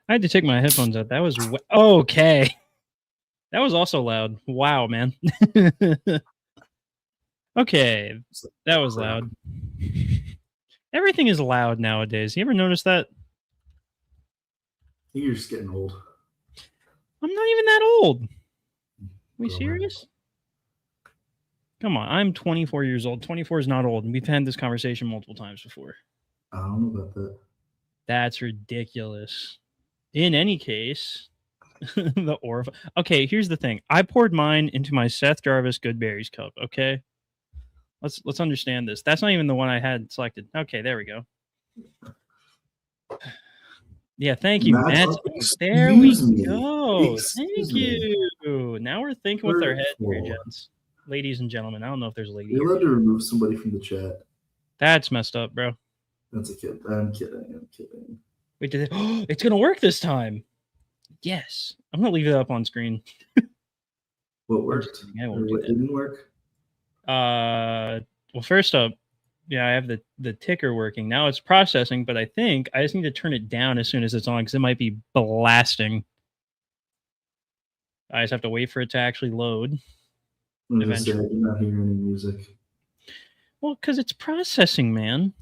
I had to take my headphones out. That was okay. That was also loud. Wow, man. Okay, that was loud. Everything is loud nowadays. You ever notice that? You're just getting old. I'm not even that old. Are we serious? Come on, I'm 24 years old. 24 is not old. And we've had this conversation multiple times before. I don't know about that. That's ridiculous. In any case, the Orpha. Okay, here's the thing. I poured mine into my Seth Jarvis Good Berries cup, okay? Let's understand this. That's not even the one I had selected. Okay, there we go. Yeah, thank you, Matt. There we go. Thank you. Now we're thinking with our heads here, gents. Ladies and gentlemen. I don't know if there's a lady. You're allowed to remove somebody from the chat. That's messed up, bro. That's a kid. I'm kidding. Wait, did it? Oh, it's gonna work this time. Yes. I'm gonna leave it up on screen. What worked? What didn't work? Well, first up, yeah, I have the ticker working. Now it's processing, but I think I just need to turn it down as soon as it's on because it might be blasting. I just have to wait for it to actually load. Eventually. I did not hear any music. Well, because it's processing, man.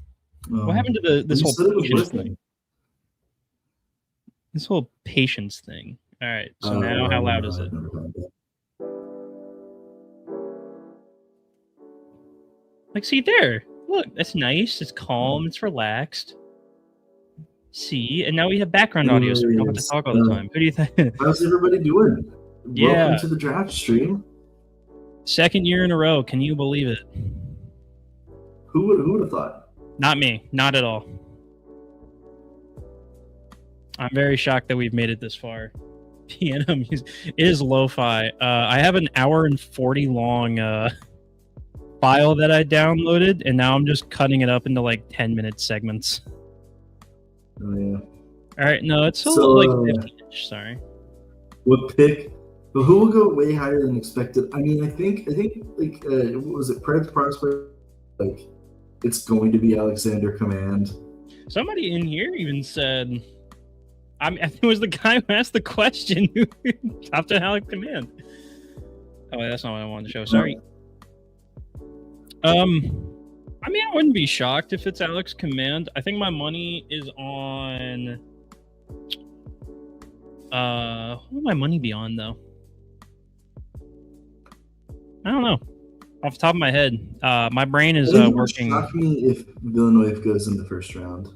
What happened to this whole patience thing? This whole patience thing. All right, so now how loud is it? Like, see there. Look, that's nice. It's calm. It's relaxed. See, and now we have background audio, so we don't have to talk all the time. Who do you think? How's everybody doing? Yeah. Welcome to the draft stream. Second year in a row. Can you believe it? Who would have thought? Not me. Not at all. I'm very shocked that we've made it this far. Piano music is lo-fi. I have an hour and 40 long file that I downloaded, and now I'm just cutting it up into like 10-minute segments. Oh yeah. All right, no, it's still like 15-inch. Sorry. What pick? But who will go way higher than expected? I mean, I think like what was it? Preds prospect? Like it's going to be Alexander Command. Somebody in here even said, I think it was the guy who asked the question who dropped an Alex Command. Oh, wait, that's not what I wanted to show. Sorry. I mean, I wouldn't be shocked if it's Alex Command. I think my money is on. What would my money be on though? I don't know. Off the top of my head, my brain is working. Shock me if Villeneuve goes in the first round.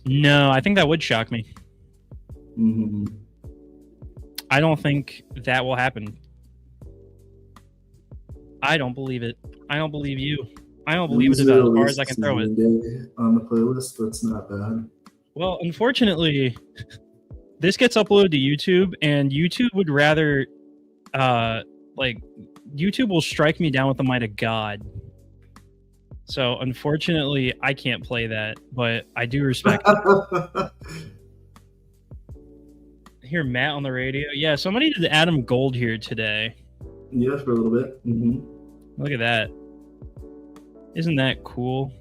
No, I think that would shock me. Mm-hmm. I don't think that will happen. I don't believe it. I don't believe you. I don't believe it about as far as I can throw it. On the playlist, that's not bad. Well, unfortunately, this gets uploaded to YouTube, and YouTube would rather, YouTube will strike me down with the might of God. So, unfortunately, I can't play that, but I do respect it. Hear Matt on the radio. Yeah, somebody did Adam Gold here today. Yeah, for a little bit. Mm-hmm. Look at that. Isn't that cool?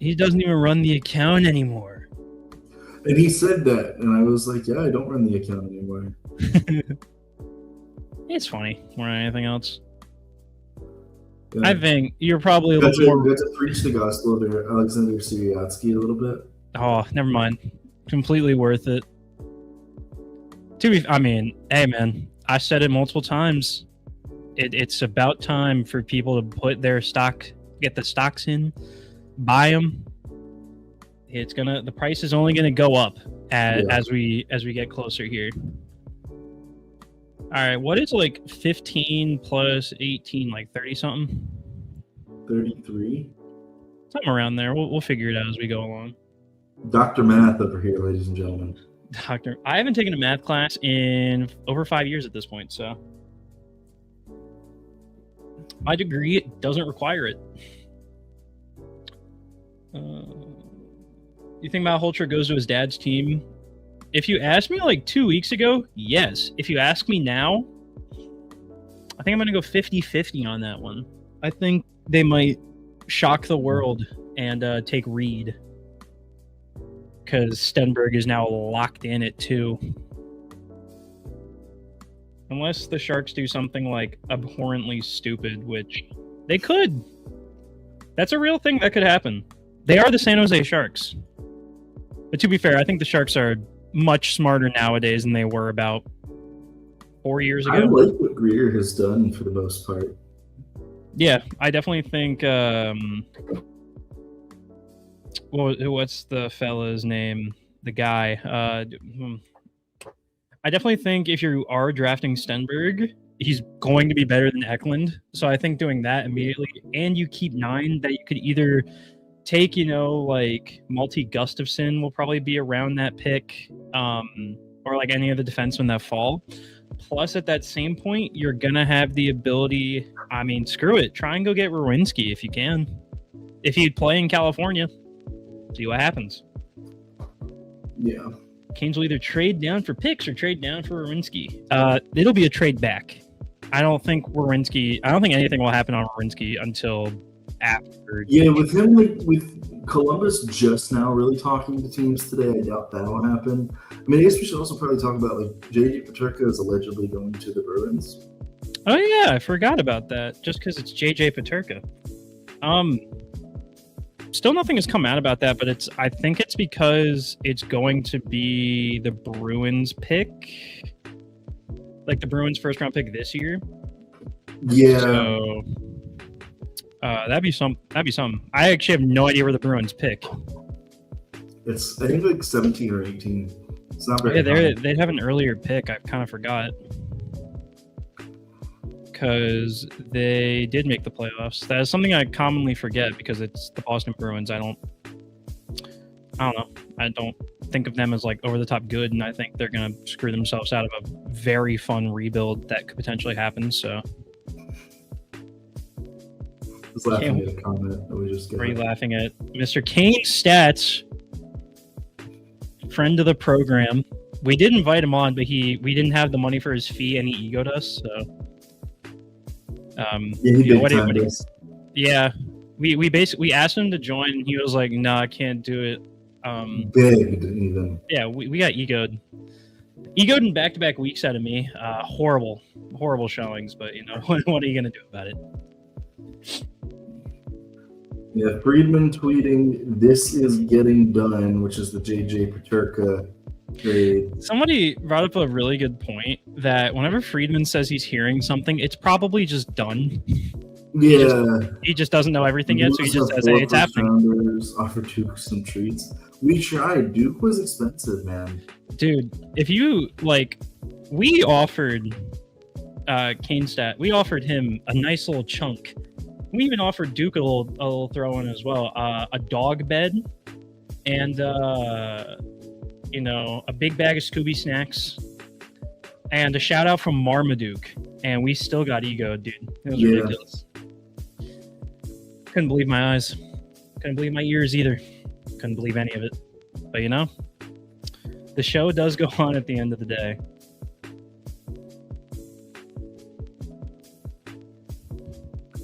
He doesn't even run the account anymore. And he said that, and I was like, yeah, I don't run the account anymore. It's funny more than anything else. Yeah. I think you're probably a little more... Got to preach the gospel of Alexander Siryatsky a little bit. Oh, never mind. Completely worth it. I mean, hey, man, I said it multiple times. It's about time for people to put their get the stocks in, buy them. The price is only gonna go up as we get closer here. All right, what is like 15 plus 18, like 30 something? 33. Something around there. We'll figure it out as we go along. Dr. Math over here, ladies and gentlemen. I haven't taken a math class in over 5 years at this point, so my degree doesn't require it. You think Matt Holter goes to his dad's team? If you asked me like 2 weeks ago, yes. If you ask me now, I think I'm going to go 50-50 on that one. I think they might shock the world and take Reed. because Stenberg is now locked in at 2. Unless the Sharks do something like abhorrently stupid, which they could. That's a real thing that could happen. They are the San Jose Sharks. But to be fair, I think the Sharks are much smarter nowadays than they were about 4 years ago. I like what Greer has done for the most part. Yeah, I definitely think... what's the fella's name? The guy. I definitely think if you are drafting Stenberg, he's going to be better than Eklund. So I think doing that immediately, and you keep 9 that you could either take, like Multi Gustafson will probably be around that pick, or like any of the defensemen that fall. Plus, at that same point, you're gonna have the ability. I mean, screw it, try and go get Rowinski if you can. If he'd play in California, see what happens. Yeah. Canes will either trade down for picks or trade down for Werenski. It'll be a trade back. I don't think anything will happen on Werenski until after. Yeah, with him, with Columbus just now really talking to teams today, I doubt that'll happen. I mean, I guess we should also probably talk about, like, JJ Peterka is allegedly going to the Bruins. Oh, yeah, I forgot about that. Just because it's JJ Peterka. Still nothing has come out about that, but I think it's because it's going to be the Bruins pick, like the Bruins first round pick this year. Yeah. So that'd be something. I actually have no idea where the Bruins pick. It's, I think, like 17 or 18. It's not very. Yeah, they'd have an earlier pick. I kind of forgot. Because they did make the playoffs. That is something I commonly forget because it's the Boston Bruins. I don't know. I don't think of them as like over the top good, and I think they're gonna screw themselves out of a very fun rebuild that could potentially happen. So, I was laughing at a comment that we just got. Are you laughing at Mr. Kane Stats, friend of the program? We did invite him on, but we didn't have the money for his fee, and he egoed us. So. We basically asked him to join, and he was like, "No, I can't do it." Begged even. Yeah, we got egoed in back-to-back weeks out of me. Horrible showings, but what are you gonna do about it? Yeah, Friedman tweeting, "This is getting done," which is the JJ Peterka trade. Somebody brought up a really good point that whenever Friedman says he's hearing something, it's probably just done. Yeah. He just doesn't know everything yet, so he just says, "Hey, it's happening." Offered Duke some treats. We tried. Duke was expensive, man. Dude, if you we offered Kane we offered him a nice little chunk. We even offered Duke a little throw in as well. A dog bed and a big bag of Scooby snacks and a shout out from Marmaduke, and we still got egoed, dude. It was ridiculous. Couldn't believe my eyes. Couldn't believe my ears either. Couldn't believe any of it. But the show does go on at the end of the day.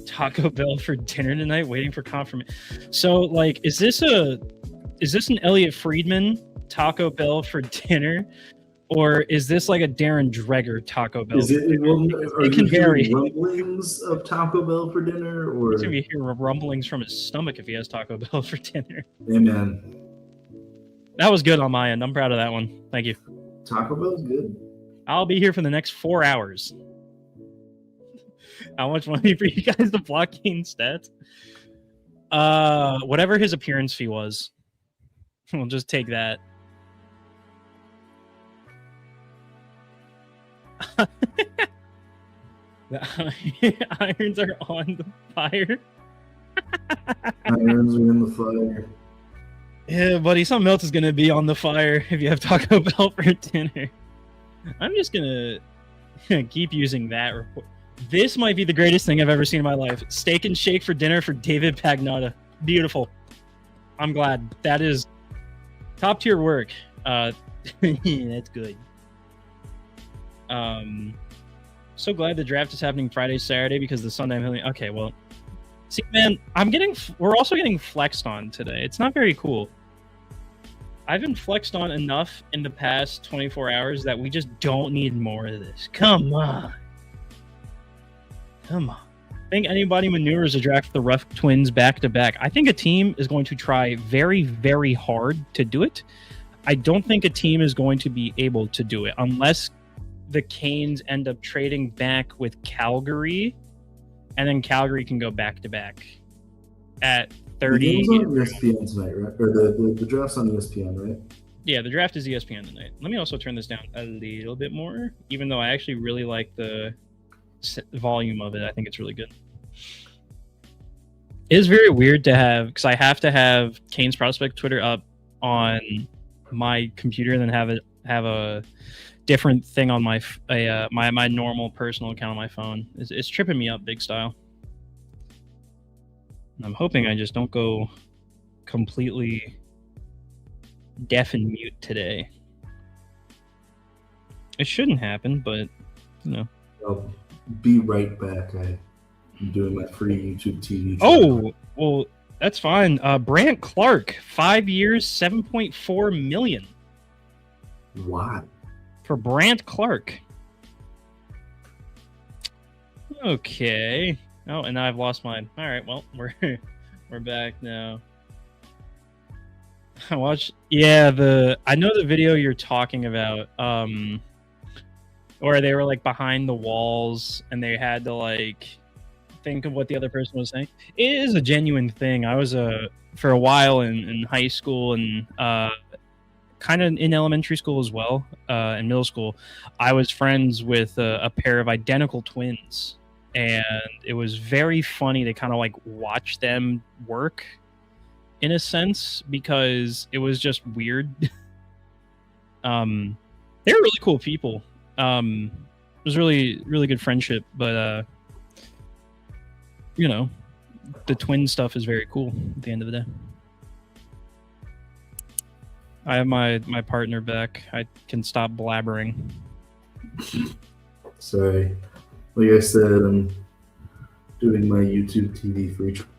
Taco Bell for dinner tonight, waiting for confirmation. So, is this an Elliot Friedman Taco Bell for dinner, or is this like a Darren Dreger Taco Bell? It can vary. Rumblings of Taco Bell for dinner, or he's gonna be hearing rumblings from his stomach if he has Taco Bell for dinner. Amen. That was good on my end. I'm proud of that one. Thank you. Taco Bell's good. I'll be here for the next 4 hours. How much money for you guys to block Kane Stats? Whatever his appearance fee was, we'll just take that. The irons are on the fire. Irons are in the fire. Yeah, buddy, something else is going to be on the fire if you have Taco Bell for dinner. I'm just going to keep using that report. This might be the greatest thing I've ever seen in my life. Steak and shake for dinner for David Pagnotta. Beautiful. I'm glad. That is top tier work. That's good. So glad the draft is happening Friday, Saturday because the Sunday I'm feeling. Okay, well, see, man, we're also getting flexed on today. It's not very cool. I've been flexed on enough in the past 24 hours that we just don't need more of this. Come on. I think anybody maneuvers to draft the Rough Twins back to back. I think a team is going to try very, very hard to do it. I don't think a team is going to be able to do it unless the Canes end up trading back with Calgary, and then Calgary can go back to back at 30. The game's on ESPN tonight, right? Or the draft's on ESPN, right? Yeah, the draft is ESPN tonight. Let me also turn this down a little bit more, even though I actually really like the volume of it. I think it's really good. It is very weird to have, because I have to have Canes Prospect Twitter up on my computer and then have a different thing on my my normal personal account on my phone. It's tripping me up big style. And I'm hoping I just don't go completely deaf and mute today. It shouldn't happen, but you know. I'll be right back. I'm doing my free YouTube TV. Oh, well, that's fine. Brant Clark, 5 years, $7.4 million. Why? For Brant Clark. Okay. Oh, and I've lost mine. All right, well, we're back now. I watched. Yeah, I know the video you're talking about. Where they were like behind the walls and they had to like think of what the other person was saying. It is a genuine thing. I was for a while in high school and kind of in elementary school as well, in middle school. I was friends with a pair of identical twins, and it was very funny to kind of like watch them work in a sense because it was just weird. They were really cool people. It was really, really good friendship, but you know, the twin stuff is very cool at the end of the day. I have my partner back. I can stop blabbering. Sorry. Like I said, I'm doing my YouTube TV free trial.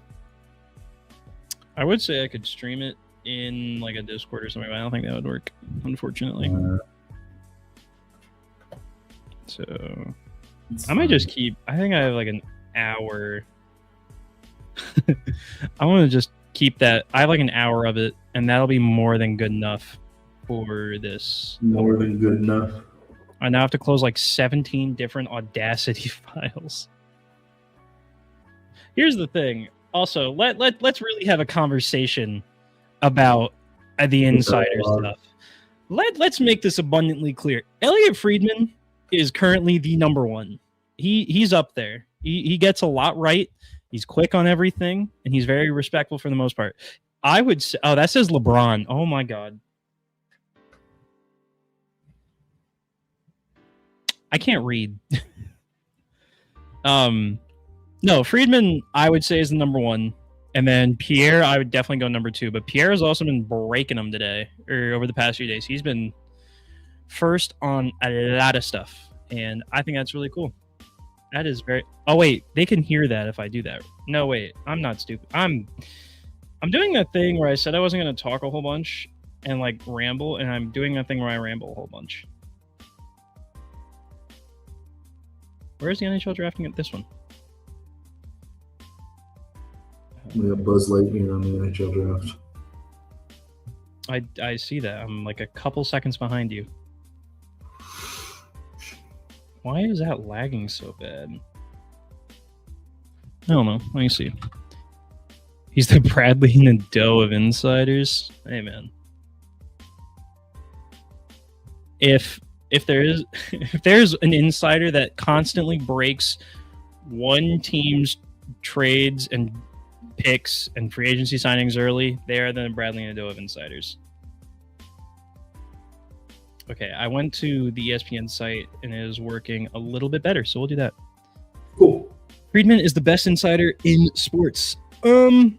I would say I could stream it in like a Discord or something, but I don't think that would work, unfortunately. So I might just keep. I think I have like an hour. I want to just keep that. I have like an hour of it, and that'll be more than good enough for this. More than good enough. I now have to close like 17 different Audacity files. Here's the thing. Also, let's really have a conversation about the insider stuff. Let's make this abundantly clear. Elliot Friedman is currently the number one. He's up there. He gets a lot right. He's quick on everything, and he's very respectful for the most part. I would say, oh, that says LeBron. Oh my God. I can't read. No, Friedman, I would say, is the number one. And then Pierre, I would definitely go number two. But Pierre has also been breaking them today, or over the past few days. He's been first on a lot of stuff. And I think that's really cool. That is very... Oh, wait. They can hear that if I do that. No, wait. I'm not stupid. I'm doing that thing where I said I wasn't going to talk a whole bunch and, like, ramble. And I'm doing that thing where I ramble a whole bunch. Where's the NHL drafting at this one? We got Buzz Lightyear on the NHL draft. I see that. I'm like a couple seconds behind you. Why is that lagging so bad? I don't know. Let me see. He's the Bradley Nadeau of insiders. Hey, man. If there's an insider that constantly breaks one team's trades and picks and free agency signings early, they are the Bradley Nadeau of insiders. Okay, I went to the ESPN site and it is working a little bit better, so we'll do that. Cool. Friedman is the best insider in sports. I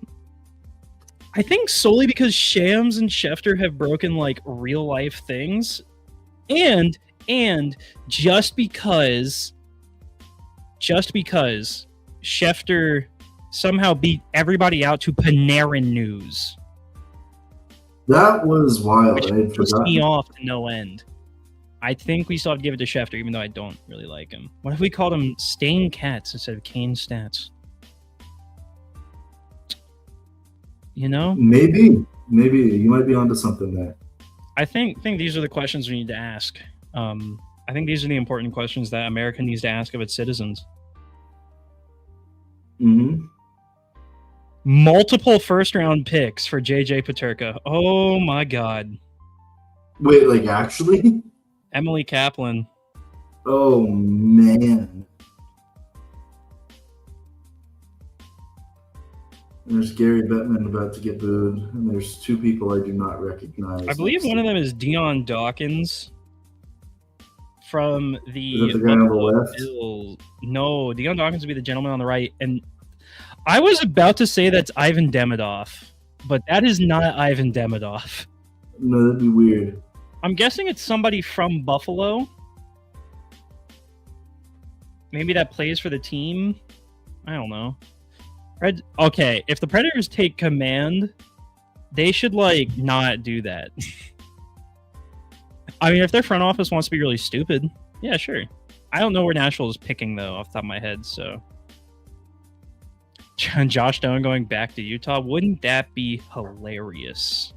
think solely because Shams and Schefter have broken like real life things, and just because Schefter somehow beat everybody out to Panarin News. That was wild. which I had pissed me forgotten. off to no end. I think we still have to give it to Schefter, even though I don't really like him. What if we called him Stain Cats instead of Kane Stats? You know? Maybe you might be onto something there. I think these are the questions we need to ask. I think these are the important questions that America needs to ask of its citizens. Mm-hmm. Multiple first-round picks for JJ Peterka. Oh my God. Wait, like actually? Emily Kaplan. Oh man. There's Gary Bettman about to get booed, and there's two people I do not recognize. I believe one of them is Dion Dawkins from the Is that the guy on the left? Bills. No, Dion Dawkins would be the gentleman on the right. And I was about to say that's Ivan Demidov, but that is not Ivan Demidov. No, that'd be weird. I'm guessing it's somebody from Buffalo. Maybe that plays for the team. I don't know. Okay, if the Predators take command, they should like not do that. I mean, if their front office wants to be really stupid, yeah, sure. I don't know where Nashville is picking though, off the top of my head. So, Josh Doan going back to Utah, wouldn't that be hilarious?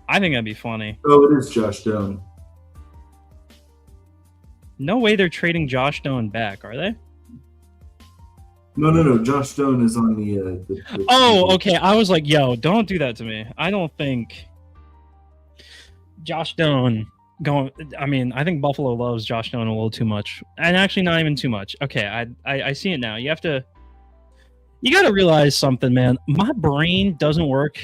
I think that'd be funny. Oh, it is Josh Doan. No way they're trading Josh Doan back, are they? No. Josh Doan is on the Oh, okay. I was like, yo, don't do that to me. I don't think Josh Doan going. I mean, I think Buffalo loves Josh Doan a little too much, and actually not even too much. Okay, I see it now. You got to realize something, man. My brain doesn't work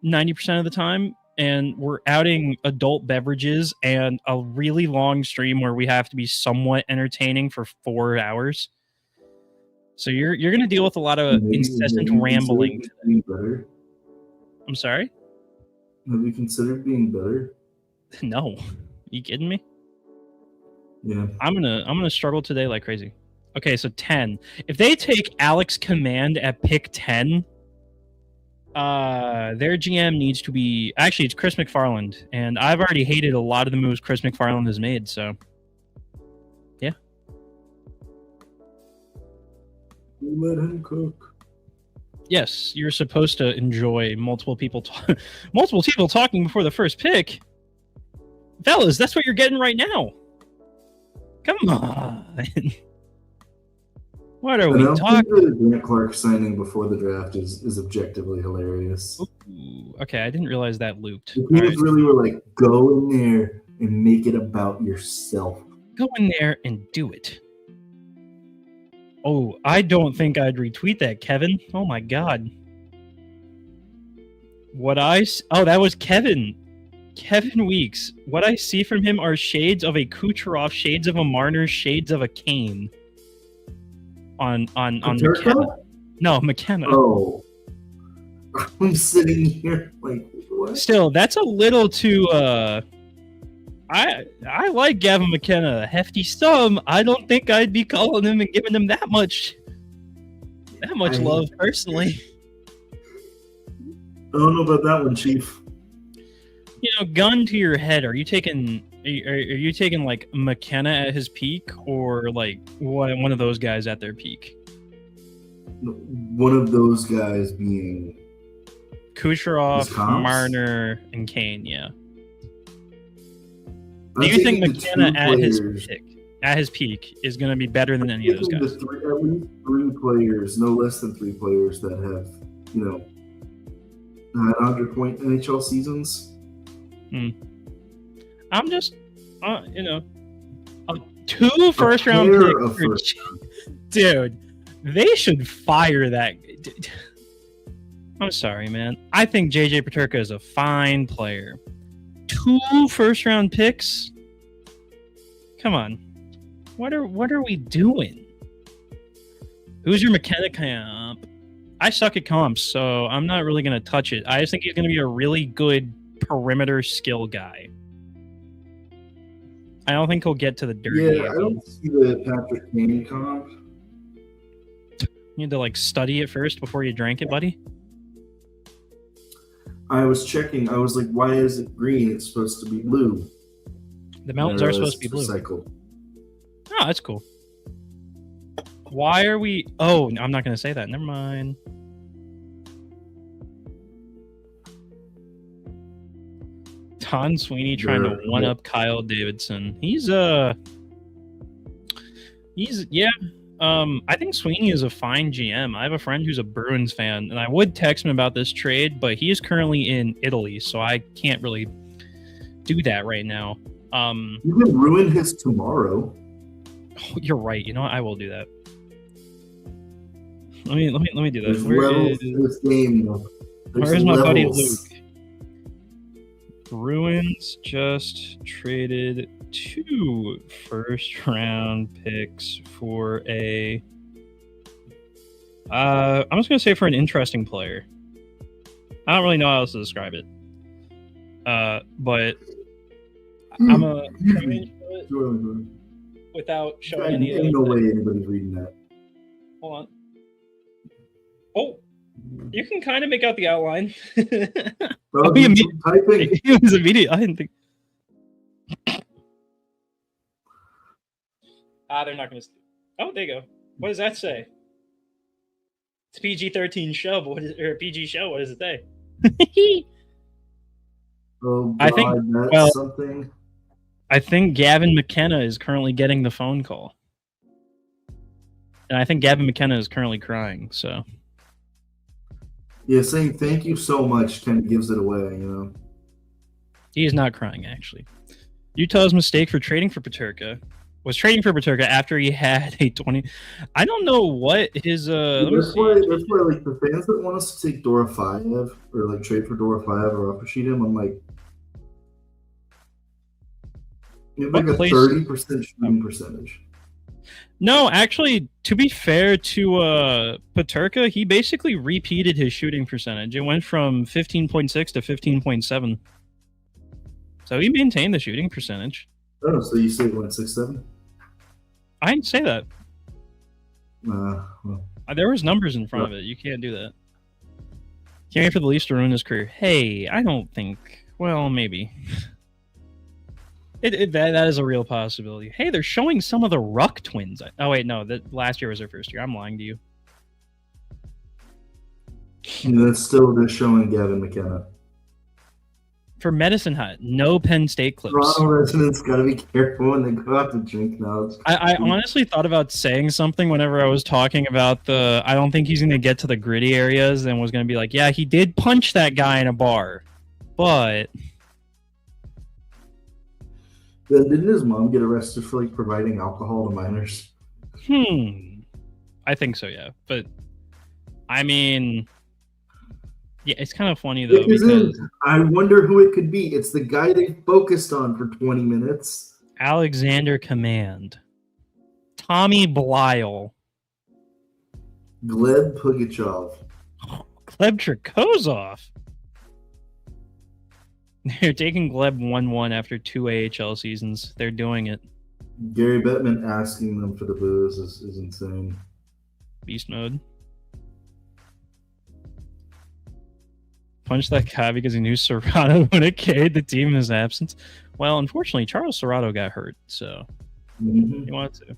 90% of the time, and we're outing adult beverages and a really long stream where we have to be somewhat entertaining for 4 hours. So you're going to deal with a lot of incessant rambling. Being better? I'm sorry? Have you considered being better? No. You kidding me? Yeah. I'm gonna struggle today like crazy. Okay, so 10. If they take Alex Command at pick 10, their GM needs to be actually it's Chris McFarland, and I've already hated a lot of the moves Chris McFarland has made, so yeah. Let him cook. Yes, you're supposed to enjoy multiple people talking before the first pick. Fellas, that's what you're getting right now. Come on. What are we talking? The Grant Clark signing before the draft is objectively hilarious. Ooh, okay, I didn't realize that looped. The teams really were like, go in there and make it about yourself. Go in there and do it. Oh, I don't think I'd retweet that, Kevin. Oh my God. Oh, that was Kevin. Kevin Weeks. What I see from him are shades of a Kucherov, shades of a Marner, shades of a Kane. On McKenna. No, McKenna. Oh. I'm sitting here like, what? Still, that's a little too I like Gavin McKenna, a hefty sum. I don't think I'd be calling him and giving him that much love personally. I don't know about that one, Chief. You know, gun to your head, are you taking like McKenna at his peak, or like one of those guys at their peak? One of those guys being Kucherov, Marner, and Kane, yeah. Do you think McKenna at his peak is going to be better than any of those guys? At least 3 players, no less than 3 players that have, had 100-point NHL seasons. I'm just, 2 first-round picks. Dude, they should fire that. I'm sorry, man. I think JJ Peterka is a fine player. 2 first-round picks? Come on. What are we doing? Who's your McKenna comp? I suck at comps, so I'm not really going to touch it. I just think he's going to be a really good perimeter skill guy. I don't think he'll get to the dirty. Yeah, I don't see the Patrick Kane comp. You need to study it first before you drank it, buddy. I was checking. I was like, why is it green? It's supposed to be blue. The mountains are supposed to be blue. Recycled. Oh, that's cool. Why are we... Oh, I'm not going to say that. Never mind. Don Sweeney trying to one-up Kyle Davidson. He's yeah. I think Sweeney is a fine GM. I have a friend who's a Bruins fan, and I would text him about this trade, but he is currently in Italy, so I can't really do that right now. You can ruin his tomorrow. Oh, you're right. You know what? I will do that. Let me do that. There's levels in this game. Where's my buddy Luke? Bruins just traded 2 first-round picks for a... I'm just going to say for an interesting player. I don't really know how else to describe it. But I'm a... Without showing any... There's no way anybody's reading that. Hold on. Oh! You can kind of make out the outline. Bro, typing. It was immediate. I didn't think... they're not going to... Oh, there you go. What does that say? It's PG-13 show, but or a PG show. What does it say? Oh, God, I think that's something. I think Gavin McKenna is currently getting the phone call. And I think Gavin McKenna is currently crying, so... Yeah, saying thank you so much kind of gives it away, you know? He is not crying, actually. Utah's mistake for trading for Peterka was trading for Peterka after he had a 20... I don't know what his... that's why, like, the fans that want us to take Dorofeyev, or, like, trade for Dorofeyev or offer sheet him, I'm like... You have, like, a 30% shooting percentage. No, actually, to be fair to Peterka, he basically repeated his shooting percentage. It went from 15.6 to 15.7. So he maintained the shooting percentage. Oh, so you say it went 6-7? I didn't say that. Well. There was numbers in front of it. You can't do that. Can't wait for the Leafs to ruin his career. Hey, I don't think... Well, maybe. That is a real possibility. Hey, they're showing some of the Ruck twins. Oh, wait, no. Last year was their first year. I'm lying to you. That's still just showing Gavin McKenna. For Medicine Hat, no Penn State clips. Toronto residents got to be careful when they go out to drink now. I honestly thought about saying something whenever I was talking about the... I don't think he's going to get to the gritty areas and was going to be like, yeah, he did punch that guy in a bar. But... Yeah, didn't his mom get arrested for, like, providing alcohol to minors? I think so, yeah. But, I mean... Yeah, it's kind of funny, though, because... I wonder who it could be. It's the guy they focused on for 20 minutes. Alexander Command. Tommy Blyle. Gleb Pugachev. Gleb Trikozov. They're taking Gleb 1-1 after 2 AHL seasons. They're doing it. Gary Bettman asking them for the booze is insane. Beast mode. Punch that guy because he knew Serrato would have carried the team in his absence. Well, unfortunately, Charles Serrato got hurt, so he wanted to.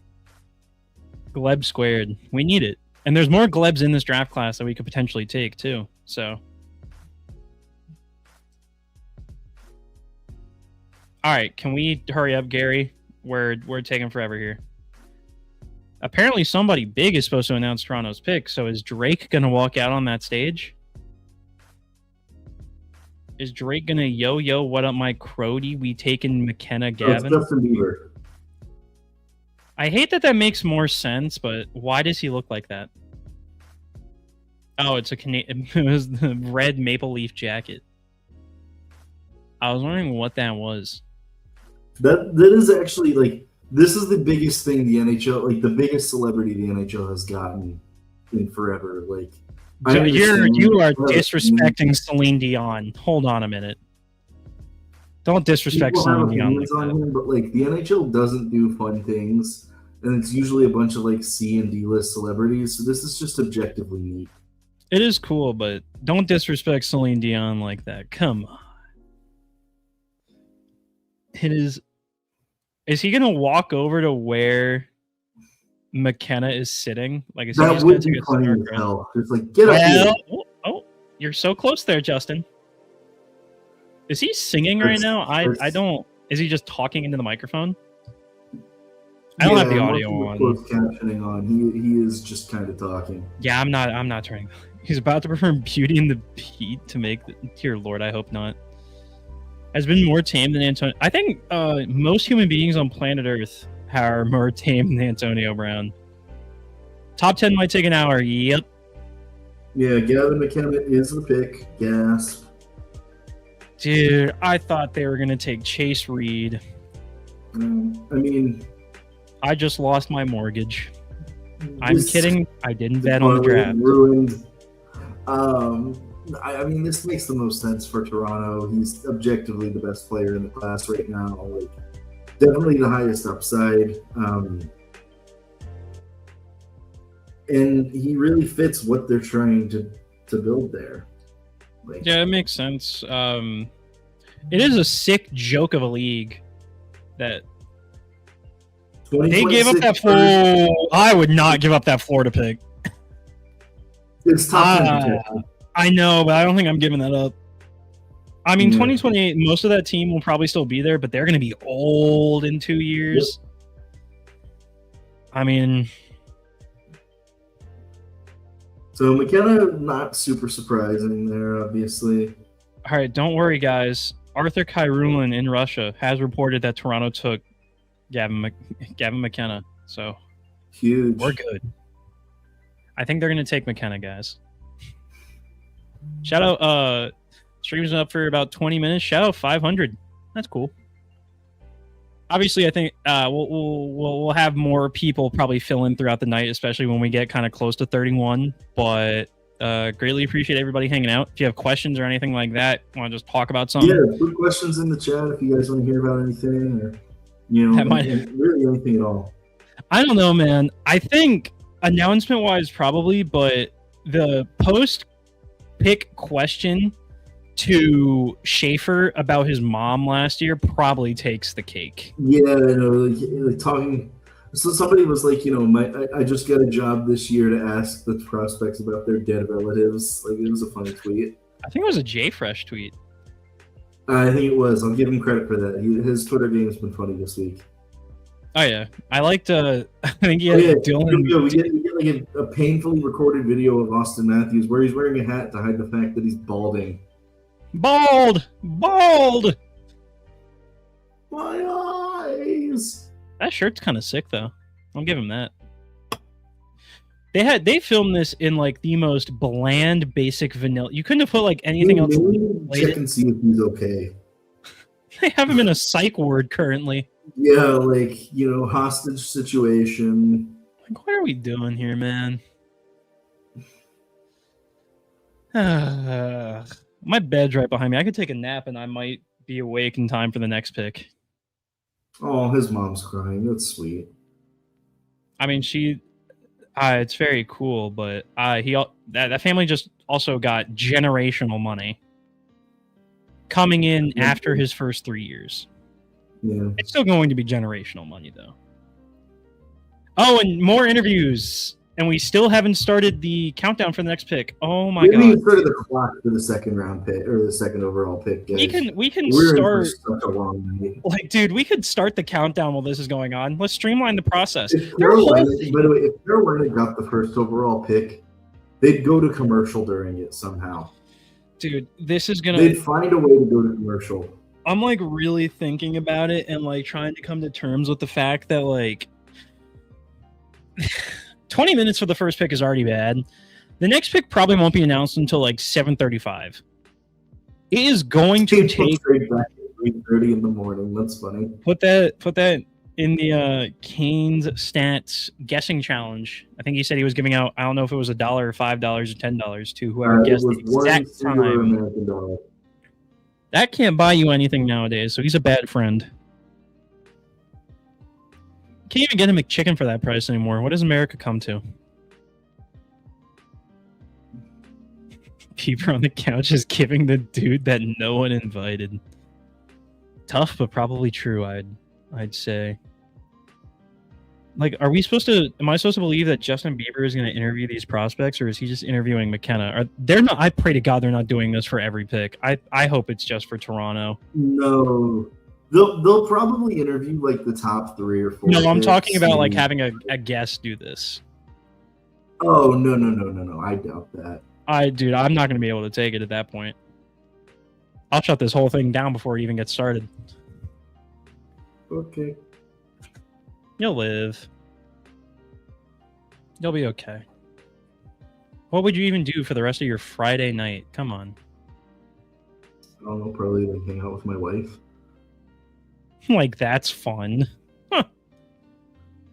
Gleb squared. We need it. And there's more Glebs in this draft class that we could potentially take, too. So... All right, can we hurry up, Gary? We're taking forever here. Apparently, somebody big is supposed to announce Toronto's pick. So is Drake gonna walk out on that stage? Is Drake gonna yo what up, my Crody? We taking McKenna Gavin? Oh, it's Justin Bieber. I hate that makes more sense, but why does he look like that? Oh, it's it was the red maple leaf jacket. I was wondering what that was. That is actually, like, this is the biggest thing the NHL, like, the biggest celebrity the NHL has gotten in forever. Like, so you are disrespecting Celine Dion. Hold on a minute. Don't disrespect Celine Dion like that. Him, but, like, the NHL doesn't do fun things, and it's usually a bunch of, like, C and D list celebrities. So this is just objectively neat. It is cool, but don't disrespect Celine Dion like that. Come on. It is. Is he gonna walk over to where McKenna is sitting? Like, is he That just gonna would take be a funny star as crush? hell. It's like, get up here. Oh, you're so close there, Justin. Is he singing right now? I don't. Is he just talking into the microphone? I don't have the audio on. Closed captioning on. He is just kind of talking. Yeah, I'm not turning. He's about to perform Beauty and the Beat to make the. Dear Lord, I hope not. Has been more tame than Antonio. I think most human beings on planet Earth are more tame than Antonio Brown. Top 10 might take an hour. Yep. Yeah, Gavin McKenna is the pick. Gasp. Dude, I thought they were going to take Chase Reed. I mean... I just lost my mortgage. I'm kidding. I didn't bet on the draft. Ruined. I mean, this makes the most sense for Toronto. He's objectively the best player in the class right now. Like, definitely the highest upside. And he really fits what they're trying to build there. Like, yeah, it makes sense. It is a sick joke of a league that they gave up that Florida. I would not give up that Florida pick. It's top 10. I know, but I don't think I'm giving that up. I mean, 2028, most of that team will probably still be there, but they're going to be old in 2 years. Yep. I mean... So McKenna, not super surprising there, obviously. All right, don't worry, guys. Arthur Kyrulin in Russia has reported that Toronto took Gavin McKenna. So huge. We're good. I think they're going to take McKenna, guys. Shout out, streams up for about 20 minutes. Shout out 500. That's cool. Obviously, I think we'll have more people probably fill in throughout the night, especially when we get kind of close to 31. But greatly appreciate everybody hanging out. If you have questions or anything like that, want to just talk about something? Yeah, put questions in the chat if you guys want to hear about anything, or really anything at all. I don't know, man. I think announcement-wise, probably, but the post-pick question to Schaefer about his mom last year probably takes the cake. Yeah, I know. Like talking. So somebody was like, I just got a job this year to ask the prospects about their dead relatives. Like, it was a funny tweet. I think it was a JFresh tweet. I think it was. I'll give him credit for that. His Twitter game's been funny this week. Oh yeah, I liked. I think he had Dylan. We get like a painfully recorded video of Austin Matthews where he's wearing a hat to hide the fact that he's balding. Bald. My eyes. That shirt's kind of sick, though. I'll give him that. They filmed this in like the most bland, basic vanilla. You couldn't have put like anything else. Check and see if he's okay. They have him in a psych ward currently. Yeah, like hostage situation. Like, what are we doing here, man? My bed's right behind me. I could take a nap and I might be awake in time for the next pick. Oh, his mom's crying. That's sweet. I mean, it's very cool, but that family just also got generational money coming in after his first 3 years. Yeah. It's still going to be generational money, though. Oh, and more interviews. And we still haven't started the countdown for the next pick. Oh my god! We haven't started the clock for the second round pick or the second overall pick. Guys. We can We're start. In for such a long night. Like, dude, we could start the countdown while this is going on. Let's streamline the process. By the way, if Carolina got the first overall pick, they'd go to commercial during it somehow. Dude, this is gonna. They'd find a way to go to commercial. I'm like really thinking about it and like trying to come to terms with the fact that like. 20 minutes for the first pick is already bad. The next pick probably won't be announced until like 7:35. It is going to take 3:30 in the morning. That's funny. Put that in the Kane's stats guessing challenge. I think he said he was giving out, I don't know if it was $1 or $5 or $10 to whoever guessed the exact time. That can't buy you anything nowadays, so he's a bad friend. Can't even get a McChicken for that price anymore. What does America come to? Bieber on the couch is giving the dude that no one invited. Tough, but probably true. I'd say. Like, am I supposed to believe that Justin Bieber is going to interview these prospects, or is he just interviewing McKenna? They're not. I pray to God they're not doing this for every pick. I hope it's just for Toronto. No, they'll probably interview like the top 3 or 4. No, I'm talking about like having a guest do this. Oh no! I doubt that. Dude, I'm not going to be able to take it at that point. I'll shut this whole thing down before it even gets started. Okay. You'll live. You'll be okay. What would you even do for the rest of your Friday night? Come on. I don't know, probably like hang out with my wife. Like, that's fun. Huh.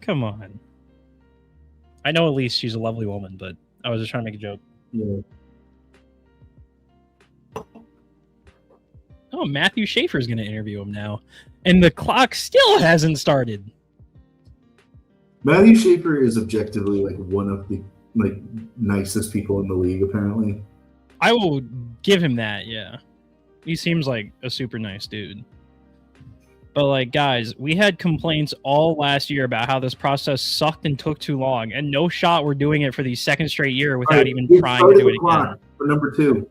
Come on. I know Elise, she's a lovely woman, but I was just trying to make a joke. Yeah. Oh, Matthew Schaefer's going to interview him now. And the clock still hasn't started. Matthew Schaefer is objectively like one of the like nicest people in the league, apparently. I will give him that, yeah. He seems like a super nice dude. But like, guys, we had complaints all last year about how this process sucked and took too long, and no shot we're doing it for the second straight year without even trying to do it again. For number 2.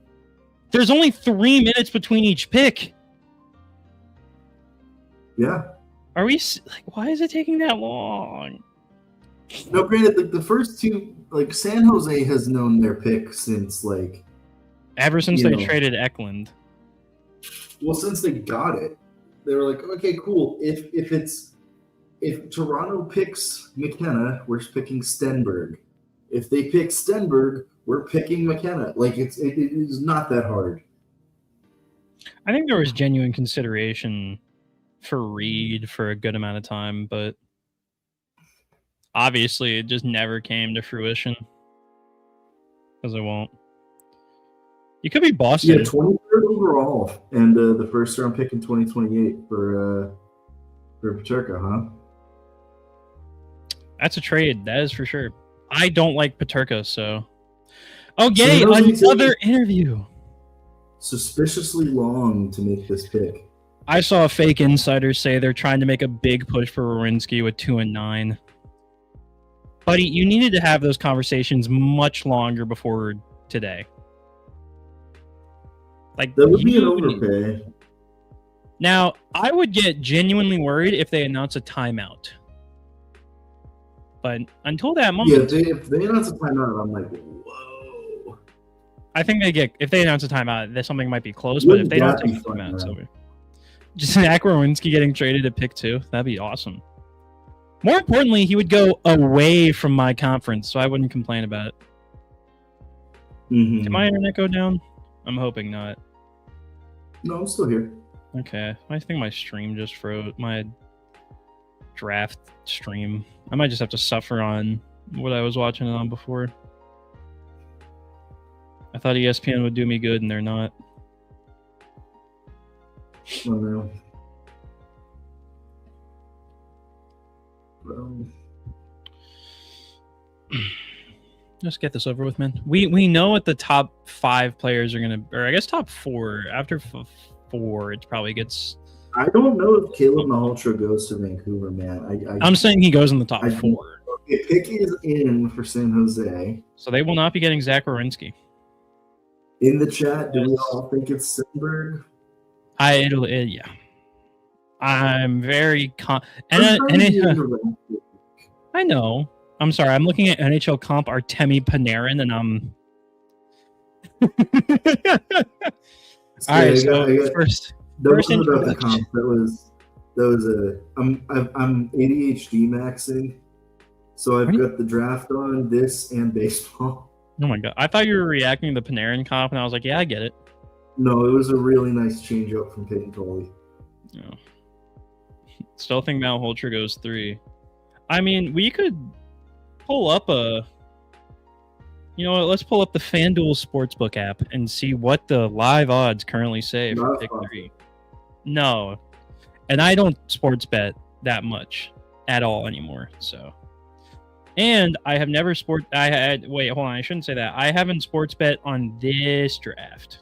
There's only 3 minutes between each pick. Yeah. Are we like? Why is it taking that long? No, granted, like the first 2, like San Jose has known their pick since like ever since they traded Eklund. Well, since they got it, they were like, okay, cool. If Toronto picks McKenna, we're picking Stenberg. If they pick Stenberg, we're picking McKenna. Like it is not that hard. I think there was genuine consideration for Reed for a good amount of time, but obviously it just never came to fruition. Because it won't. You could be Boston. Yeah, 23rd overall, and the first round pick in 2028 for Peterka, huh? That's a trade. That is for sure. I don't like Peterka, so. Oh, yay! Another interview. Suspiciously long to make this pick. I saw a fake insider say they're trying to make a big push for Werenski with 2 and 9. Buddy, you needed to have those conversations much longer before today. Like, that would be an overpay. Now, I would get genuinely worried if they announce a timeout. But until that moment... Yeah, if they announce a timeout, I'm like, whoa. I think if they announce a timeout, that something might be close, but if they don't take a timeout, it's over. Just Zach Werenski getting traded at pick 2, that'd be awesome. More importantly, he would go away from my conference, so I wouldn't complain about it. Mm-hmm. Did my internet go down? I'm hoping not. No, I'm still here. Okay. I think my stream just froze. My draft stream. I might just have to suffer on what I was watching it on before. I thought ESPN would do me good, and they're not. Oh, no. Well... Let's get this over with, man. We know what the top 5 players are gonna, or I guess top 4. After 4, it probably gets. I don't know if Caleb Malhotra goes to Vancouver, man. I'm saying he goes in the top 4. The pick is in for San Jose. So they will not be getting Zach Werenski. In the chat, do we all think it's Stenberg? Yeah. I'm very I know. I'm sorry. I'm looking at NHL comp Artemi Panarin, and I'm. All right. So first wasn't about the comp. That was a. I'm ADHD maxing, so I've got the draft on this and baseball. Oh my god! I thought you were reacting to the Panarin comp, and I was like, yeah, I get it. No, it was a really nice change up from Peyton Tolley. No. Still think Malhotra goes 3. I mean, we could pull up let's pull up the FanDuel Sportsbook app and see what the live odds currently say for pick 3. No. And I don't sports bet that much at all anymore, so And I have never wait, hold on, I shouldn't say that. I haven't sports bet on this draft.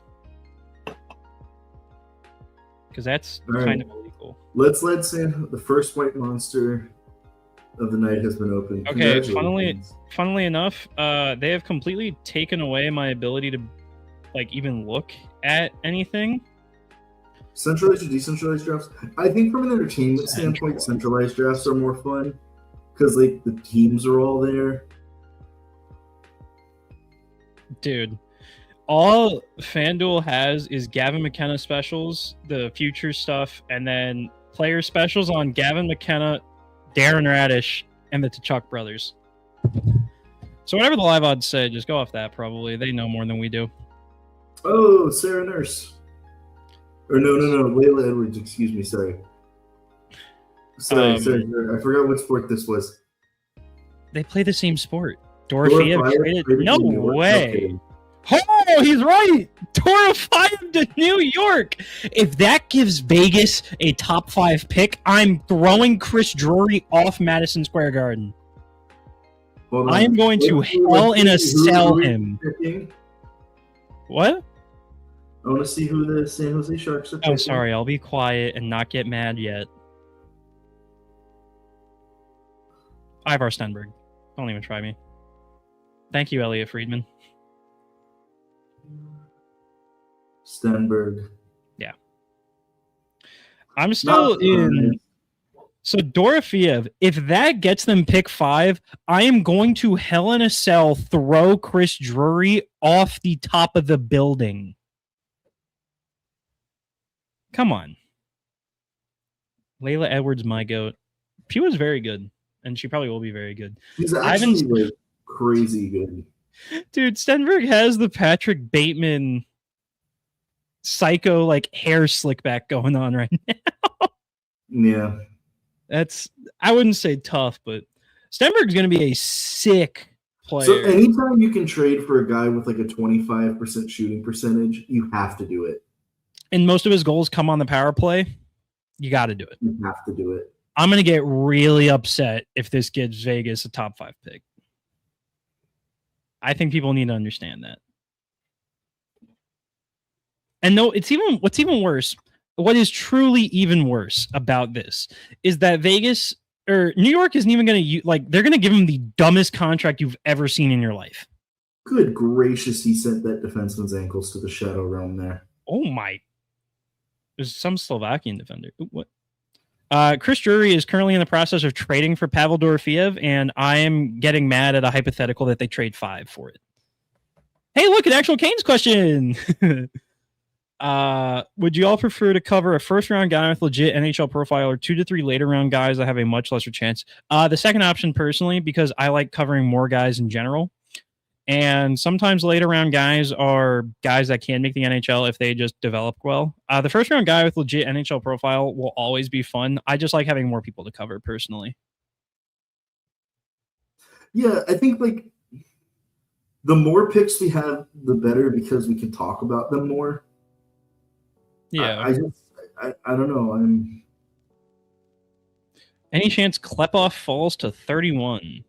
Because that's kind of illegal. Let's say the first white monster of the night has been opened. Okay, funnily enough, they have completely taken away my ability to even look at anything. Centralized or decentralized drafts? I think from an entertainment standpoint, centralized drafts are more fun. Because the teams are all there. Dude, all FanDuel has is Gavin McKenna specials, the future stuff, and then player specials on Gavin McKenna, Darren Radish, and the Tkachuk brothers. So whatever the live odds say, just go off that probably. They know more than we do. Oh, Sarah Nurse. Or no. Layla Edwards, excuse me, sorry. Sorry, I forgot what sport this was. They play the same sport. Dorofeyev traded? No way. Okay. Oh, he's right. Dorofeyev to New York. If that gives Vegas a top 5 pick, I'm throwing Chris Drury off Madison Square Garden. I am going to hell in a cell him. Picking? What? I want to see who the San Jose Sharks are picking. Oh, sorry. I'll be quiet and not get mad yet. Ivar Stenberg. Don't even try me. Thank you, Elliot Friedman. Stenberg. Yeah. I'm still in. So Dorofeyev, if that gets them pick 5, I am going to hell in a cell throw Chris Drury off the top of the building. Come on. Layla Edwards, my goat. She was very good. And she probably will be very good. He's actually crazy good. Dude, Stenberg has the Patrick Bateman psycho hair slick back going on right now. Yeah. I wouldn't say tough, but Stenberg's going to be a sick player. So anytime you can trade for a guy with a 25% shooting percentage, you have to do it. And most of his goals come on the power play. You got to do it. You have to do it. I'm going to get really upset if this gives Vegas a top 5 pick. I think people need to understand that. And no, what's even worse, what is truly even worse about this is that Vegas or New York isn't even going to they're going to give him the dumbest contract you've ever seen in your life. Good gracious, he sent that defenseman's ankles to the shadow realm there. Oh my. There's some Slovakian defender. Ooh, what? Chris Drury is currently in the process of trading for Pavel Dorofeyev, and I am getting mad at a hypothetical that they trade 5 for it. Hey, look, an actual Canes question. Would you all prefer to cover a first-round guy with legit NHL profile or 2 to 3 later-round guys that have a much lesser chance? The second option, personally, because I like covering more guys in general. And sometimes later round guys are guys that can make the NHL if they just develop well. The first round guy with legit NHL profile will always be fun. I just like having more people to cover personally. Yeah, I think the more picks we have, the better because we can talk about them more. Yeah. I don't know. Any chance Klepov falls to 31?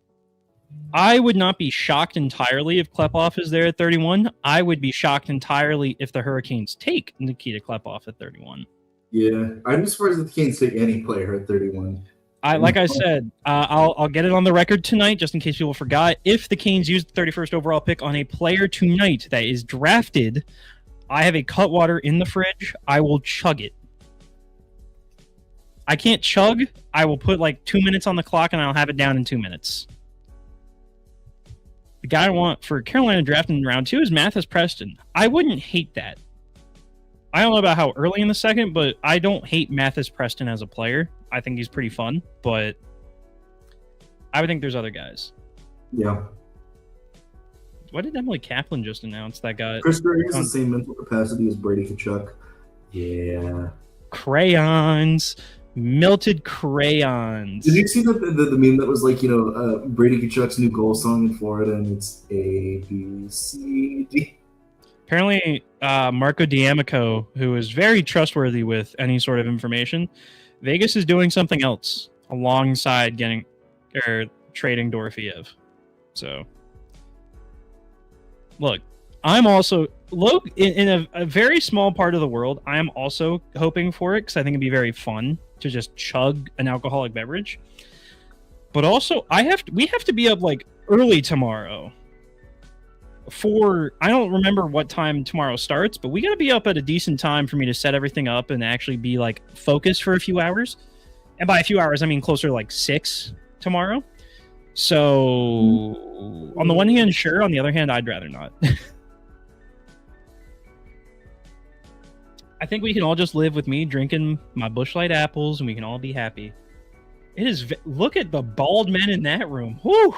I would not be shocked entirely if Klepov is there at 31. I would be shocked entirely if the Hurricanes take Nikita Klepov at 31. Yeah, I'd be surprised if the Canes take any player at 31. Like I said, I'll get it on the record tonight, just in case people forgot. If the Canes use the 31st overall pick on a player tonight that is drafted, I have a Cutwater in the fridge. I will chug it. I can't chug. I will put 2 minutes on the clock, and I'll have it down in 2 minutes. The guy I want for Carolina drafting in round 2 is Mathis Preston. I wouldn't hate that. I don't know about how early in the second, but I don't hate Mathis Preston as a player. I think he's pretty fun, but I would think there's other guys. Yeah. What did Emily Kaplan just announce that got? Chris Drury has the same mental capacity as Brady Tkachuk. Yeah. Crayons. Melted crayons. Did you see the meme that was Brady Tkachuk's new goal song in Florida, and it's A, B, C, D? Apparently, Marco D'Amico, who is very trustworthy with any sort of information, Vegas is doing something else alongside trading Dorofeyev. So, look, I'm also in a very small part of the world. I am also hoping for it because I think it'd be very fun to just chug an alcoholic beverage. But also, we have to be up like early tomorrow. I don't remember what time tomorrow starts, but we gotta be up at a decent time for me to set everything up and actually be like focused for a few hours. And by a few hours, I mean closer to like 6 tomorrow. So on the one hand, sure. On the other hand, I'd rather not. I think we can all just live with me drinking my Busch Light apples, and we can all be happy. It is. Look at the bald men in that room. Whoo!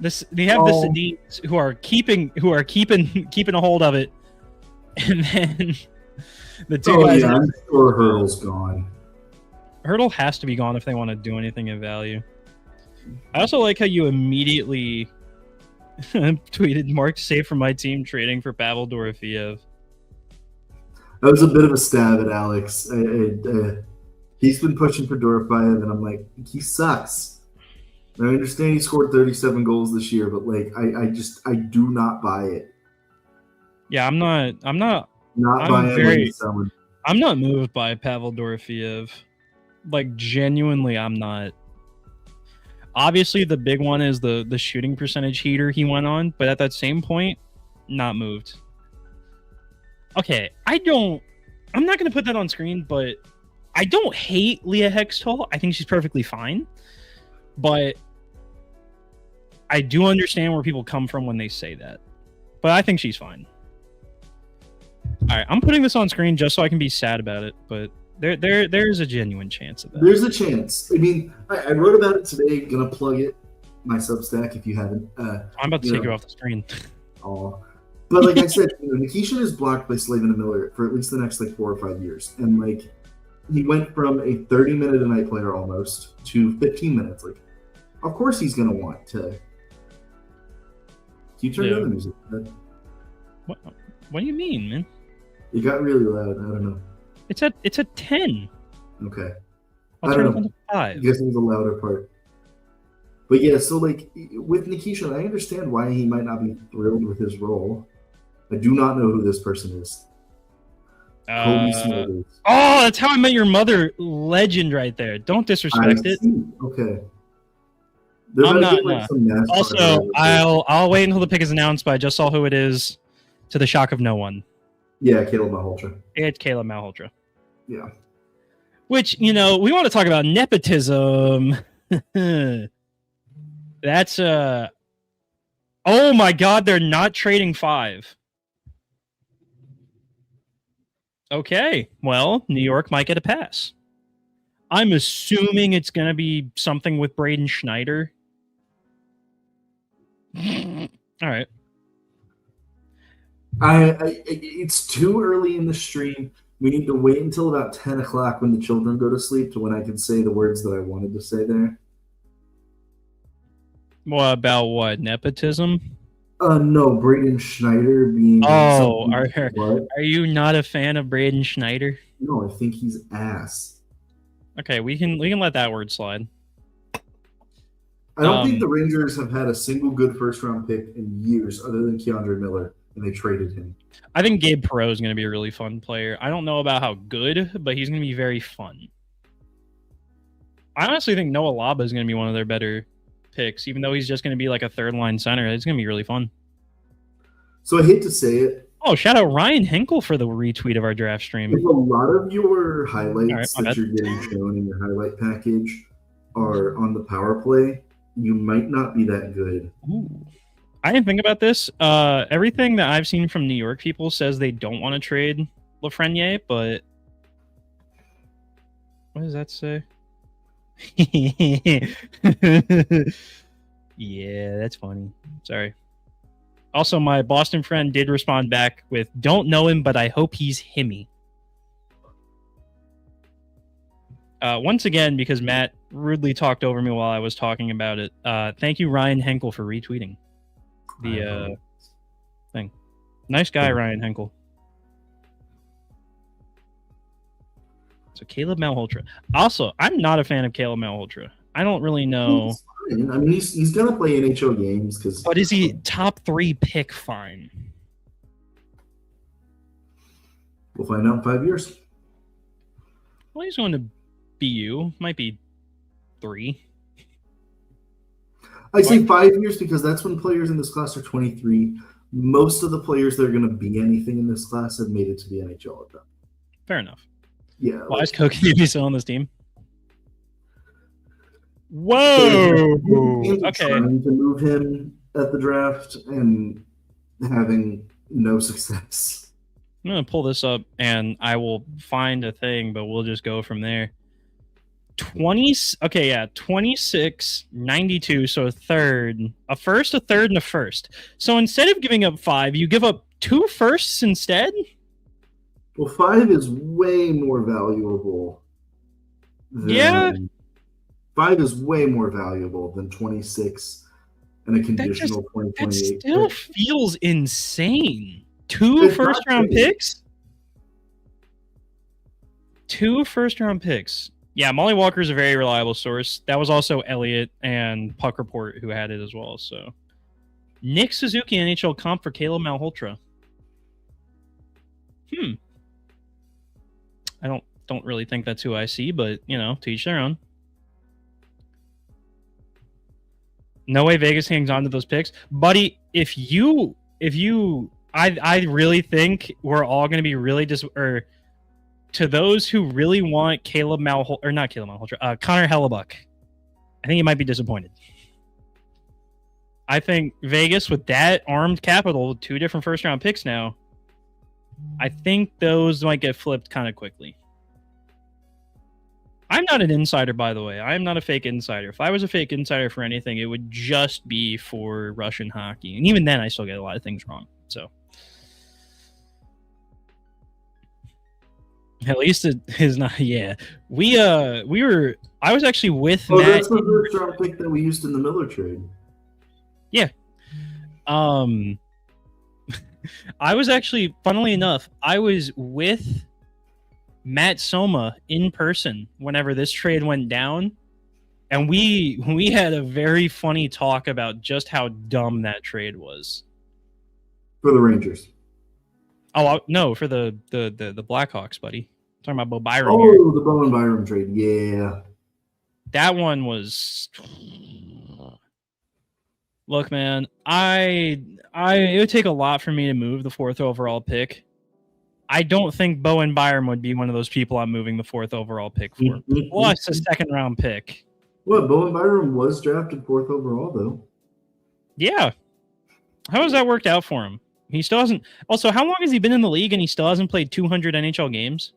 They have the Sedines who are keeping a hold of it, and then the two guys. Yeah, I'm sure Hurdle's gone. Hurdle has to be gone if they want to do anything of value. I also like how you immediately tweeted Mark safe from my team trading for Pavel Dorofeyev. That was a bit of a stab at Alex. He's been pushing for Dorofeyev, and I'm like, he sucks. I understand he scored 37 goals this year, but like, I do not buy it. Yeah, I'm not buying someone. I'm not moved by Pavel Dorofeyev. Like, genuinely, I'm not. Obviously, the big one is the shooting percentage heater he went on, but at that same point, not moved. Okay, I'm not going to put that on screen, but I don't hate Leah Hextall. I think she's perfectly fine. But I do understand where people come from when they say that. But I think she's fine. All right, I'm putting this on screen just so I can be sad about it, but there's a genuine chance of that. There's a chance. I mean, I wrote about it today. Gonna plug it, my Substack, if you haven't. I'm about to take you off the screen. Oh, but like I said, Nikishin is blocked by Slavin and Miller for at least the next like 4 or 5 years, and like he went from a 30-minute a night player almost to 15 minutes. Like, of course he's gonna want to. Can you turn down the music? What do you mean, man? It got really loud. I don't know. It's a 10. Okay. I'll turn it on to 5. I guess it was the louder part. But yeah, so like with Nikishin, I understand why he might not be thrilled with his role. I do not know who this person is. Kobe Smulders. Oh, that's How I Met Your Mother legend right there. Don't disrespect it. Okay. I'm not. No. Also, I'll wait until the pick is announced, but I just saw who it is, to the shock of no one. Yeah, Caleb Malhotra. It's Caleb Malhotra. Yeah. Which, we want to talk about nepotism. That's oh my God, they're not trading 5. Okay, well, New York might get a pass. I'm assuming it's going to be something with Braden Schneider. All right. It's too early in the stream. We need to wait until about 10 o'clock when the children go to sleep to when I can say the words that I wanted to say there. What about what? Nepotism? No, Braden Schneider being. Oh, are you not a fan of Braden Schneider? No, I think he's ass. Okay, we can let that word slide. I don't think the Rangers have had a single good first-round pick in years other than Keandre Miller, and they traded him. I think Gabe Perreault is going to be a really fun player. I don't know about how good, but he's going to be very fun. I honestly think Noah Laba is going to be one of their better picks, even though he's just going to be like a third-line center. It's going to be really fun. So I hate to say it. Oh, shout out Ryan Henkel for the retweet of our draft stream. If a lot of your highlights that you're getting shown in your highlight package are on the power play, you might not be that good. Ooh. I didn't think about this. Everything that I've seen from New York people says they don't want to trade Lafreniere, but what does that say? Yeah, that's funny. Sorry. Also, my Boston friend did respond back with, "Don't know him, but I hope he's himmy." Once again, because Matt rudely talked over me while I was talking about it. Thank you, Ryan Henkel, for retweeting the thing. Nice guy, Ryan Henkel. So Caleb Malhotra. Also, I'm not a fan of Caleb Malhotra. I don't really know. It's fine. I mean, he's gonna play NHL games because. But is he top 3 pick fine? We'll find out in 5 years. Well, he's going to BU. Might be 3. I say 5 years because that's when players in this class are 23. Most of the players that are going to be anything in this class have made it to the NHL at that. Fair enough. Yeah. Why is Kotkaniemi still on this team? Whoa! Okay. Trying to move him at the draft and having no success. I'm going to pull this up and I will find a thing, but we'll just go from there. 26, 92, so a third, a first, a third, and a first. So instead of giving up 5, you give up 2 firsts instead? Well, 5 is way more valuable. Yeah. 5 is way more valuable than 26 and a conditional 2028. That still feels insane. 2 first-round picks? 2 first-round picks. Yeah, Molly Walker is a very reliable source. That was also Elliot and Puck Report who had it as well. So, Nick Suzuki NHL comp for Caleb Malhotra. I don't really think that's who I see, but to each their own. No way Vegas hangs on to those picks, buddy. If you, I really think we're all going to be really to those who really want Connor Hellebuck, I think you might be disappointed. I think Vegas, with that armed capital, 2 different first-round picks now, I think those might get flipped kind of quickly. I'm not an insider, by the way. I am not a fake insider. If I was a fake insider for anything, it would just be for Russian hockey. And even then, I still get a lot of things wrong. So... At least it is not. Yeah, we were. I was actually with Matt. That's the first round pick that we used in the Miller trade. Yeah. I was actually, funnily enough, I was with Matt Soma in person whenever this trade went down, and we had a very funny talk about just how dumb that trade was. For the Rangers. Oh no, for the Blackhawks, buddy. I'm talking about Bo Byram. Oh, the Bo and Byram trade. Yeah. That one was. Look, man, it would take a lot for me to move the 4th overall pick. I don't think Bo and Byram would be one of those people I'm moving the 4th overall pick for. Plus a 2nd round pick. What? Bo and Byram was drafted 4th overall, though. Yeah. How has that worked out for him? He still hasn't. Also, how long has he been in the league and he still hasn't played 200 NHL games?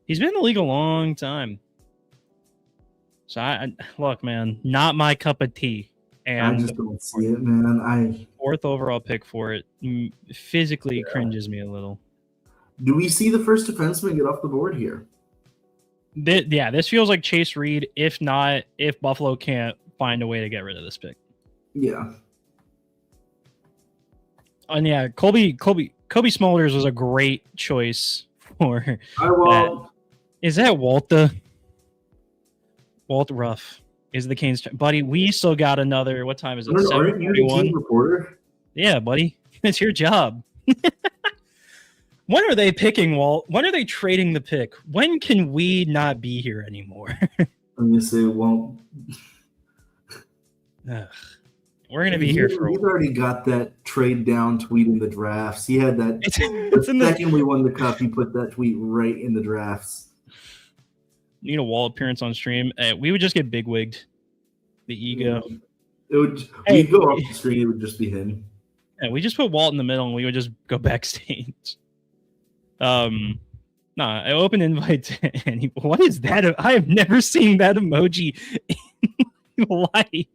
He's been in the league a long time. So, look, man, not my cup of tea. And I just don't see it, man. 4th overall pick for it physically cringes me a little. Do we see the first defenseman get off the board here? This feels like Chase Reed. If not, if Buffalo can't find a way to get rid of this pick. Yeah. And yeah, Colby Smulders was a great choice for that. Is that Walter? Walt Ruff is the Canes. Buddy, we still got another. What time is it? 7:41. Reporter? Yeah, buddy. It's your job. When are they picking, Walt? When are they trading the pick? When can we not be here anymore? I'm going to say it won't. We're going to be here for a while. He's already got that trade down tweet in the drafts. He had that. It's in the second we won the cup, he put that tweet right in the drafts. Need a Wall appearance on stream. We would just get bigwigged. The ego. We'd go off the screen. It would just be him. Yeah, we just put Walt in the middle, and we would just go backstage. I open invite to any. What is that? I have never seen that emoji in life.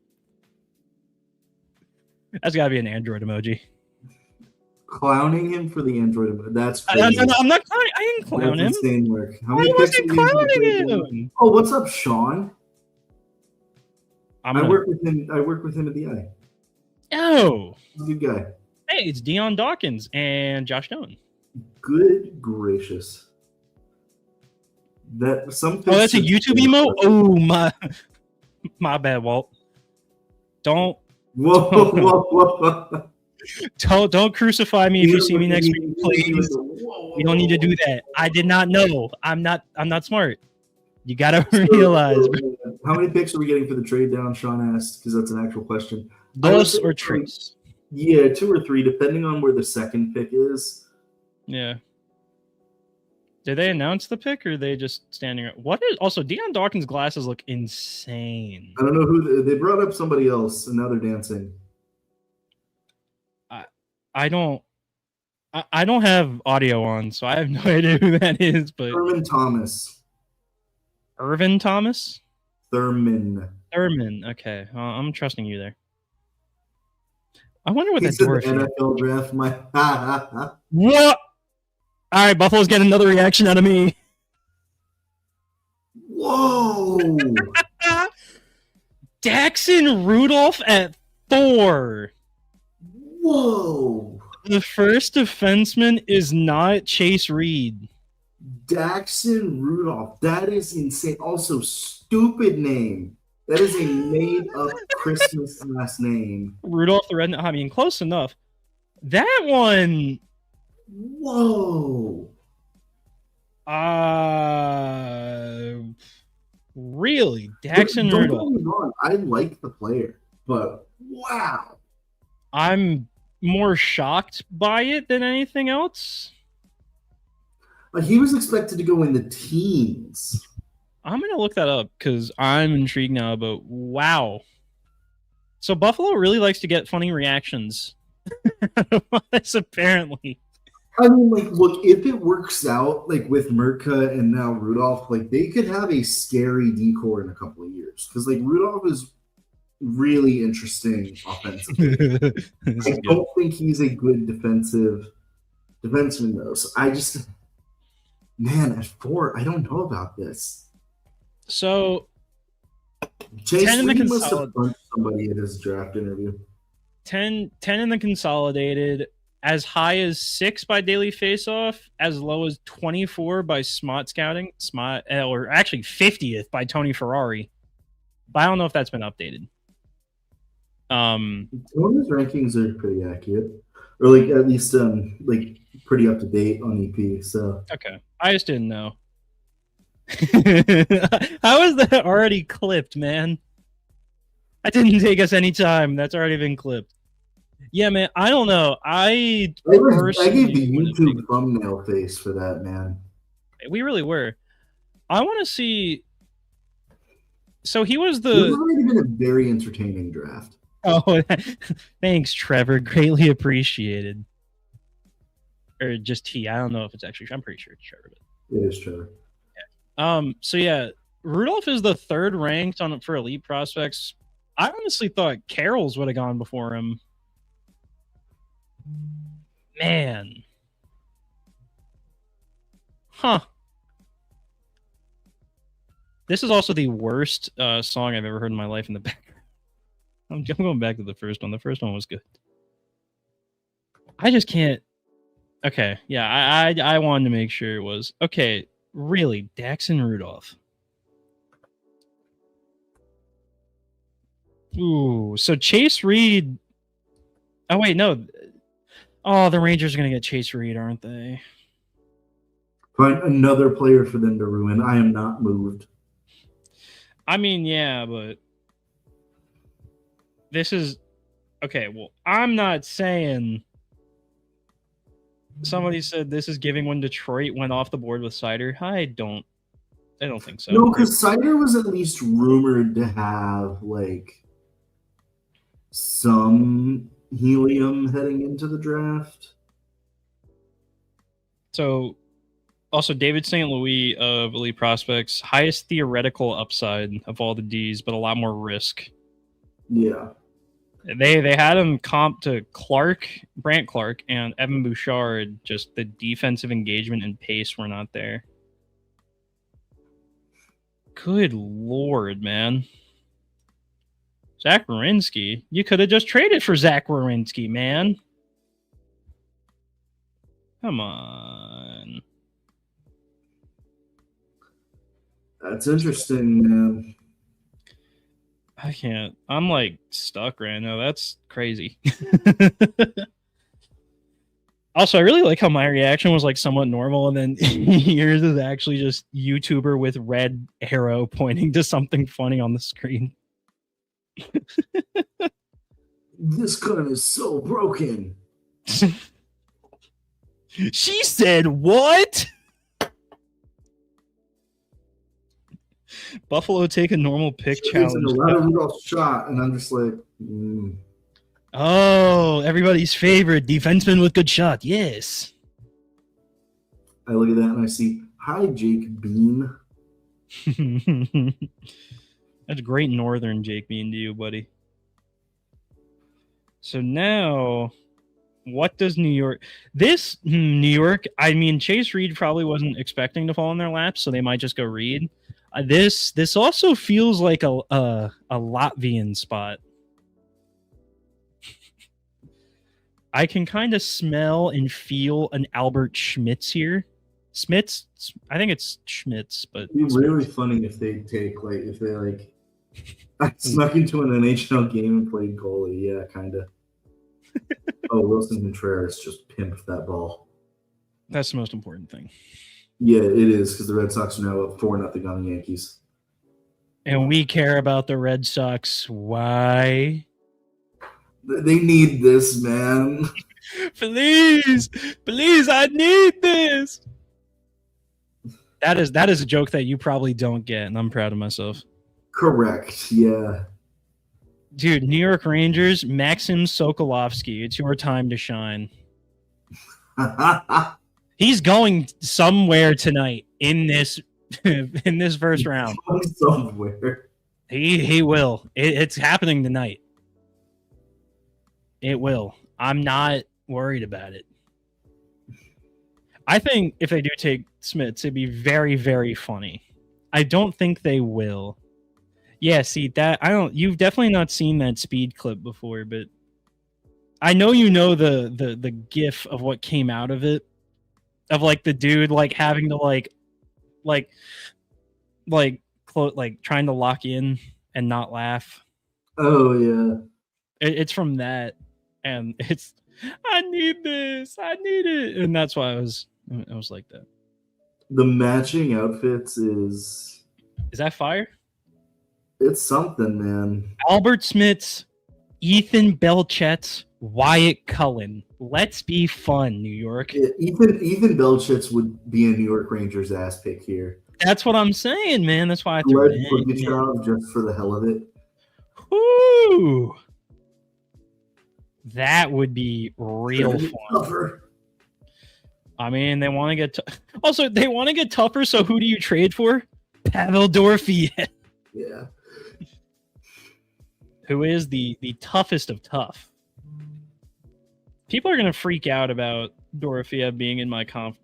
That's got to be an Android emoji. Clowning him for the Android emoji. That's crazy. No, I'm not clowning. I didn't clown him. Insane work. Why wasn't clowning him? Oh, what's up, Sean? I work with him. I work with him at the Eye. Oh, He's a good guy. Hey, it's Dion Dawkins and Josh Stone. Good gracious. That some. Oh, that's a YouTube emote. Oh my bad, Walt. Don't Whoa. don't crucify me if you see me next week, please. You don't need to do that. I did not know. I'm not smart. You gotta realize. How many picks are we getting for the trade down? Sean asked, because that's an actual question. Dos or tres? Yeah, 2 or 3, depending on where the second pick is. Yeah. Did they announce the pick, or are they just standing? What is also Deion Dawkins' glasses look insane. I don't know who they brought up. Somebody else, and now they're dancing. I don't have audio on, so I have no idea who that is. But Thurman Thomas. Irvin Thomas. Thurman. Okay, I'm trusting you there. I wonder what He that said dwarf the NFL draft. What? All right, Buffalo's getting another reaction out of me. Whoa! Daxon Rudolph at 4. Whoa! The first defenseman is not Chase Reed. Daxon Rudolph. That is insane. Also, stupid name. That is a made-up Christmas last name. Rudolph the Red. I mean, close enough. That one. Whoa. Really? Daxon Rudolph. I like the player, but wow. I'm more shocked by it than anything else. But he was expected to go in the teens. I'm going to look that up because I'm intrigued now about wow. So Buffalo really likes to get funny reactions. That's apparently. I mean, like, look, if it works out, like, with Murka and now Rudolph, like, they could have a scary decor in a couple of years. Because, like, Rudolph is really interesting offensively. I don't think he's a good defenseman, though. So I just, man, at 4, I don't know about this. So, Chase Reed must have punched somebody in his draft interview. 10 in the consolidated, as high as 6 by Daily Faceoff, as low as 24 by Smart Scouting, or actually 50th by Tony Ferrari. But I don't know if that's been updated. Tony's rankings are pretty accurate, or like at least like pretty up to date on EP. So okay, I just didn't know. How is that already clipped, man? That didn't take us any time. That's already been clipped. Yeah, man. I don't know. I gave the YouTube thumbnail face for that, man. We really were. I want to see. So he was This has already been a very entertaining draft. Oh, thanks, Trevor. Greatly appreciated. Or just T. I don't know if it's actually. I'm pretty sure it's Trevor. But... It is Trevor. Yeah. So yeah, Rudolph is the 3rd ranked for elite prospects. I honestly thought Carroll's would have gone before him. Man. Huh. This is also the worst song I've ever heard in my life in the background. I'm going back to the first one. The first one was good. I just can't. Okay, yeah, I wanted to make sure it was. Okay, really, Daxon Rudolph. Ooh, so Chase Reed. Oh, wait, no. Oh, the Rangers are going to get Chase Reed, aren't they? Find another player for them to ruin. I am not moved. I mean, yeah, but this is okay. Well, I'm not saying. Somebody said this is giving when Detroit went off the board with Cider. I don't think so. No, because Cider was at least rumored to have like some helium heading into the draft. So. Also, David St. Louis of Elite Prospects, highest theoretical upside of all the Ds, but a lot more risk. Yeah. They had him comp to Brant Clark, and Evan Bouchard. Just the defensive engagement and pace were not there. Good Lord, man. Zach Werenski. You could have just traded for Zach Werenski, man. Come on. That's interesting, man. I can't. I'm like stuck right now. That's crazy. Also, I really like how my reaction was like somewhat normal, and then yours is actually just YouTuber with red arrow pointing to something funny on the screen. This gun is so broken. She said, "What?" Buffalo take a normal pick challenge. A lot of Rudolph shot, and I'm just like, Oh, everybody's favorite defenseman with good shot. Yes. I look at that and I see, hi, Jake Bean. That's great northern Jake Bean to you, buddy. So now, what does New York? New York. I mean, Chase Reed probably wasn't expecting to fall in their laps, so they might just go Reed. This also feels like a Latvian spot. I can kind of smell and feel an Albert Schmitz here. Schmitz? I think it's Schmitz, but it'd be really funny if they snuck into an NHL game and played goalie. Yeah, kind of. Oh, Wilson Contreras just pimped that ball. That's the most important thing. Yeah, it is, because the Red Sox are now up 4-0 on the Yankees. And we care about the Red Sox. Why? They need this, man. Please, I need this. That is a joke that you probably don't get, and I'm proud of myself. Correct, yeah. Dude, New York Rangers, Maxim Sokolovsky, it's your time to shine. He's going somewhere tonight in this first round. Somewhere. He will. It's happening tonight. It will. I'm not worried about it. I think if they do take Smits, it'd be very, very funny. I don't think they will. Yeah, see that you've definitely not seen that speed clip before, but I know you know the gif of what came out of it. Of like the dude like having to like trying to lock in and not laugh. Oh yeah. It's from that, and it's I need this, I need it, and that's why I was like that. The matching outfits is that fire? It's something, man. Albert Smits, Ethan Belchetz, Wyatt Cullen. Let's be fun, New York. Yeah, Ethan Belchetz would be a New York Rangers ass pick here. That's what I'm saying, man. That's why I threw it in. Just for the hell of it. Ooh. That would be real fun. Tougher. I mean, they want to get also they want to get tougher. So who do you trade for? Pavel Dorofeyev. Yeah. Who is the toughest of tough? People are gonna freak out about Dorofeyev being in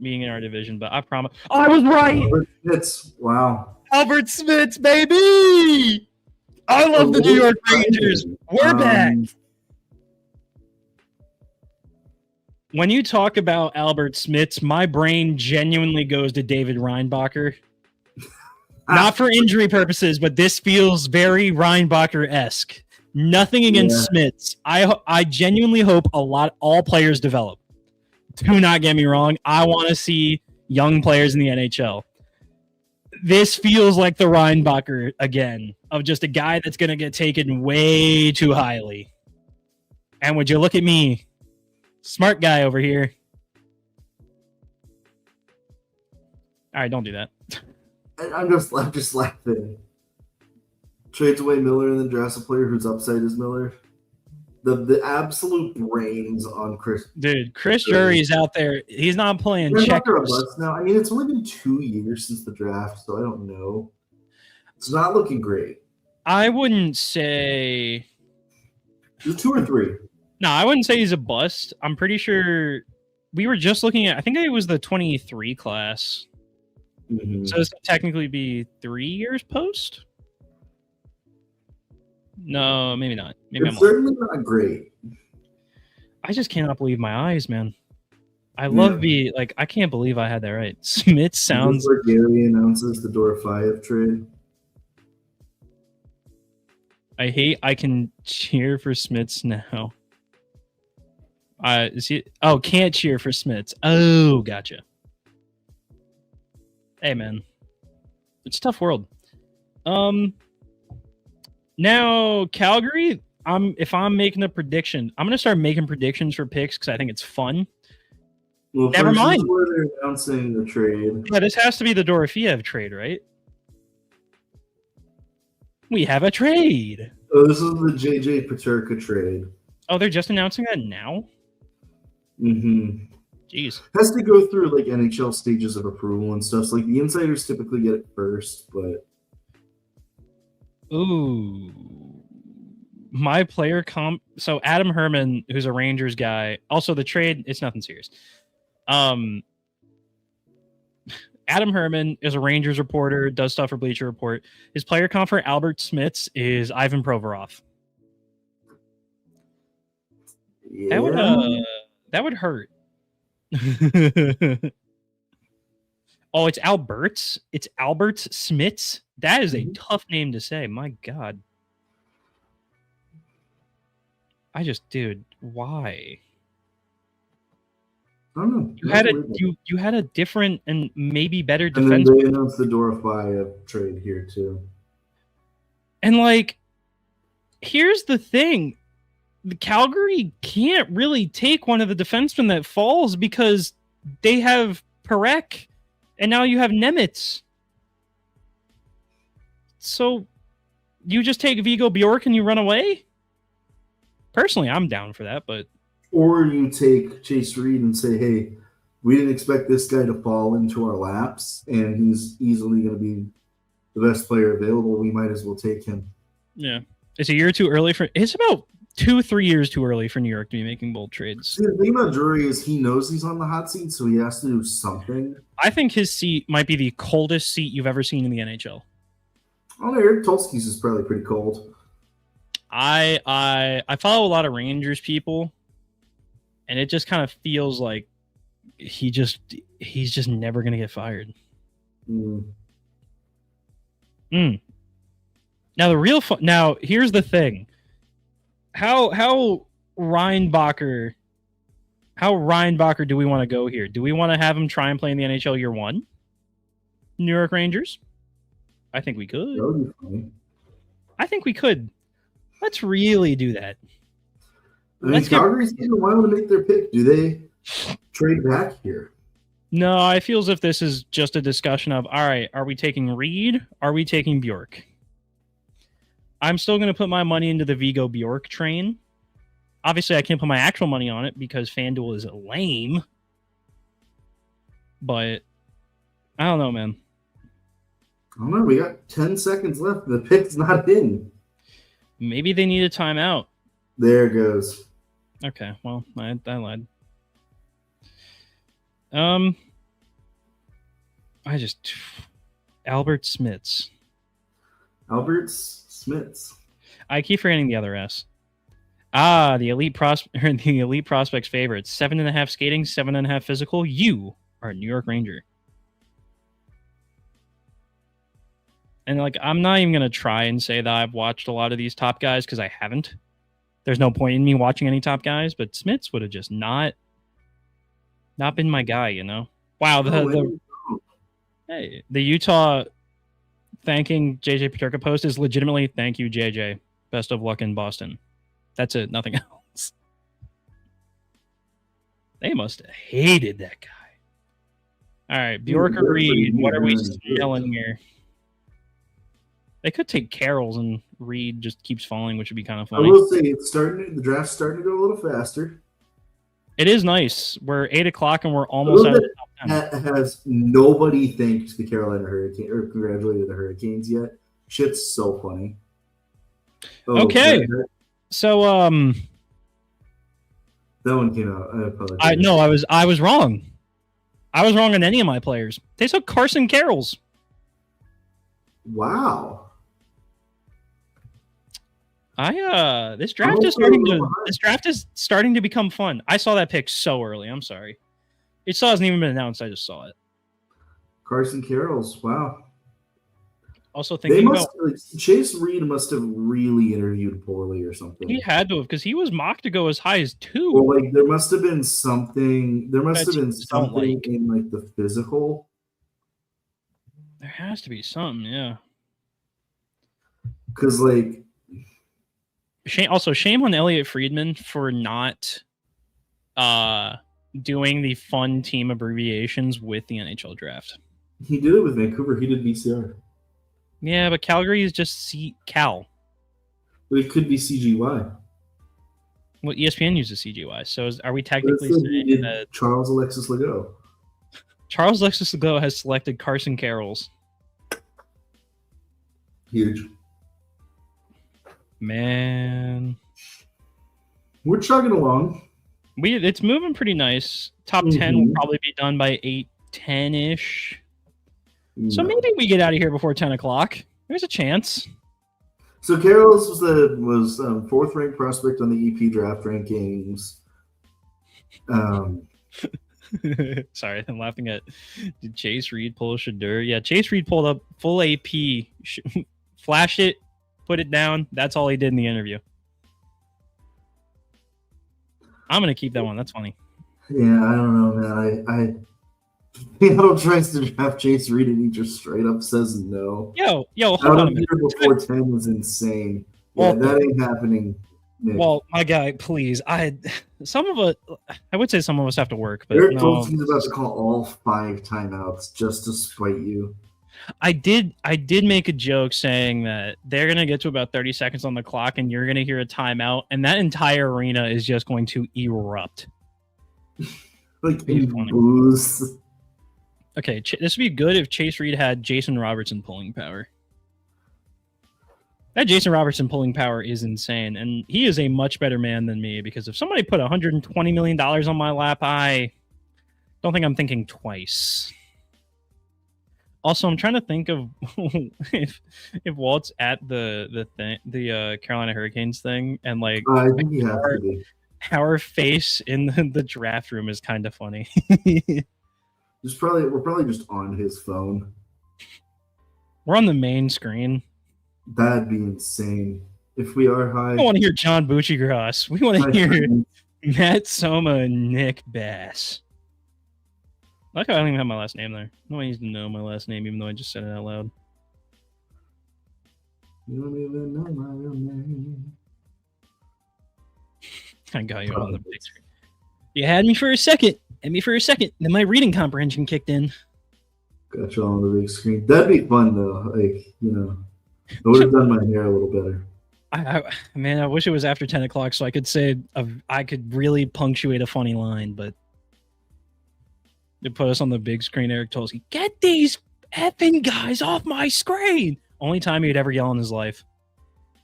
being in our division, but I promise I was right. Albert Smits. Wow. Albert Smits, baby. I love the New York Rangers. We're back. When you talk about Albert Smits, my brain genuinely goes to David Reinbacher. Not for injury purposes, but this feels very Reinbacher-esque. Nothing against Smits. I genuinely hope all players develop. Do not get me wrong. I want to see young players in the NHL. This feels like the Reinbacher again, of just a guy that's going to get taken way too highly. And would you look at me? Smart guy over here. All right, don't do that. I'm just laughing. Trades away Miller and then drafts a player whose upside is Miller. The absolute brains on Chris. Dude, Chris Drury's out there. He's not playing checkers now. I mean, it's only been 2 years since the draft, so I don't know. It's not looking great. I wouldn't say. There's 2 or 3. No, I wouldn't say he's a bust. I'm pretty sure we were just looking at. I think it was the 23 class. Mm-hmm. So this would technically be 3 years post. No, maybe not. Maybe it's certainly not great. I just cannot believe my eyes, man. I love I can't believe I had that right. Smith sounds. Before Gary announces the Dorofeyev trade. I can cheer for Smits now. Can't cheer for Smits. Oh, gotcha. Hey man. It's a tough world. Now Calgary, if I'm making a prediction, I'm gonna start making predictions for picks because I think it's fun. Well, never mind. Where they're announcing the trade. Yeah, this has to be the Dorofeyev trade, right? We have a trade. Oh, this is the JJ Peterka trade. Oh, they're just announcing that now? Mm-hmm. Jeez. Has to go through like NHL stages of approval and stuff. So, like the insiders typically get it first, but ooh. My player comp. So Adam Herman, who's a Rangers guy. Also, the trade, it's nothing serious. Adam Herman is a Rangers reporter, does stuff for Bleacher Report. His player comp for Albert Smits is Ivan Provorov. Yeah. That would hurt. Oh, it's Alberts. It's Alberts Smits. That is a tough name to say. My God. Dude, why? I don't know. You had a different and maybe better defense. And then they announced the Dorofeyev trade here too. And like, here's the thing: the Calgary can't really take one of the defensemen that falls because they have Perek, and now you have Nemitz. So you just take Vigo Bjork and you run away? Personally, I'm down for that, but. Or you take Chase Reed and say, hey, we didn't expect this guy to fall into our laps, and he's easily going to be the best player available. We might as well take him. Yeah. It's a year too early for... It's about 2-3 years too early for New York to be making bold trades. See, the thing about Drury is he knows he's on the hot seat, so he has to do something. I think his seat might be the coldest seat you've ever seen in the NHL. Oh, no, Eric Tulski's is probably pretty cold. I follow a lot of Rangers people, and it just kind of feels like he's just never going to get fired. Now now here's the thing. How Reinbacher do we want to go here? Do we want to have him try and play in the NHL year one? New York Rangers? I think we could. That would be funny. I think we could. Let's really do that. I mean, Calgary's want to make their pick. Do they trade back here? No, I feel as if this is just a discussion of, all right, are we taking Reed? Are we taking Bjork? I'm still going to put my money into the Vigo Bjork train. Obviously, I can't put my actual money on it because FanDuel is lame. But I don't know, man. I don't know. We got 10 seconds left. The pick's not in. Maybe they need a timeout. There it goes. Okay, well, I lied. Albert Smits. I keep forgetting the other S. The elite prospects favorites. 7.5 skating, 7.5 physical. You are a New York Ranger. And like, I'm not even gonna try and say that I've watched a lot of these top guys because I haven't. There's no point in me watching any top guys, but Smits would have just not been my guy, you know. Wow, the Utah thanking JJ Peterka post is legitimately thank you, JJ. Best of luck in Boston. That's it, nothing else. They must have hated that guy. All right, Bjork or Reed, what are we smelling here? They could take Carroll's and Reed just keeps falling, which would be kind of funny. I will say the draft's starting to go a little faster. It is nice. We're 8 o'clock and we're almost out of the top 10. Has nobody thanked the Carolina Hurricanes or congratulated the Hurricanes yet? Shit's so funny. Okay. So that one came out. I apologize. I was wrong. I was wrong on any of my players. They took Carson Carroll's. Wow. This draft is starting to become fun. I saw that pick so early. I'm sorry. It still hasn't even been announced. I just saw it. Carson Carroll's, wow. Also thinking about Chase Reed must have really interviewed poorly or something. he had to have, because he was mocked to go as high as 2. Well, like there must have been something. There must have been something in like the physical. There has to be something, yeah. Because like, shame on Elliot Friedman for not doing the fun team abbreviations with the NHL draft. He did it with Vancouver. He did VCR. Yeah, but Calgary is just Cal. But it could be CGY. Well, ESPN uses CGY. So are we technically saying that Charles Alexis Legault? Charles Alexis Legault has selected Carson Carrolls? Huge. Man. We're chugging along. It's moving pretty nice. Top 10 will probably be done by 8:10-ish. No. So maybe we get out of here before 10 o'clock. There's a chance. So Carroll's was fourth ranked prospect on the EP draft rankings. Sorry, I'm laughing at. Did Chase Reed pull a Shadur? Yeah, Chase Reed pulled up full AP, flashed it, put it down. That's all he did in the interview. I'm gonna keep that one. That's funny. Yeah, I don't know, man. Seattle tries to draft Chase Reed and he just straight up says no. Yo, hold on a minute. Before 10 was insane. Yeah, that ain't happening. Nick. Well, my guy, please. I would say some of us have to work, but Eric Tolsky's about to call all 5 timeouts just to spite you. I did make a joke saying that they're gonna get to about 30 seconds on the clock and you're gonna hear a timeout, and that entire arena is just going to erupt. Like booze. Okay, this would be good if Chase Reed had Jason Robertson pulling power. That Jason Robertson pulling power is insane, and he is a much better man than me, because if somebody put $120 million on my lap, I don't think I'm thinking twice. Also, I'm trying to think of if Walt's at the Carolina Hurricanes thing, and like I think you have to be. Our face in the draft room is kind of funny. We're probably just on his phone. We're on the main screen. That'd be insane. If we are high, I don't want to hear John Buccigross. We want to hear Matt Soma and Nick Bass. I like how I don't even have my last name there. No one needs to know my last name, even though I just said it out loud. You don't even know my real name. I got you on the big screen. You had me for a second. Then my reading comprehension kicked in. Got you on the big screen. That'd be fun, though. Like, I would have done my hair a little better. I wish it was after 10 o'clock so I could say I could really punctuate a funny line, but to put us on the big screen, Eric Tolsky, get these effing guys off my screen. Only time he'd ever yell in his life.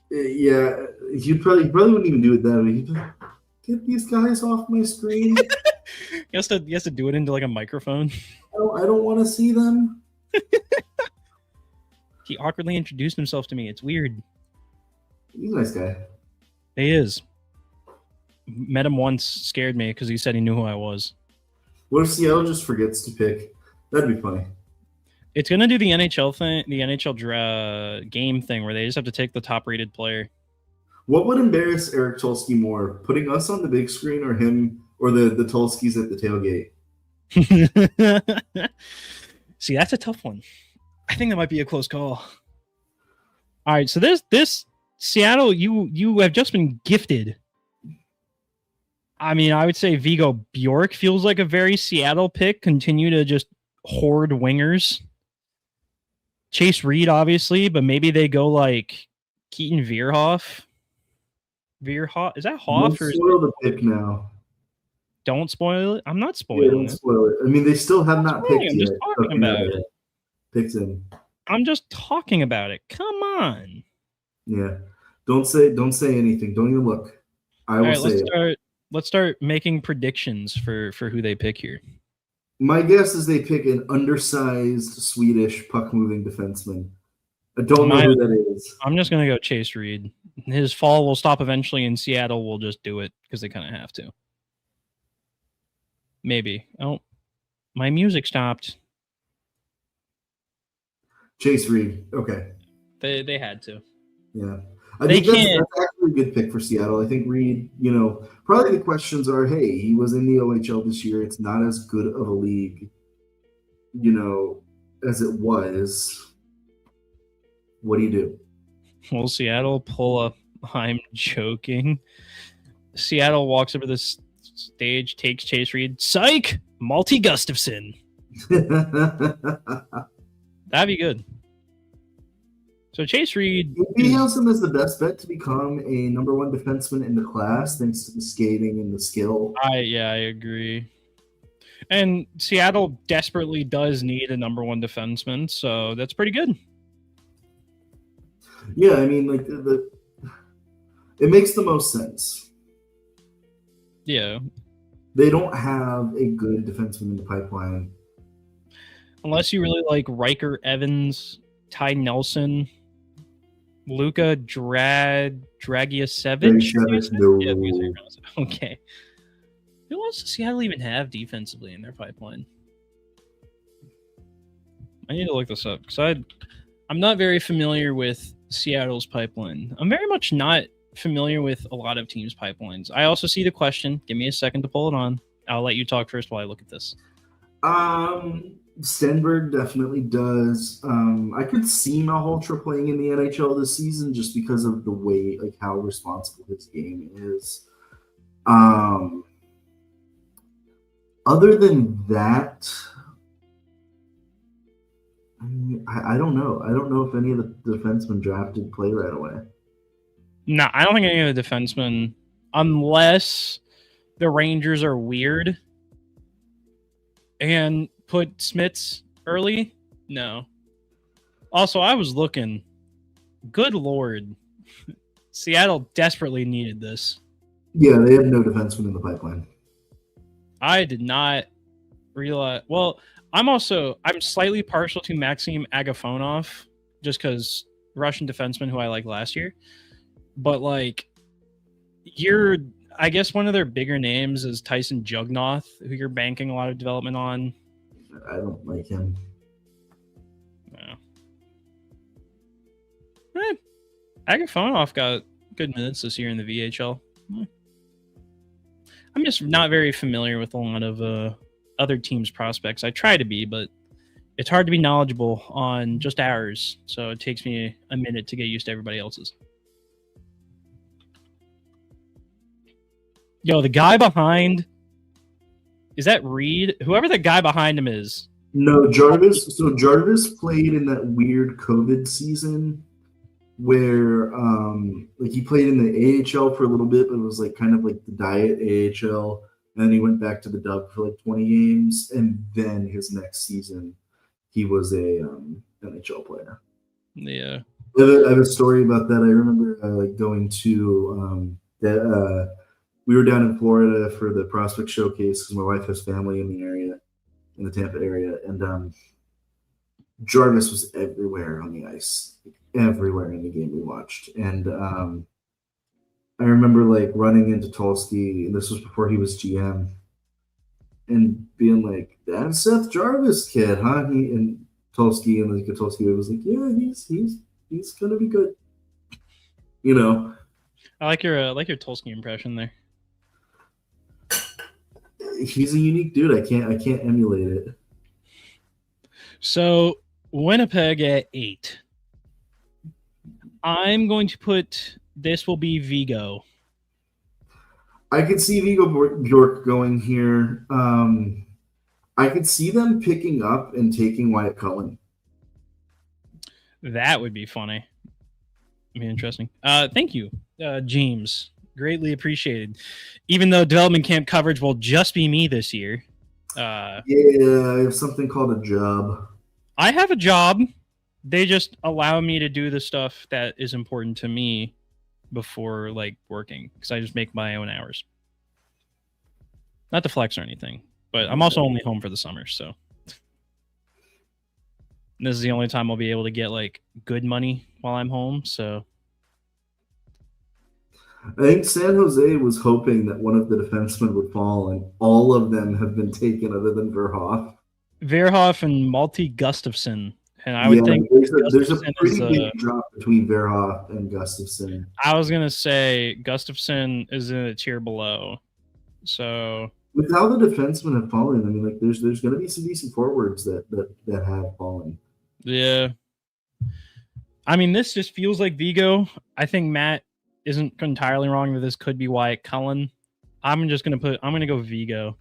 Yeah, you probably wouldn't even do it that way. He'd be like, get these guys off my screen. He has to do it into like a microphone. I don't want to see them. He awkwardly introduced himself to me. It's weird. He's a nice guy. He is. Met him once, scared me because he said he knew who I was. What if Seattle just forgets to pick? That'd be funny. It's going to do the NHL thing, the NHL game thing where they just have to take the top-rated player. What would embarrass Eric Tolsky more, putting us on the big screen or him or the Tolskys at the tailgate? See, that's a tough one. I think that might be a close call. All right, so this Seattle, you have just been gifted. I mean, I would say Vigo Bjork feels like a very Seattle pick. Continue to just hoard wingers. Chase Reed, obviously, but maybe they go like Keaton Veerhoff. Is that Hoff? Don't spoil the pick now. Don't spoil it? I'm not spoiling don't spoil it. I mean, they still have not picked I'm yet. just talking about it. Picked him. I'm just talking about it. Come on. Yeah. Don't say anything. Don't even look. I will say it. Let's start making predictions for who they pick here. My guess is they pick an undersized Swedish puck-moving defenseman. I don't know who that is. I'm just going to go Chase Reed. His fall will stop eventually, and Seattle will just do it because they kind of have to. Maybe. Oh, My music stopped. Chase Reed. Okay. They had to. Yeah. I They think that's can't. actually a good pick for Seattle. I think Reed, probably the questions are, hey, he was in the OHL this year. It's not as good of a league, as it was. What do you do? Will Seattle pull up? I'm joking. Seattle walks over the stage, takes Chase Reed. Psych! Malty Gustafson. That'd be good. So Chase Reed. He has him as the best bet to become a number one defenseman in the class, thanks to the skating and the skill. I agree. And Seattle desperately does need a number one defenseman, so that's pretty good. Yeah, I mean, like it makes the most sense. Yeah. They don't have a good defenseman in the pipeline. Unless you really like Riker Evans, Ty Nelson, Luka Dragicevic. No. Yeah, okay. Who else does Seattle even have defensively in their pipeline? I need to look this up because I'm not very familiar with Seattle's pipeline. I'm very much not familiar with a lot of teams' pipelines. I also see the question. Give me a second to pull it on. I'll let you talk first while I look at this. Stenberg definitely does. I could see Malhotra playing in the NHL this season just because of the way, like, how responsible his game is. Other than that, I don't know. I don't know if any of the defensemen drafted play right away. No, I don't think any of the defensemen, unless the Rangers are weird and put Smits early. No. Also, I was looking. Good Lord. Seattle desperately needed this. Yeah, they have no defenseman in the pipeline. I did not realize. Well, I'm slightly partial to Maxim Agafonov just because Russian defenseman who I liked last year. But like, I guess one of their bigger names is Tyson Jugnoth, who you're banking a lot of development on. I don't like him. No. Agafonov got good minutes this year in the VHL. I'm just not very familiar with a lot of other teams' prospects. I try to be, but it's hard to be knowledgeable on just ours. So it takes me a minute to get used to everybody else's. Yo, the guy behind, is that Reed? Whoever the guy behind him is. No, Jarvis. So Jarvis played in that weird COVID season where like he played in the AHL for a little bit, but it was like kind of like the diet AHL. And then he went back to the dub for like 20 games. And then his next season, he was a NHL player. Yeah. I have a story about that. I remember like going to we were down in Florida for the prospect showcase because my wife has family in the area, in the Tampa area. And Jarvis was everywhere on the ice, everywhere in the game we watched. And I remember like running into Tulsky, and this was before he was GM, and being like, "That's Seth Jarvis kid, huh?" And Tulsky and like Tulsky was like, "Yeah, he's gonna be good." I like your Tulsky impression there. He's a unique dude. I can't emulate it. So Winnipeg at 8. I'm going to put this will be Vigo. I could see Vigo Bjork going here. I could see them picking up and taking Wyatt Cullen. That would be funny. It'd be interesting. Thank you, James. Greatly appreciated. Even though development camp coverage will just be me this year. Yeah, I have something called a job. I have a job. They just allow me to do the stuff that is important to me before like working because I just make my own hours. Not to flex or anything, but I'm also only home for the summer, so this is the only time I'll be able to get like good money while I'm home. So I think San Jose was hoping that one of the defensemen would fall, and all of them have been taken other than Verhoff. Verhoff and Malte Gustafsson. And I would think there's a Gustafsson pretty is, big drop between Verhoff and Gustafsson. I was gonna say Gustafsson is in a tier below. So with how the defensemen have fallen, I mean, like there's going to be some decent forwards that have fallen. Yeah. I mean, this just feels like Vigo. I think Matt isn't entirely wrong that this could be Wyatt Cullen. I'm gonna go Vigo.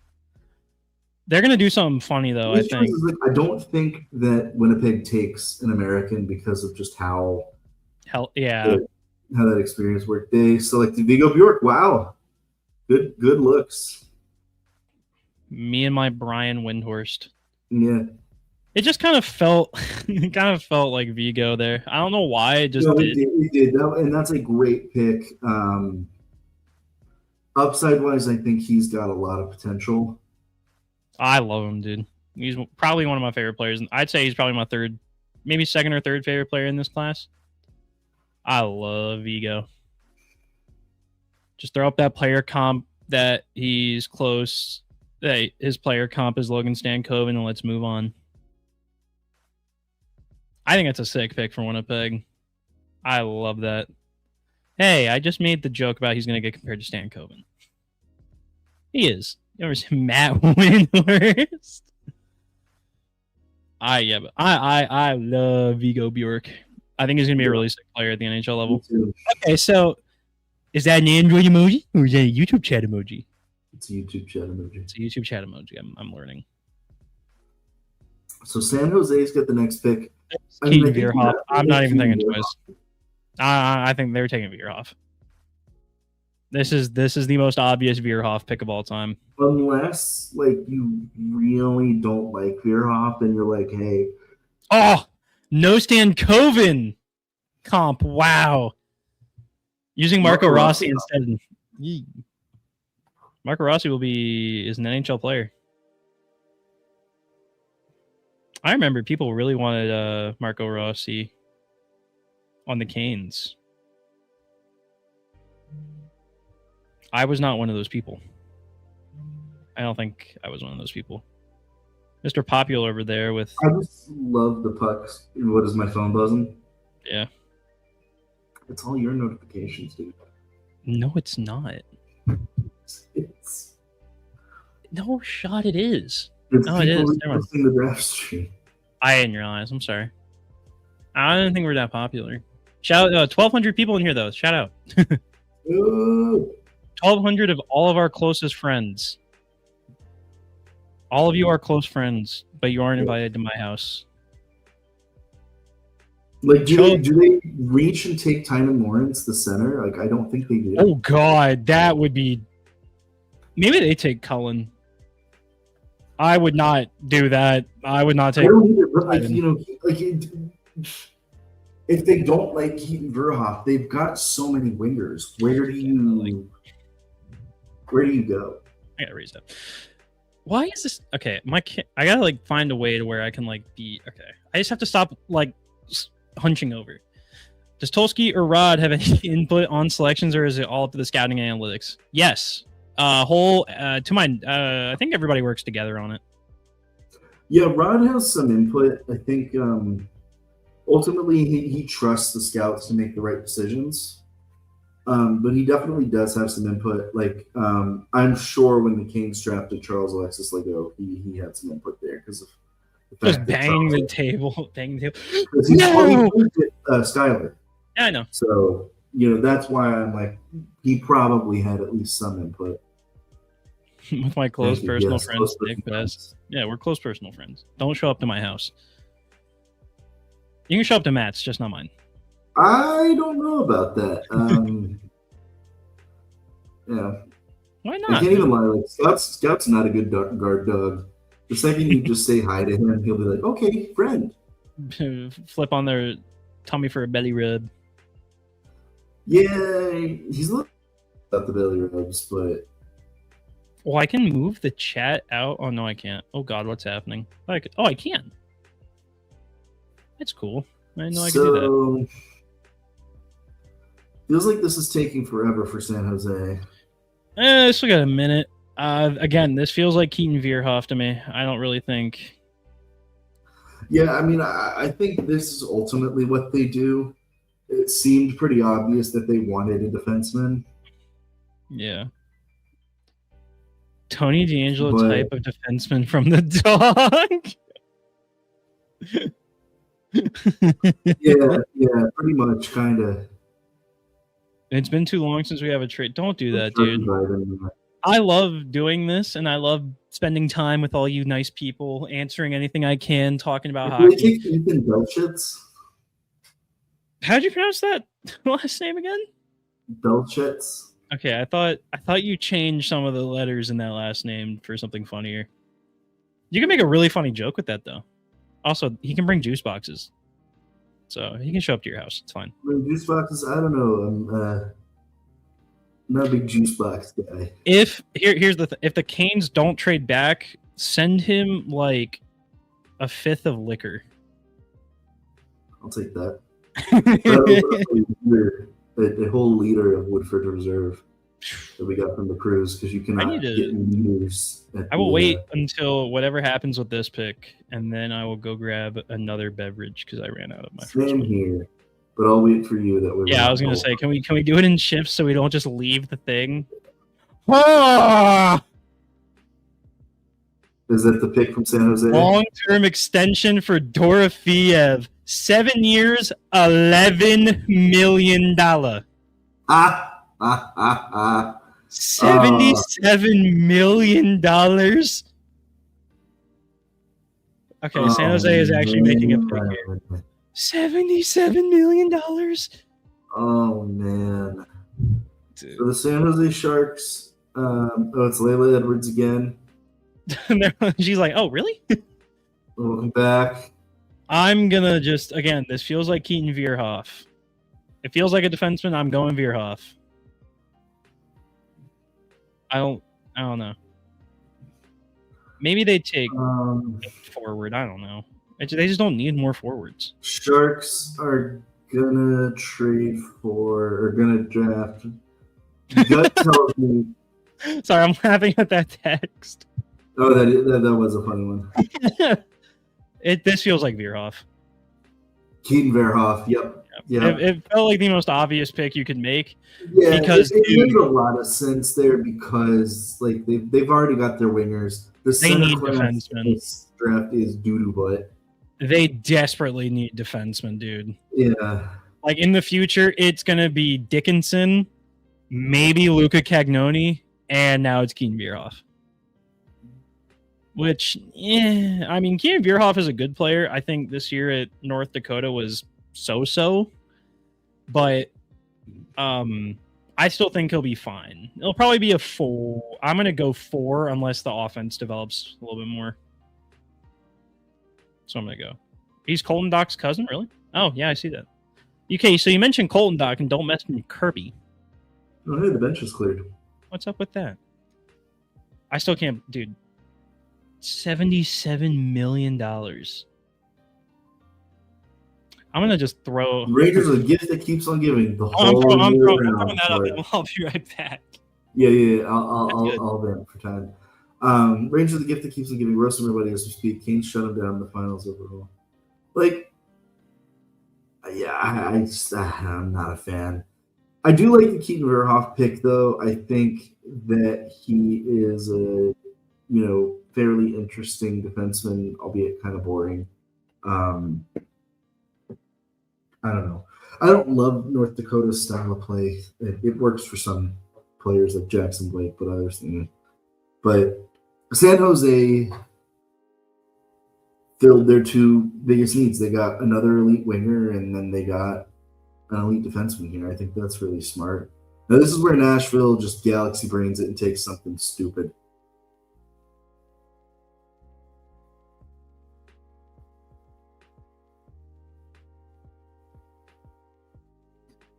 They're gonna do something funny though. I think. I don't think that Winnipeg takes an American because of just how how that experience worked. They selected Vigo Bjork. Wow, good looks. Me and my Brian Windhorst. Yeah. It just kind of felt like Vigo there. I don't know why. It just did. It did. And that's a great pick. Upside wise, I think he's got a lot of potential. I love him, dude. He's probably one of my favorite players. I'd say he's probably my third, maybe second or third favorite player in this class. I love Vigo. Just throw up that player comp that he's close. Hey, his player comp is Logan Stankoven, and let's move on. I think that's a sick pick for Winnipeg. I love that. Hey, I just made the joke about he's going to get compared to Stankoven. He is. You ever seen Matt Windhorst? I love Vigo Bjork. I think he's going to be a really sick player at the NHL level. Okay, so is that an Android emoji or is that a YouTube chat emoji? It's a YouTube chat emoji. It's a YouTube chat emoji. I'm learning. So San Jose's got the next pick. Veerhoff. I'm not even thinking twice. I think they're taking Veerhoff. This is the most obvious Veerhoff pick of all time. Unless like you really don't like Veerhoff and you're like, hey. Oh, no Stankoven comp. Wow. Using Marco Rossi instead. Marco Rossi is an NHL player. I remember people really wanted Marco Rossi on the Canes. I was not one of those people. I don't think I was one of those people. Mr. Popular over there with... I just love the pucks. What is my phone buzzing? Yeah. It's all your notifications, dude. No, it's not. No shot it is. No, it is. The draft stream. I didn't realize. I'm sorry. I didn't think we're that popular. Shout out 1,200 people in here, though. Shout out. 1,200 of all of our closest friends. All of you are close friends, but you aren't invited to my house. Like, do they reach and take Tynan Lawrence, the center? Like, I don't think they do. Oh, God. That would be... Maybe they take Cullen. I would not do that. I would not take... I don't either, but like, you know, like... If they don't like Keaton Verhoff, they've got so many wingers. Where do you go? I gotta raise that. Why is this okay? I gotta like find a way to where I can like be okay. I just have to stop like hunching over. Does Tulsky or Rod have any input on selections, or is it all up to the scouting analytics? Yes. I think everybody works together on it. Yeah, Rod has some input. I think ultimately he trusts the scouts to make the right decisions. But he definitely does have some input. Like I'm sure when the Kings drafted Charles Alexis Lego, he had some input there because of the fact just banging the table. No! Skyler. Yeah, I know. So you know that's why I'm like he probably had at least some input. With my close personal friends, Nick Best. Yeah, we're close personal friends. Don't show up to my house. You can show up to Matt's, just not mine. I don't know about that. Yeah. Why not? I can't even lie. Like Scout's not a good guard dog. The second you just say hi to him, he'll be like, "Okay, friend." Flip on their tummy for a belly rub. Yeah, he's looking about the belly rubs, but. Well, I can move the chat out. Oh no, I can't. Oh God, what's happening? I can. That's cool. I didn't know I could do that. Feels like this is taking forever for San Jose. Still got a minute. Again, this feels like Keaton Veerhoff to me. I don't really think Yeah, I mean, I think this is ultimately what they do. It seemed pretty obvious that they wanted a defenseman. Yeah. Tony D'Angelo But type of defenseman from the dog. yeah, pretty much, kind of. It's been too long since we have a trade. Don't do that, dude. I love doing this, and I love spending time with all you nice people, answering anything I can, talking about hockey. Take Ethan Belchitz? How'd you pronounce that last name again? Belchitz. Okay, I thought you changed some of the letters in that last name for something funnier. You can make a really funny joke with that, though. Also, he can bring juice boxes, so he can show up to your house. It's fine. Juice boxes? I don't know. I'm not a big juice box guy. Here's the if the Canes don't trade back, send him like a fifth of liquor. I'll take that. A whole liter of Woodford Reserve that we got from the cruise, because you cannot get meters. I will wait until whatever happens with this pick, and then I will go grab another beverage because I ran out of my first one. Here, but I'll wait for you. That way. Yeah, I was gonna say, can we do it in shifts so we don't just leave the thing? Ah! Is that the pick from San Jose? Long-term extension for Dorofeyev. 7 years, $11 million. $77 million. Okay, San Jose is actually making a pick here. $77 million. Oh man. Dude. For the San Jose Sharks, it's Layla Edwards again. She's like, oh, really? Welcome back. I'm gonna just, again, this feels like Keaton Vierhoff. It feels like a defenseman. I'm going Vierhoff. I don't know. Maybe they take forward. I don't know. They just don't need more forwards. Sharks are gonna trade for, or gonna draft. Gut tells me. Sorry, I'm laughing at that text. Oh, that was a funny one. This feels like Vierhoff. Keaton Vierhoff. Yep. It felt like the most obvious pick you could make. Yeah, because it made a lot of sense there, because like they've already got their wingers. They need defensemen. This draft is doo-doo butt. They desperately need defensemen, dude. Yeah. Like in the future, it's gonna be Dickinson, maybe Luca Cagnoni, and now it's Keaton Vierhoff. Which, I mean, Keaton Vierhoff is a good player. I think this year at North Dakota was so-so, but I still think he'll be fine. It'll probably be a 4. I'm going to go 4 unless the offense develops a little bit more. So I'm going to go. He's Colton Dock's cousin, really? Oh, yeah, I see that. Okay, so you mentioned Colton Dock, and don't mention Kirby. Oh, hey, the bench is cleared. What's up with that? I still can't, dude. $77 million. I'm gonna just throw. Rangers a gift that keeps on giving. I'm throwing that up, and I'll be right back. Yeah. I'll vamp for time. Rangers a gift that keeps on giving. Roast everybody as we speak. Canes shut them down in the finals overall. Like, yeah, I'm not a fan. I do like the Keaton Vierhoff pick, though. I think that he is a, fairly interesting defenseman, albeit kind of boring. I don't know. I don't love North Dakota's style of play. It works for some players like Jackson Blake, but others didn't. But San Jose filled their two biggest needs. They got another elite winger, and then they got an elite defenseman here. I think that's really smart. Now, this is where Nashville just galaxy brains it and takes something stupid.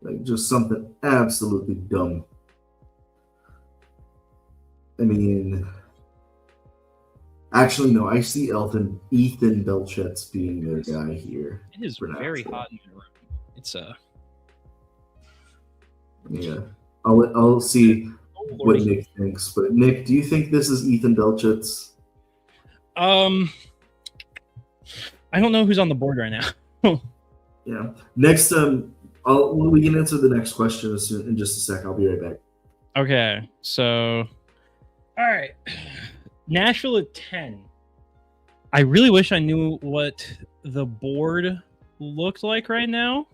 Like, just something absolutely dumb. I mean, actually, no, I see Ethan Belchitz being their guy here. It is very hot in the room. It's yeah. I'll see what Nick thinks. But Nick, do you think this is Ethan Belchitz? I I don't know who's on the board right now. Yeah. Next, we can answer the next question in just a sec. I'll be right back. Okay, so all right, Nashville at 10. I really wish I knew what the board looked like right now.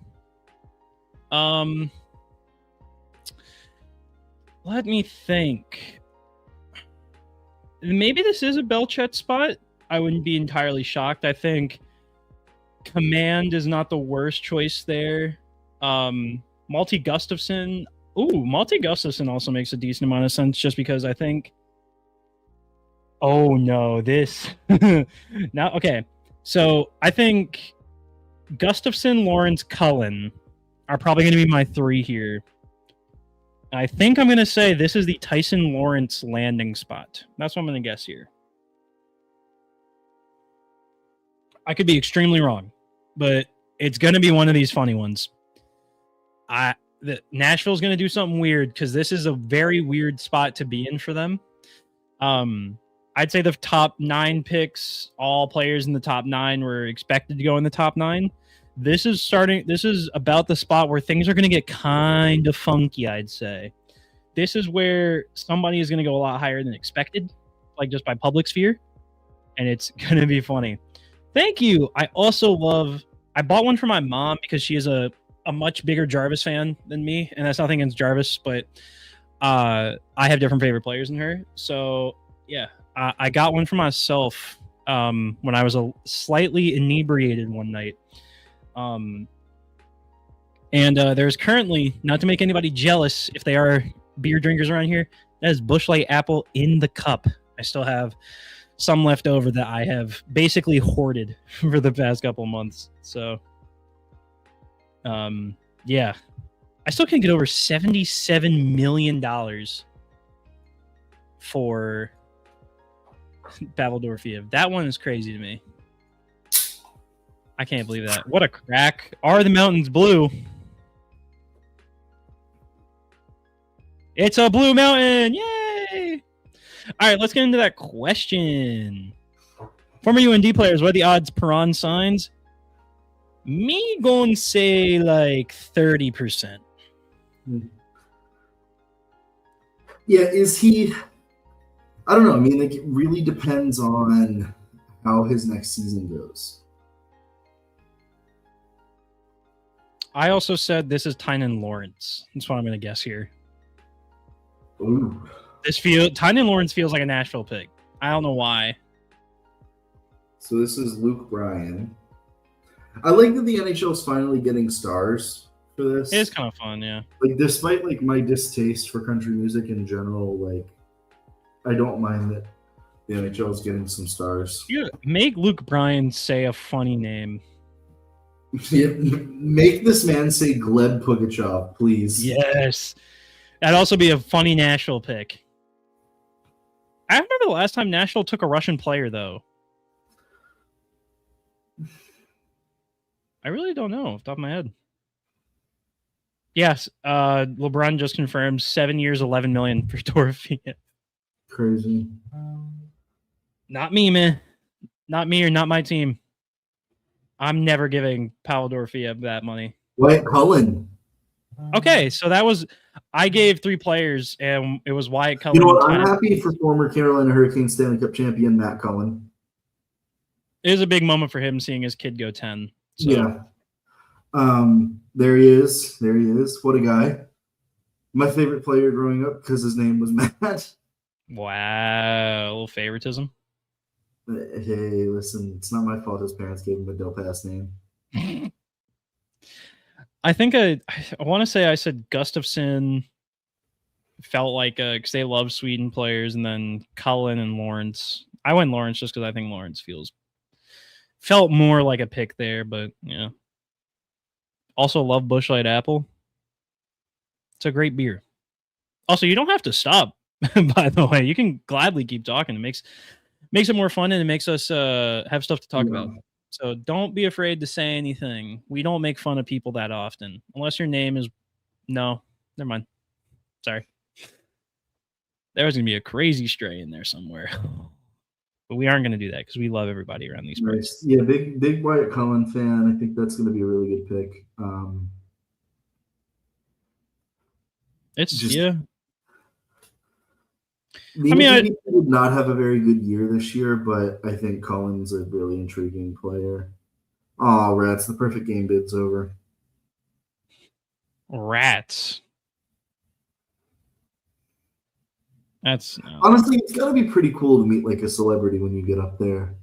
Let me think. Maybe this is a Belchet spot. I wouldn't be entirely shocked. I think Command is not the worst choice there. Malty Gustafson. Ooh, Malty Gustafson also makes a decent amount of sense just because I think. Oh no, this. Now, okay. So I think Gustafson, Lawrence, Cullen are probably going to be my 3 here. I think I'm going to say this is the Tyson Lawrence landing spot. That's what I'm going to guess here. I could be extremely wrong, but it's going to be one of these funny ones. Nashville's going to do something weird because this is a very weird spot to be in for them. I'd say the top 9 picks, all players in the top 9 were expected to go in the top 9. This is about the spot where things are going to get kind of funky, I'd say. This is where somebody is going to go a lot higher than expected, like just by public sphere, and it's going to be funny. Thank you. I bought one for my mom because she is a much bigger Jarvis fan than me, and that's nothing against Jarvis, but I have different favorite players than her. So, yeah, I got one for myself when I was slightly inebriated one night. There's currently, not to make anybody jealous if they are beer drinkers around here, that is Busch Light Apple in the cup. I still have some left over that I have basically hoarded for the past couple months. So, yeah, I still can't get over $77 million for Pavel Dorofeev. That one is crazy to me. I can't believe that. What a crack. Are the mountains blue? It's a blue mountain. Yay! All right, let's get into that question. Former UND players, what are the odds Perron signs? Me going to say like 30%. Yeah, is he... I don't know. I mean, like, it really depends on how his next season goes. I also said this is Tynan Lawrence. That's what I'm going to guess here. Ooh. Tynan Lawrence feels like a Nashville pick. I don't know why. So this is Luke Bryan. I like that the NHL is finally getting stars for this. It's kind of fun, yeah. Like, despite like my distaste for country music in general, like, I don't mind that the NHL is getting some stars. You make Luke Bryan say a funny name. Yeah, make this man say Gleb Pugachev, please. Yes. That'd also be a funny Nashville pick. I remember the last time Nashville took a Russian player, though. I really don't know off the top of my head. Yes, LeBron just confirmed 7 years, $11 million for Dorofeev. Crazy. Not me, man. Not me or not my team. I'm never giving Pavel Dorofeev that money. Wyatt Cullen. Okay, so that was... I gave 3 players, and it was Wyatt Cullen. You know what? I'm happy for former Carolina Hurricanes Stanley Cup champion Matt Cullen. It was a big moment for him seeing his kid go 10. So. Yeah. There he is. There he is. What a guy. My favorite player growing up because his name was Matt. Wow. A little favoritism. Hey, listen, it's not my fault his parents gave him a dope-ass name. I think I want to say I said Gustafson felt like because they love Sweden players, and then Cullen and Lawrence. I went Lawrence just because I think Lawrence felt more like a pick there, but yeah. Also love Busch Light Apple. It's a great beer. Also, you don't have to stop, by the way. You can gladly keep talking. It makes it more fun, and it makes us have stuff to talk about. So don't be afraid to say anything. We don't make fun of people that often. Unless your name is... No, never mind. Sorry. There was going to be a crazy stray in there somewhere. But we aren't going to do that because we love everybody around these parts. Nice. Yeah, big Wyatt Cullen fan. I think that's going to be a really good pick. Yeah. Maybe he did not have a very good year this year, but I think Cullen's a really intriguing player. Oh, rats! The perfect game bid's over. Rats. That's honestly, it's got to be pretty cool to meet like a celebrity when you get up there.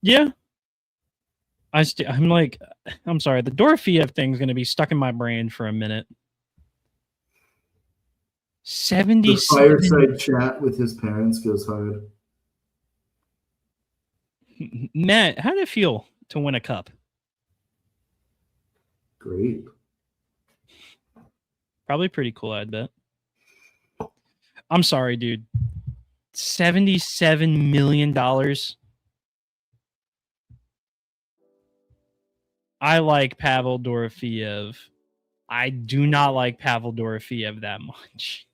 Yeah. I'm sorry. The Dorofeev thing's going to be stuck in my brain for a minute. 77. The fireside chat with his parents goes hard. Matt, how did it feel to win a cup? Great. Probably pretty cool, I'd bet. I'm sorry, dude. $77 million. I like Pavel Dorofeev. I do not like Pavel Dorofeev that much.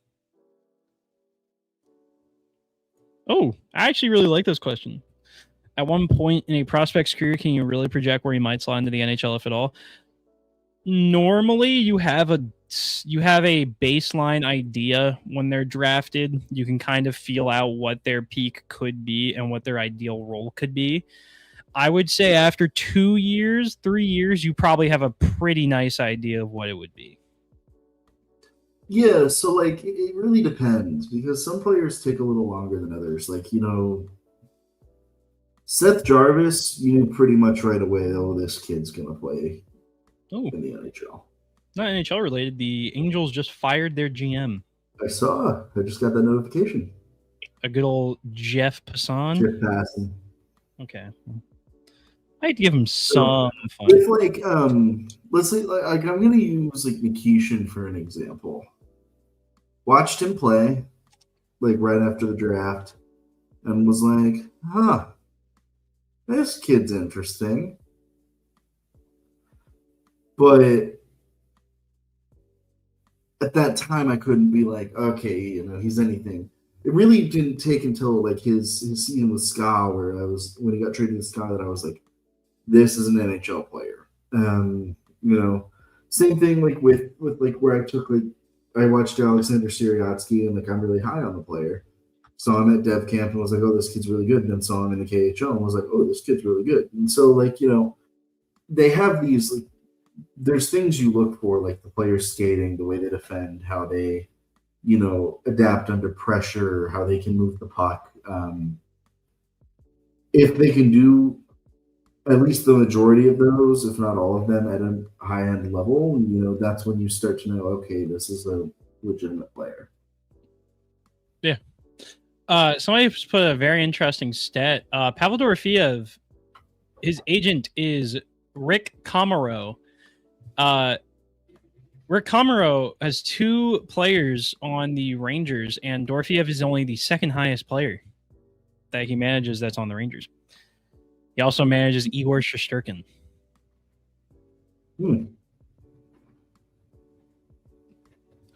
Oh, I actually really like this question. At one point in a prospect's career, can you really project where he might slide into the NHL, if at all? Normally, you have a baseline idea when they're drafted. You can kind of feel out what their peak could be and what their ideal role could be. I would say after 2 years, 3 years, you probably have a pretty nice idea of what it would be. Yeah, so like it really depends because some players take a little longer than others. Like, Seth Jarvis, you knew pretty much right away, oh, this kid's gonna play in the NHL. Not NHL related. The Angels just fired their GM. I saw. I just got that notification. A good old Jeff Passan. Jeff Passan. Okay. I'd give him some fun. With let's say I'm gonna use like Nikishin for an example. Watched him play like right after the draft and was like, this kid's interesting. But at that time I couldn't be like, okay, he's anything. It really didn't take until like his season with SKA where when he got traded to SKA that I was like, this is an NHL player. Same thing like with like where I watched Alexander Siriatsky and like I'm really high on the player. Saw him at Dev Camp and was like, oh, this kid's really good. And then saw him in the KHL and was like, oh, this kid's really good. And so like, they have these like there's things you look for, like the players skating, the way they defend, how they, adapt under pressure, how they can move the puck. If they can do at least the majority of those, if not all of them, at a high-end level, that's when you start to know, okay, this is a legitimate player. Yeah. Somebody put a very interesting stat. Pavel Dorofeev, his agent is Rick Comaro. Rick Comaro has 2 players on the Rangers, and Dorofeev is only the second highest player that he manages that's on the Rangers. He also manages Igor Shesterkin.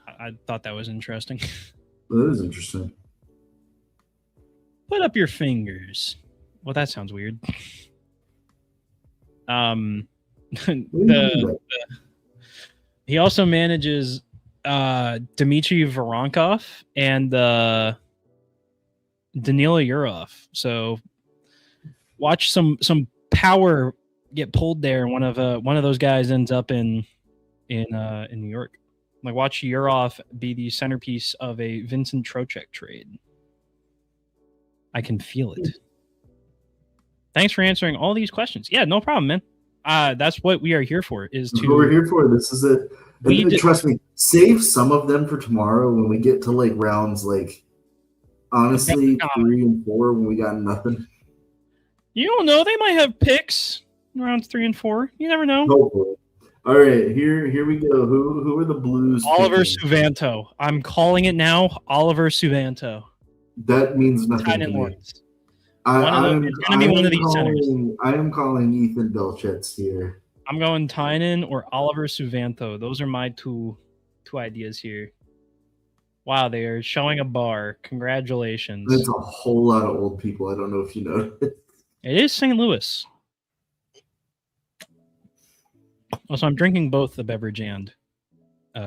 I thought that was interesting. That is interesting. Put up your fingers. Well, that sounds weird. He also manages Dmitry Voronkov and Danila Yurov. So watch some power get pulled there. One of those guys ends up in New York. Like watch Yurov be the centerpiece of a Vincent Trocheck trade. I can feel it. Thanks for answering all these questions. Yeah, no problem, man. That's what we are here for. That's what we're here for. This is it. Trust me, save some of them for tomorrow when we get to like rounds like honestly 3 and 4 when we got nothing. You don't know. They might have picks in rounds 3 and 4. You never know. Hopefully. All right, here we go. Who are the Blues? Oliver Suvanto. I'm calling it now. Oliver Suvanto. That means nothing to me. It's going to be one of these centers. I am calling Ethan Belchetz here. I'm going Tynan or Oliver Suvanto. Those are my two ideas here. Wow, they are showing a bar. That's Congratulations. a whole lot of old people. I don't know if you know. It is St. Louis. Also, I'm drinking both the beverage and.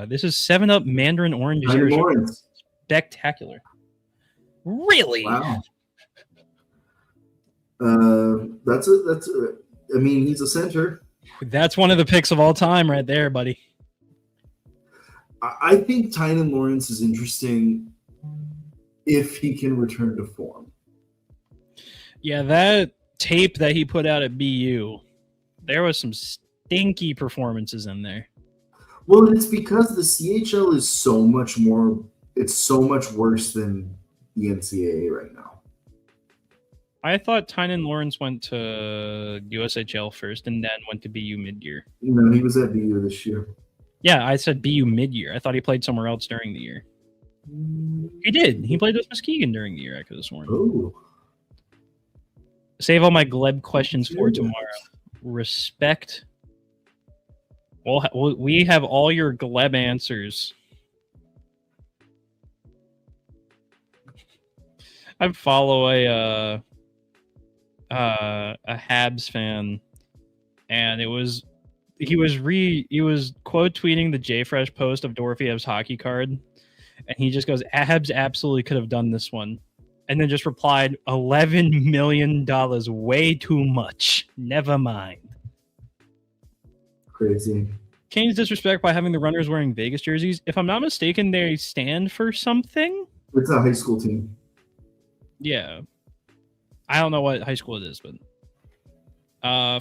This is 7-Up Mandarin Orange Tiny Zero Sugar. Lawrence. Spectacular. Really? Wow. I mean, he's a center. That's one of the picks of all time right there, buddy. I think Tynan Lawrence is interesting if he can return to form. Yeah, that tape that he put out at BU, there was some stinky performances in there. Well, it's because the CHL is so much more. It's so much worse than the NCAA right now. I thought Tynan Lawrence went to USHL first and then went to BU mid-year. No, he was at BU this year. Yeah, I said BU mid-year. I thought he played somewhere else during the year. He did. He played with Muskegon during the year, I could have sworn. Oh. Save all my Gleb questions for tomorrow. Respect. Well, we have all your Gleb answers. I follow a Habs fan, and he was quote tweeting the JFresh post of Dorfiev's hockey card, and he just goes, "Habs absolutely could have done this one," and then just replied, $11 million, way too much. Never mind. Crazy. Kane's disrespect by having the runners wearing Vegas jerseys. If I'm not mistaken, they stand for something. It's a high school team. Yeah. I don't know what high school it is, but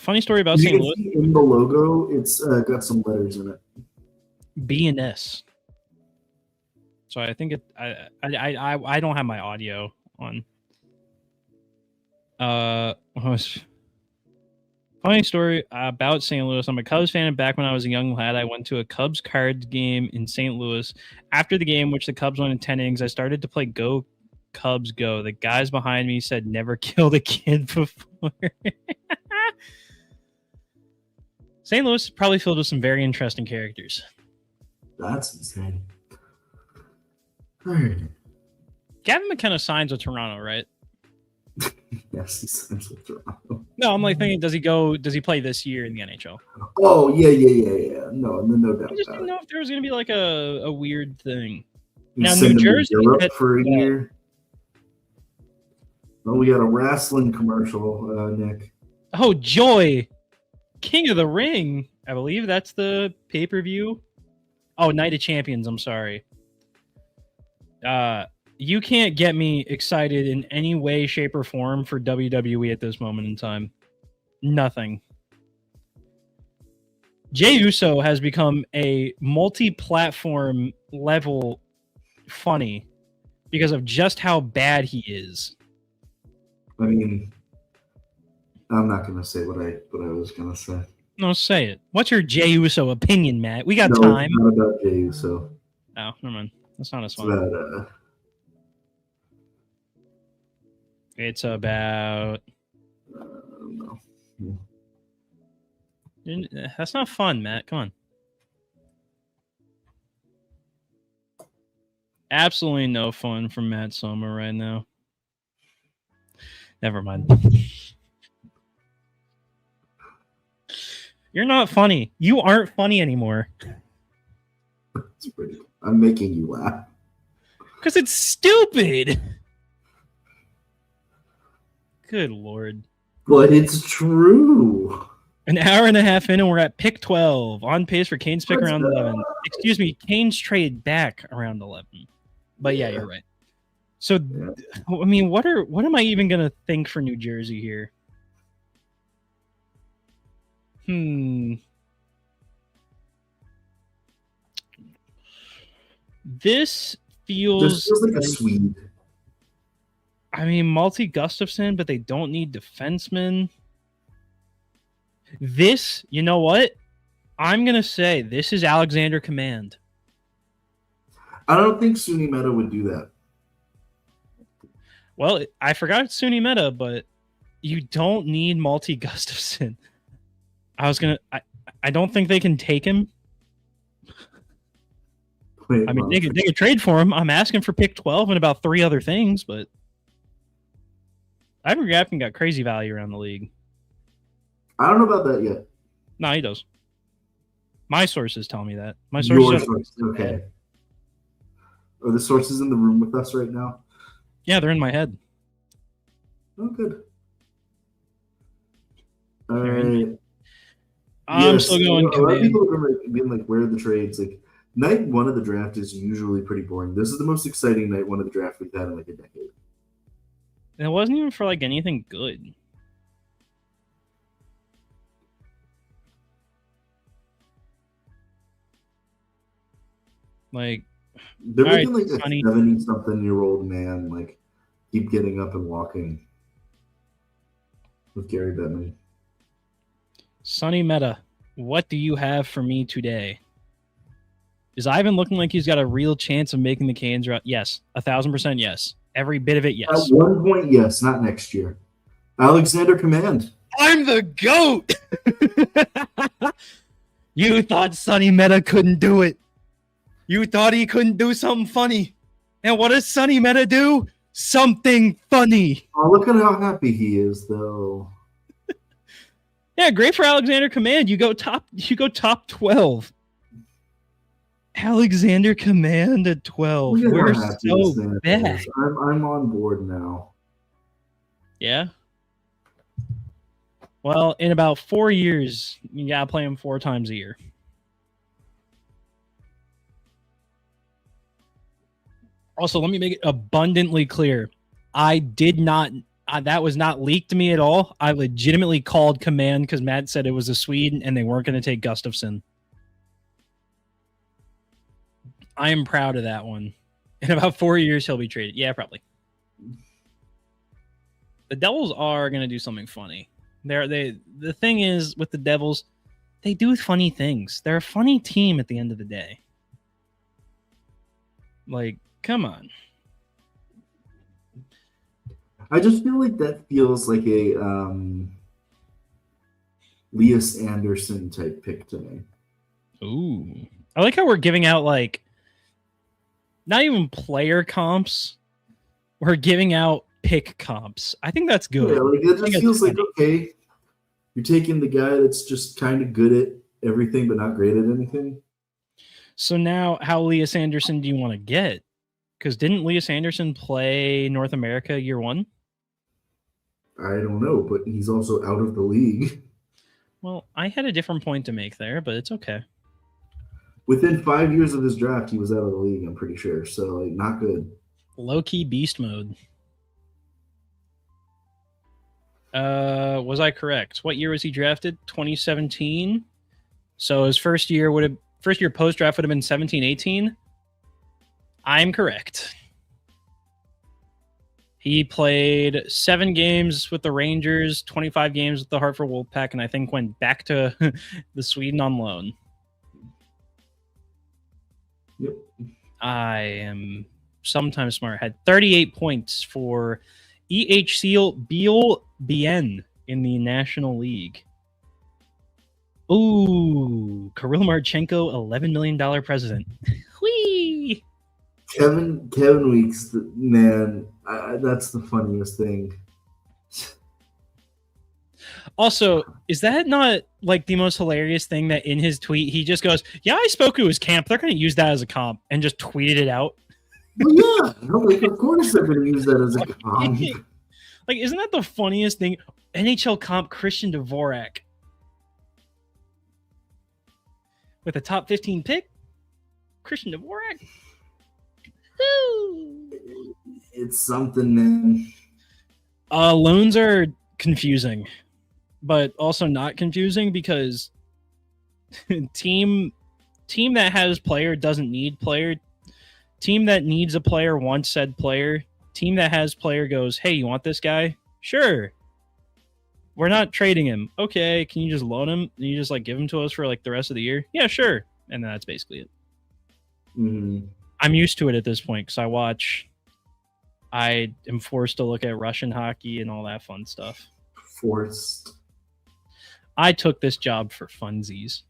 funny story about St. Louis. In the logo, it's got some letters in it. B and S. So I think I don't have my audio on. Funny story about St. Louis. I'm a Cubs fan, and back when I was a young lad, I went to a Cubs Cards game in St. Louis. After the game, which the Cubs won in 10 innings, I started to play Go Cubs Go. The guys behind me said never killed a kid before. St. Louis is probably filled with some very interesting characters. That's insane. All right. Gavin McKenna signs with Toronto, right? Yes, he signs with Toronto. No, I'm like thinking, does he play this year in the NHL? Oh, yeah. No doubt. I just didn't know if there was going to be like a weird thing. You Now, send New him to Jersey Europe for a year. Oh, we got a wrestling commercial, Nick. Oh, joy! King of the Ring. I believe that's the pay-per-view. Oh, Night of Champions. I'm sorry. You can't get me excited in any way, shape, or form for WWE at this moment in time. Nothing. Jey Uso has become a multi-platform level funny because of just how bad he is. I mean, I'm not gonna say what I was gonna say. No, say it. What's your Jey Uso opinion, Matt? We got time. It's not about Jey Uso. Oh, never mind. That's not as fun. It's about. No. That's not fun, Matt. Come on. Absolutely no fun from Matt Sommer right now. Never mind. You're not funny. You aren't funny anymore. That's pretty. I'm making you laugh. Because it's stupid. Good Lord. But it's true. An hour and a half in, and we're at pick 12. On pace for Kane's pick around 11. Excuse me, Kane's trade back around 11. But yeah, you're right. So, I mean, what am I even going to think for New Jersey here? This feels like a Swede. I mean, Malte Gustafsson, but they don't need defensemen. This, you know what? I'm going to say this is Alexander Command. I don't think Suni Meta would do that. Well, I forgot it's Suni Meta, but you don't need Malte Gustafsson. I don't think they can take him. Wait, I mean, they could trade for him. I'm asking for pick 12 and about 3 other things, but Ivan Rapkin got crazy value around the league. I don't know about that yet. No, he does. My sources tell me that. My Your sources. sources, okay. Are the sources in the room with us right now? Yeah, they're in my head. Oh, good. All They're in right. I'm still going. A lot of people have been like, "Where are the trades?" Like, night one of the draft is usually pretty boring. This is the most exciting night one of the draft we've had in like a decade. It wasn't even for like anything good. Like, they're making right, like a 70-something-year-old man like keep getting up and walking with Gary Bettman. Sonny Meta, what do you have for me today? Is Ivan looking like he's got a real chance of making the Canes route? Yes, 1,000% yes. Every bit of it, yes. At one point, yes, not next year. Alexander Command. I'm the GOAT! You thought Sonny Meta couldn't do it. You thought he couldn't do something funny. And what does Sonny Meta do? Something funny. Oh, look at how happy he is, though. Yeah, great for Alexander Command. You go top 12. Alexander Command at 12. We're so bad. I'm on board now. Yeah. Well, in about 4 years, you gotta play him 4 times a year. Also, let me make it abundantly clear. I did not, that was not leaked to me at all. I legitimately called Command because Matt said it was a Swede and they weren't going to take Gustafsson. I am proud of that one. In about 4 years, he'll be traded. Yeah, probably. The Devils are going to do something funny. The thing is, with the Devils, they do funny things. They're a funny team at the end of the day. Like, come on. I just feel like that feels like a Lias Anderson type pick to me. Ooh. I like how we're giving out, like, not even player comps. We're giving out pick comps. I think that's good. Yeah, like it just feels like, okay, you're taking the guy that's just kind of good at everything but not great at anything. So now, how Lias Anderson do you want to get? Because didn't Lias Anderson play North America year 1? I don't know, but he's also out of the league. Well, I had a different point to make there, but it's okay. Within 5 years of his draft, he was out of the league, I'm pretty sure. So, like, not good. Low-key beast mode. Was I correct? What year was he drafted? 2017. So his first year post-draft would have been 17-18. I'm correct. He played 7 games with the Rangers, 25 games with the Hartford Wolfpack, and I think went back to the Sweden on loan. Yep. I am sometimes smart. Had 38 points for EHC Beal Bien in the National League. Ooh, Kirill Marchenko, $11 million president. Whee! Kevin Weeks, man, that's the funniest thing. Also, is that not like the most hilarious thing that in his tweet he just goes, "Yeah, I spoke to his camp. They're going to use that as a comp," and just tweeted it out? Well, yeah, no, like, of course they're going to use that as a comp. Like, isn't that the funniest thing? NHL comp Christian Dvorak with a top 15 pick. Christian Dvorak. Woo! It's something, man. Loans are confusing, but also not confusing because team that has player doesn't need player. Team that needs a player wants said player. Team that has player goes, "Hey, you want this guy? Sure. We're not trading him. Okay, can you just loan him? And you just like give him to us for like the rest of the year? Yeah, sure." And that's basically it. Mm-hmm. I'm used to it at this point because I am forced to look at Russian hockey and all that fun stuff. Forced. I took this job for funsies.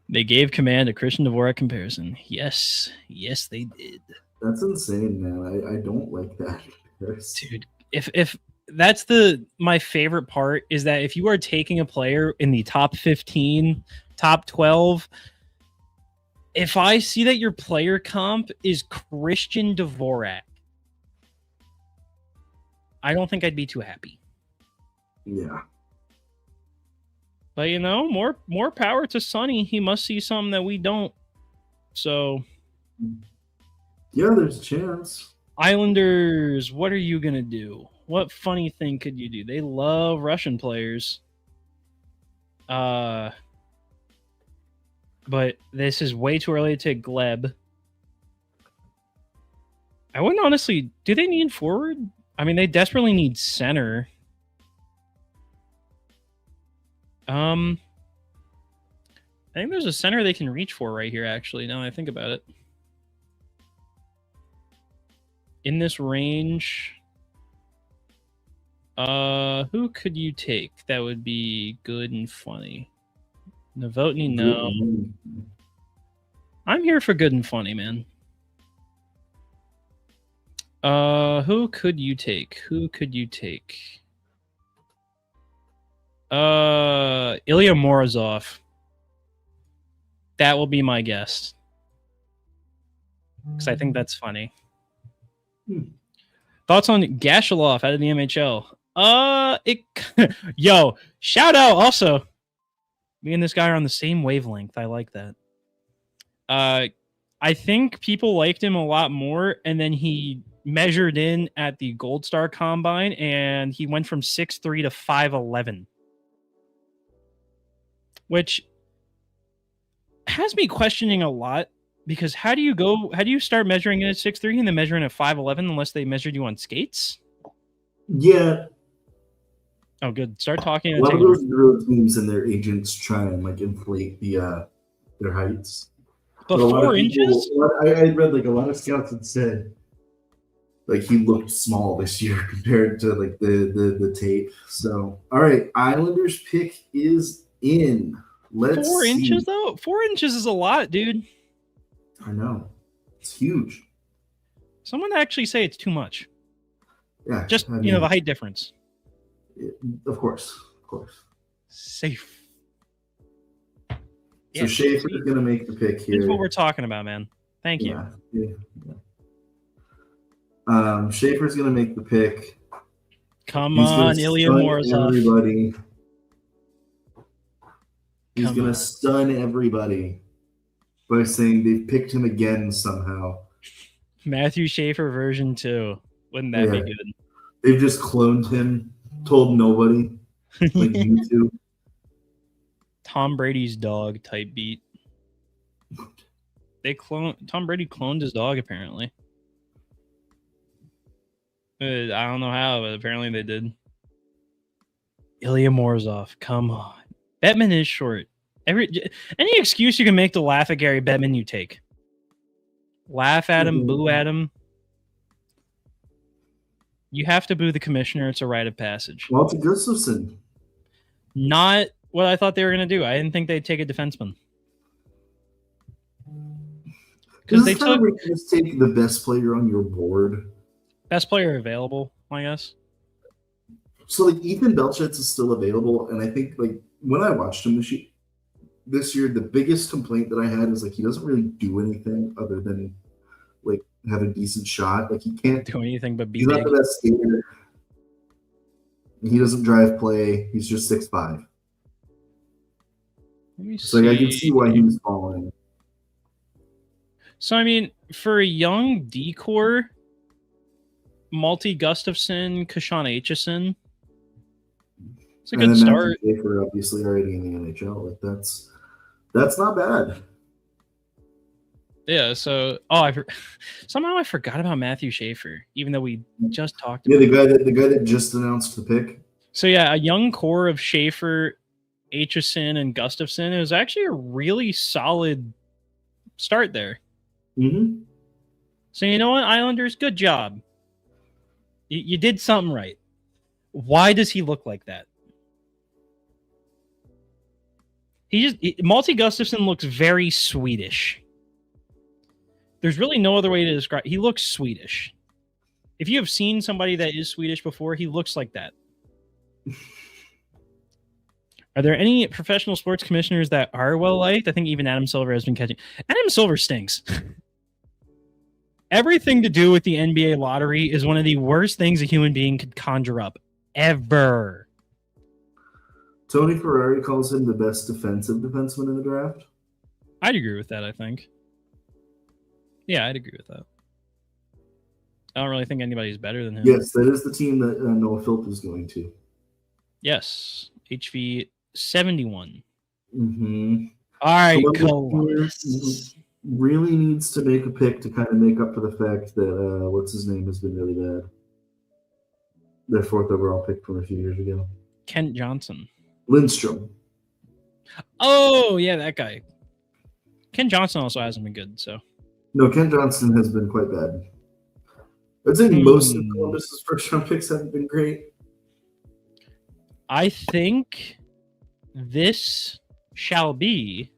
They gave command a Christian Dvorak comparison. Yes, they did. That's insane, man. I don't like that. Dude, if that's my favorite part is that if you are taking a player in the top 15, top 12, if I see that your player comp is Christian Dvorak, I don't think I'd be too happy. Yeah. But more power to Sonny. He must see something that we don't. So yeah, there's a chance. Islanders, what are you gonna do? What funny thing could you do? They love Russian players. But this is way too early to take Gleb. I wouldn't honestly. Do they need forward? I mean, they desperately need center. I think there's a center they can reach for right here, actually, now that I think about it. In this range, who could you take that would be good and funny? Novotny, no. I'm here for good and funny, man. Who could you take? Ilya Morozov. That will be my guess. Because I think that's funny. Thoughts on Gashelov out of the MHL? Yo, shout out also. Me and this guy are on the same wavelength. I like that. I think people liked him a lot more, and then he measured in at the Gold Star Combine, and he went from 6'3" to 5'11", which has me questioning a lot. Because how do you start measuring it at 6'3" and then measuring at 5'11" unless they measured you on skates? Yeah. Oh, good. Start talking. A lot of those Euro teams and their agents try and inflate their heights. But 4 inches? I read a lot of scouts had said he looked small this year compared to the tape. So all right, Islanders pick is in. Let's 4 see. inches though? 4 inches is a lot, dude. I know. It's huge. Someone actually say it's too much. Yeah. Just, the height difference. Of course. Safe. So Schaefer's going to make the pick here. That's what we're talking about, man. Thank you. Yeah. Schaefer's going to make the pick. Come on, Ilya Morozov. Everybody. He's going to stun everybody by saying they've picked him again somehow. Matthew Schaefer version 2. Wouldn't that be good? They've just cloned him, told nobody, like YouTube. Tom Brady's dog type beat. Tom Brady cloned his dog, apparently. I don't know how, but apparently they did. Ilya Morozov, come on. Bettman is short. Any excuse you can make to laugh at Gary Bettman, you take. Laugh at him, boo at him. You have to boo the commissioner. It's a rite of passage. Walter Gustafsson. Not what I thought they were going to do. I didn't think they'd take a defenseman. Because they just take the best player on your board. Best player available, I guess. So Ethan Belchetz is still available, and I think when I watched him this year, the biggest complaint that I had is he doesn't really do anything other than have a decent shot. He can't do anything but be he's big. Not the best skater. He doesn't drive play. He's just 6'5". So I can see why he was falling. So I mean, for a young D-core, Malte Gustafsson, Kashan Aitchison, it's a good start. Schaefer obviously already in the NHL. That's not bad. Yeah, so somehow I forgot about Matthew Schaefer, even though we just talked about the guy that just announced the pick. So yeah, a young core of Schaefer, Aitchison, and Gustafsson. It was actually a really solid start there. Mm-hmm. So you know what, Islanders, good job. You did something right. Why does he look like that? Malte Gustafsson looks very Swedish. There's really no other way to describe. He looks Swedish. If you have seen somebody that is Swedish before, he looks like that. Are there any professional sports commissioners that are well liked? I think even Adam Silver has been catching. Adam Silver stinks. Everything to do with the NBA lottery is one of the worst things a human being could conjure up ever. Tony Ferrari calls him the best defensive defenseman in the draft. I'd agree with that, I think. Yeah, I'd agree with that. I don't really think anybody's better than him. Yes, that is the team that Noah Philp is going to. Yes, HV 71. Mm-hmm. All right, Columbus really needs to make a pick to kind of make up for the fact that what's his name has been really bad. Their 4th overall pick from a few years ago. Kent Johnson. Lindstrom. Oh, yeah, that guy. Kent Johnson also hasn't been good, so. No, Kent Johnson has been quite bad. I'd say most of Columbus's first-round picks haven't been great. I think this shall be.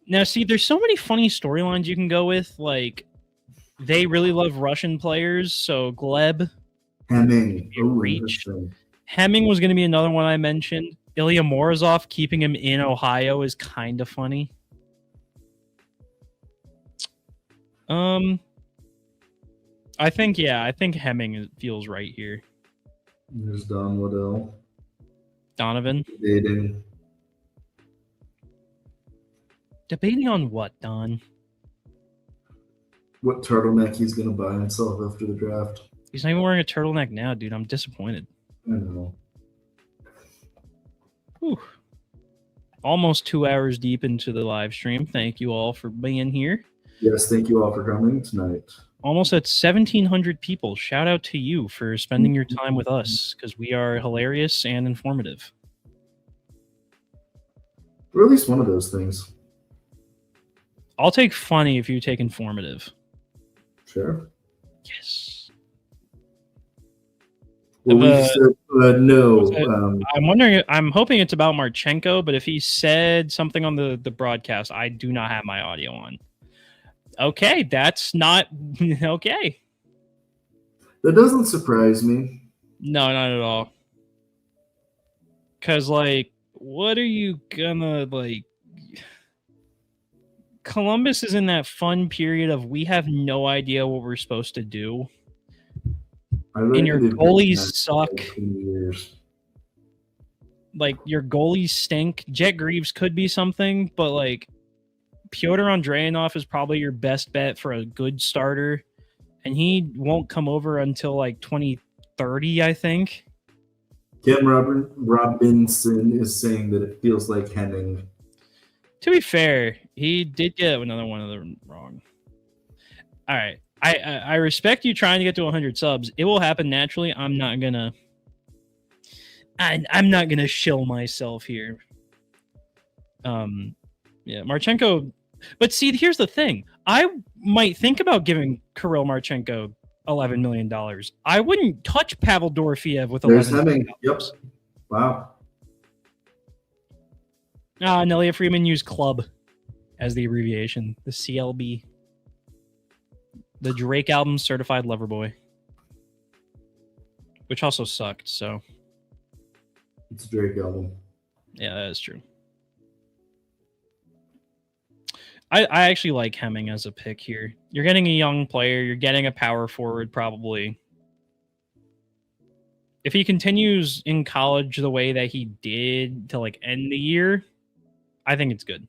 Now, see, there's so many funny storylines you can go with. Like, they really love Russian players, so Gleb. Hemming. Reach. Hemming was going to be another one I mentioned. Ilya Morozov, keeping him in Ohio is kind of funny. I think Hemming feels right here. There's Don Waddell. Donovan. Debating on what, Don? What turtleneck he's going to buy himself after the draft. He's not even wearing a turtleneck now, dude. I'm disappointed. I know. Whew. Almost 2 hours deep into the live stream. Thank you all for being here. Yes, thank you all for coming tonight. Almost at 1,700 people. Shout out to you for spending your time with us because we are hilarious and informative. Or at least one of those things. I'll take funny if you take informative. Sure. Yes. Well, no. I'm wondering. I'm hoping it's about Marchenko, but if he said something on the broadcast, I do not have my audio on. Okay, that's not okay. That doesn't surprise me. No, not at all. Because, like, what are you gonna, like... Columbus is in that fun period of we have no idea what we're supposed to do. And your goalies suck. Like, your goalies stink. Jet Greaves could be something, but, like, Pyotr Andreanov is probably your best bet for a good starter, and he won't come over until like 2030, I think. Ken Robinson is saying that it feels like Hemming. To be fair, he did get another one of them wrong. All right. I respect you trying to get to 100 subs. It will happen naturally. I'm not gonna shill myself here. Yeah, Marchenko. But see, here's the thing. I might think about giving Kirill Marchenko $11 million. I wouldn't touch Pavel Dorofeyev with $11 million. Yep. Wow. Nelia Freeman used club as the abbreviation. The CLB. The Drake album, Certified Lover Boy. Which also sucked, so. It's a Drake album. Yeah, that is true. I actually like Hemming as a pick here. You're getting a young player. You're getting a power forward, probably. If he continues in college the way that he did to like end the year, I think it's good.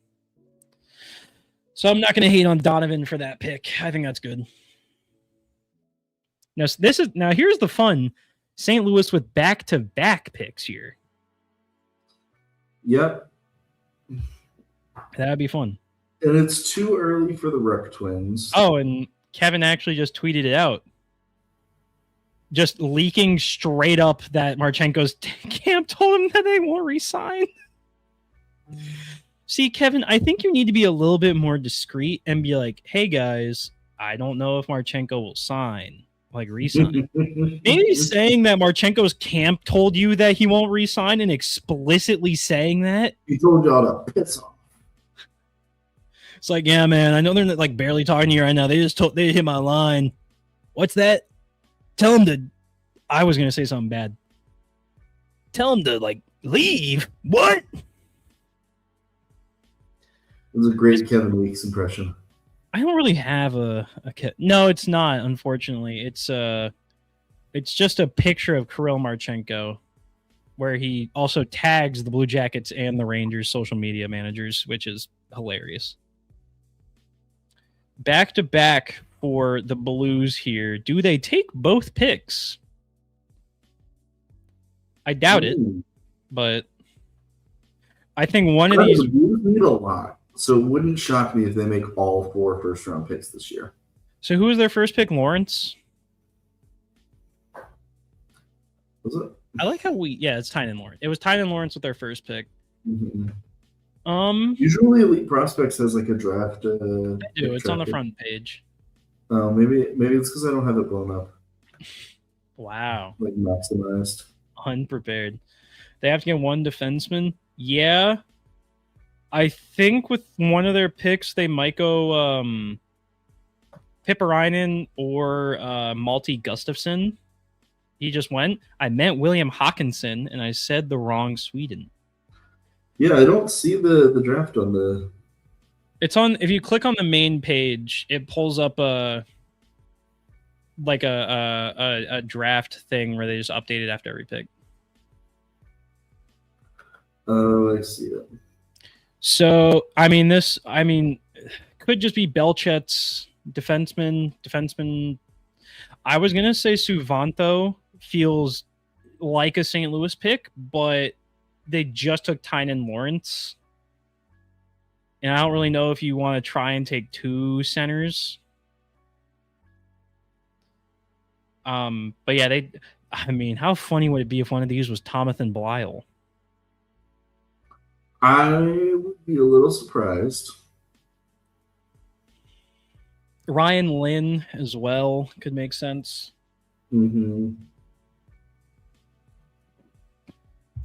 So I'm not going to hate on Donovan for that pick. I think that's good. Now here's the fun. St. Louis with back-to-back picks here. Yep. That'd be fun. And it's too early for the Ruck twins. Oh, and Kevin actually just tweeted it out. Just leaking straight up that Marchenko's camp told him that they won't resign. See, Kevin, I think you need to be a little bit more discreet and be like, hey, guys, I don't know if Marchenko will sign. like resign. Maybe saying that Marchenko's camp told you that he won't resign and explicitly saying that. He told y'all to piss off. It's like, yeah, man, I know they're like barely talking to you right now. They hit my line. What's that? Tell him to. I was gonna say something bad. Tell him to like leave. What? It was a great Kevin Weeks impression. I don't really have a no, it's not, unfortunately. It's just a picture of Kirill Marchenko where he also tags the Blue Jackets and the Rangers social media managers, which is hilarious. Back to back for the Blues here. Do they take both picks? I doubt it, but I think one of these the Blues need a lot. So it wouldn't shock me if they make all 4 first-round picks this year. So who was their first pick? Lawrence? Was it? I like how it's Tynan Lawrence. It was Tynan Lawrence with their first pick. Mm-hmm. Usually Elite Prospects has like a draft. I do. It's on the front page. Oh, maybe it's because I don't have it blown up. Wow. Like maximized. Unprepared. They have to get one defenseman. Yeah. I think with one of their picks, they might go Pipparainen or Malte Gustafsson. He just went. I meant William Hawkinson, and I said the wrong Sweden. Yeah, I don't see the draft on the... It's on... If you click on the main page, it pulls up a draft thing where they just update it after every pick. Oh, I see it. So, could just be Belchet's defenseman. I was going to say Suvanto feels like a St. Louis pick, but they just took Tynan Lawrence. And I don't really know if you want to try and take 2 centers. But yeah, how funny would it be if one of these was Thomathan Blyle? I would be a little surprised. Ryan Lynn as well could make sense. Mm-hmm.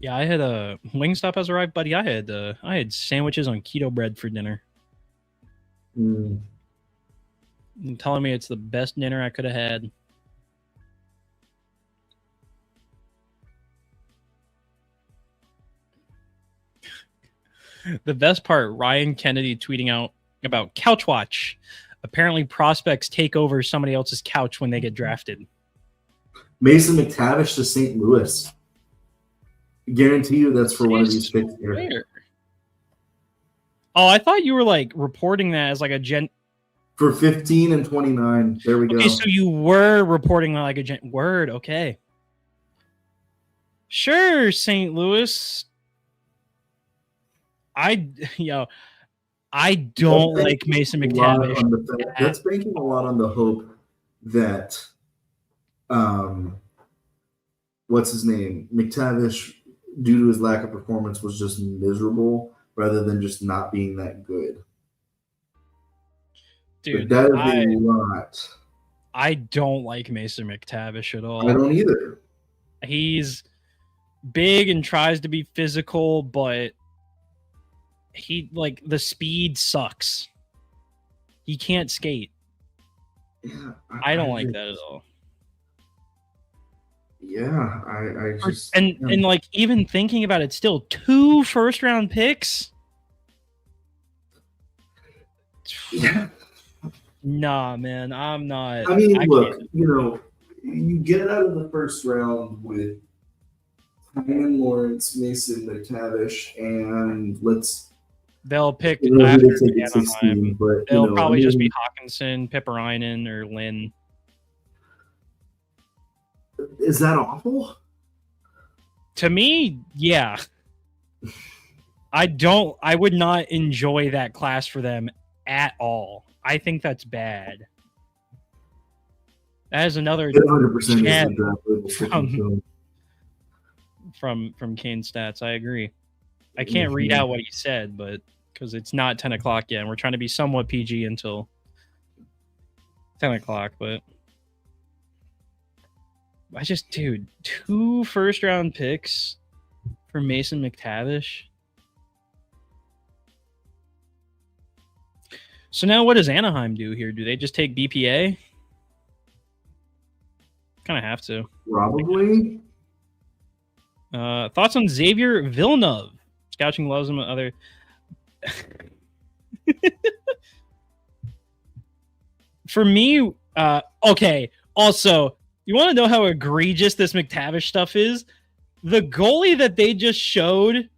Yeah, I had a Wingstop has arrived, buddy. I had sandwiches on keto bread for dinner. Mm. You're telling me it's the best dinner I could have had. The best part, Ryan Kennedy tweeting out about Couch Watch. Apparently prospects take over somebody else's couch when they get drafted. Mason McTavish to St. Louis. Guarantee you that's for one of these picks here. Where? Oh, I thought you were like reporting that as like a gen. For 15 and 29. There we go. Okay, so you were reporting like a gen. Word, okay. Sure, St. Louis. I don't like Mason McTavish. That's banking a lot on the hope that what's his name? McTavish, due to his lack of performance, was just miserable rather than just not being that good. Dude, but that is a lot. I don't like Mason McTavish at all. I don't either. He's big and tries to be physical, but the speed sucks. He can't skate. Yeah, I don't like that at all. Yeah, I just and like even thinking about it, still 2 first-round picks. Yeah. Nah, man, I'm not. I mean, look, you get out of the first round with Tynan Lawrence, Mason McTavish, and they'll pick after Anaheim. 16, but they'll probably just be Hawkinson, Pipparainen, or Lynn. Is that awful? To me, yeah. I would not enjoy that class for them at all. I think that's bad. That is another 100% from Kane Stats. I agree. I can't read out what he said, but because it's not 10 o'clock yet, and we're trying to be somewhat PG until 10 o'clock. But Dude, 2 first-round picks for Mason McTavish. So now what does Anaheim do here? Do they just take BPA? Kind of have to. Probably. Thoughts on Xavier Villeneuve? Scouting loves him. Other. For me, okay. Also, you want to know how egregious this McTavish stuff is? The goalie that they just showed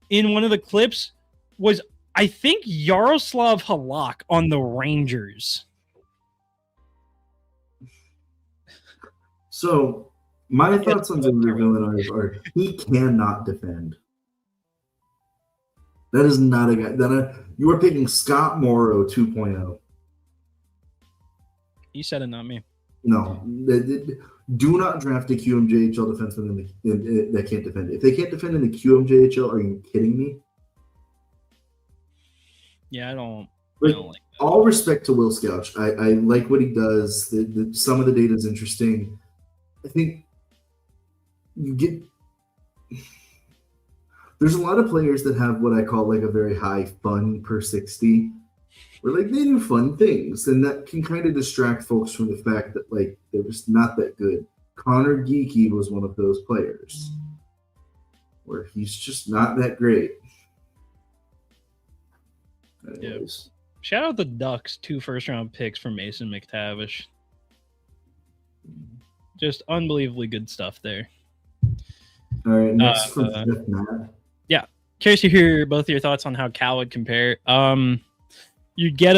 in one of the clips was, I think, Yaroslav Halak on the Rangers. So, my thoughts on Xavier Villeneuve are he cannot defend. That is not a guy. You are picking Scott Morrow 2.0. You said it, not me. No. Do not draft a QMJHL defenseman that can't defend. If they can't defend in the QMJHL, are you kidding me? Yeah, I don't like that. All respect to Will Scouch. I like what he does. Some of the data is interesting. I think there's a lot of players that have what I call like a very high fun per 60, where like they do fun things, and that can kind of distract folks from the fact that like they're just not that good. Connor Geeky was one of those players where he's just not that great. Anyways. Shout out the Ducks, 2 first-round picks for Mason McTavish. Just unbelievably good stuff there. All right, next from Jeff Matt. Yeah, curious to hear both of your thoughts on how Cal would compare. You'd get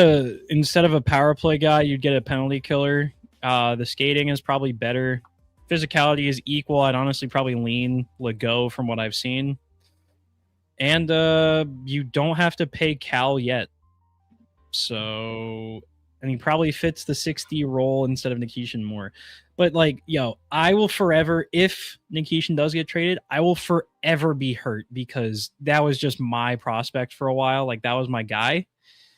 instead of a power play guy, you'd get a penalty killer. The skating is probably better. Physicality is equal. I'd honestly probably lean Legault from what I've seen. And you don't have to pay Cal yet. So, and he probably fits the 60 role instead of Nikishin more. But like, I will forever, if Nikishin does get traded, I will forever be hurt because that was just my prospect for a while. Like that was my guy.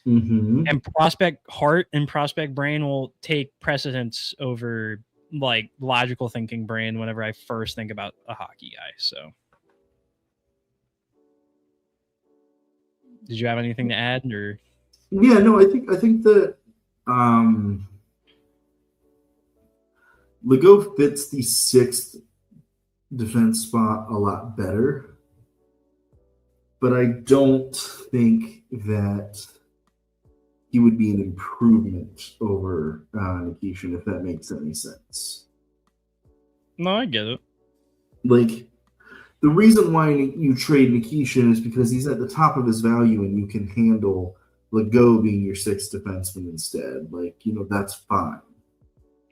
Mm-hmm. And prospect heart and prospect brain will take precedence over like logical thinking brain whenever I first think about a hockey guy. So did you have anything to add or? Yeah, no, I think that Legault fits the 6th defense spot a lot better, but I don't think that he would be an improvement over Nikishin, if that makes any sense. No, I get it. Like, the reason why you trade Nikishin is because he's at the top of his value and you can handle Legault being your 6th defenseman instead. Like, that's fine.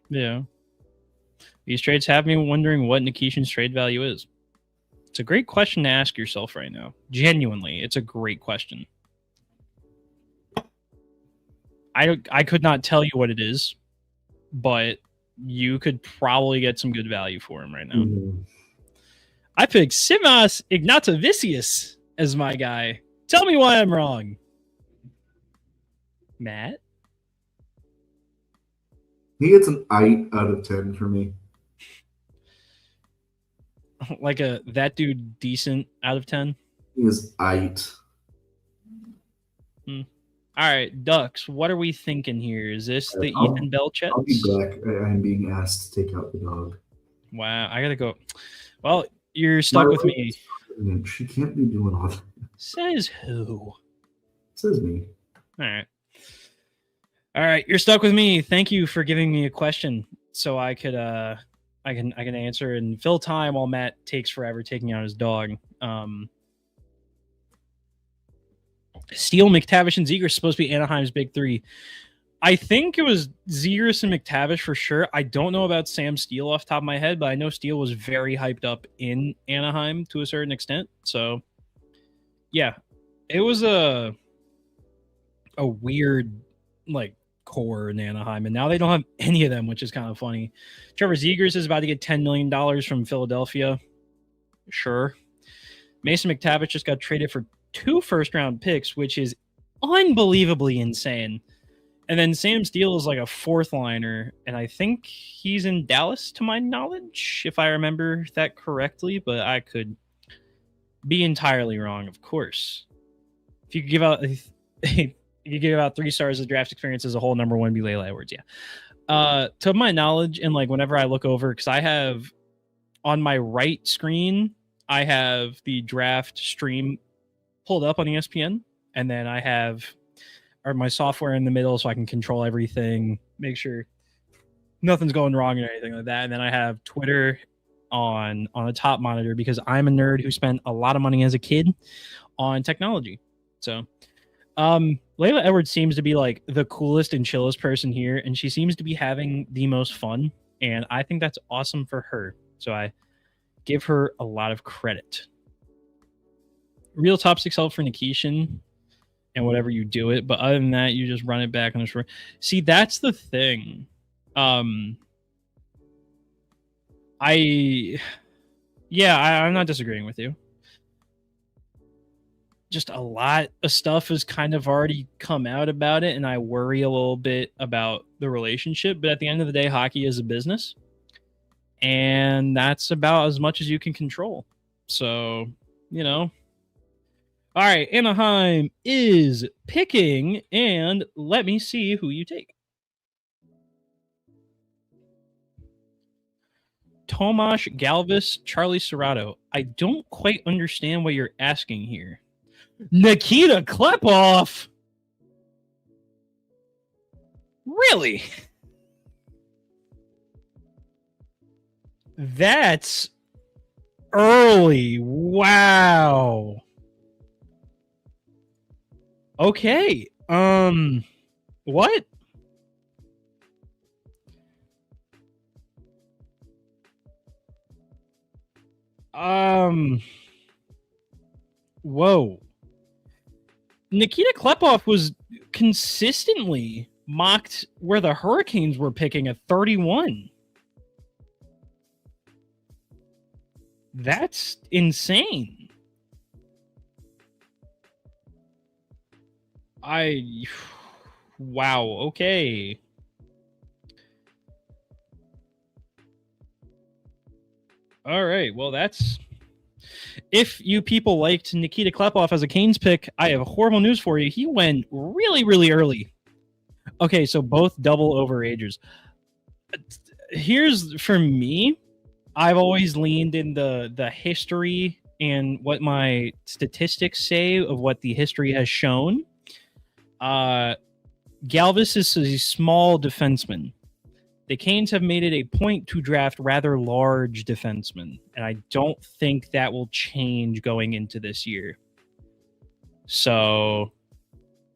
Yeah. These trades have me wondering what Nikishin's trade value is. It's a great question to ask yourself right now. Genuinely, it's a great question. I could not tell you what it is, but you could probably get some good value for him right now. Mm-hmm. I picked Simas Ignatavicius as my guy. Tell me why I'm wrong. Matt? He gets an 8 out of 10 for me. Like that dude decent out of 10? He is 8. All right, Ducks, what are we thinking here? Is this the Ethan Belchets? I'll be back. I'm being asked to take out the dog. Wow, I gotta go. Well, you're stuck with me. She can't be doing all that. Says who? Says me. All right, you're stuck with me. Thank you for giving me a question so I could I can answer and fill time while Matt takes forever taking out his dog. Steele, McTavish, and Zegras supposed to be Anaheim's big 3. I think it was Zegras and McTavish for sure. I don't know about Sam Steele off the top of my head, but I know Steele was very hyped up in Anaheim to a certain extent. So, yeah, it was a weird like core in Anaheim, and now they don't have any of them, which is kind of funny. Trevor Zegras is about to get $10 million from Philadelphia. Sure. Mason McTavish just got traded for 2 first-round picks, which is unbelievably insane. And then Sam Steele is like a fourth liner, and I think he's in Dallas, to my knowledge, if I remember that correctly. But I could be entirely wrong, of course. If you could give out, if you give out 3 stars of draft experience as a whole, number one be Layla Edwards. Yeah. To my knowledge, and like whenever I look over, because I have on my right screen, I have the draft stream pulled up on ESPN, and then I have my software in the middle so I can control everything, make sure nothing's going wrong or anything like that. And then I have Twitter on a top monitor because I'm a nerd who spent a lot of money as a kid on technology. So Layla Edwards seems to be like the coolest and chillest person here, and she seems to be having the most fun, and I think that's awesome for her. So I give her a lot of credit. Real top 6 help for Nikishin and whatever you do it, but other than that, you just run it back on the shore. See, that's the thing. I'm not disagreeing with you. Just a lot of stuff has kind of already come out about it, and I worry a little bit about the relationship. But at the end of the day, hockey is a business, and that's about as much as you can control. So, you know. All right, Anaheim is picking, and let me see who you take. Tomas Galvis, Charlie Serrato. I don't quite understand what you're asking here. Nikita Klepov? Really? That's early. Wow. Okay. What? Whoa. Nikita Klepov was consistently mocked where the Hurricanes were picking at 31. That's insane. Wow, okay. All right, well, that's... If you people liked Nikita Klepov as a Canes pick, I have horrible news for you. He went really, really early. Okay, so both double overagers. Here's, for me, I've always leaned in the history and what my statistics say of what the history has shown. Galvis is a small defenseman. The Canes have made it a point to draft rather large defensemen, and I don't think that will change going into this year. So,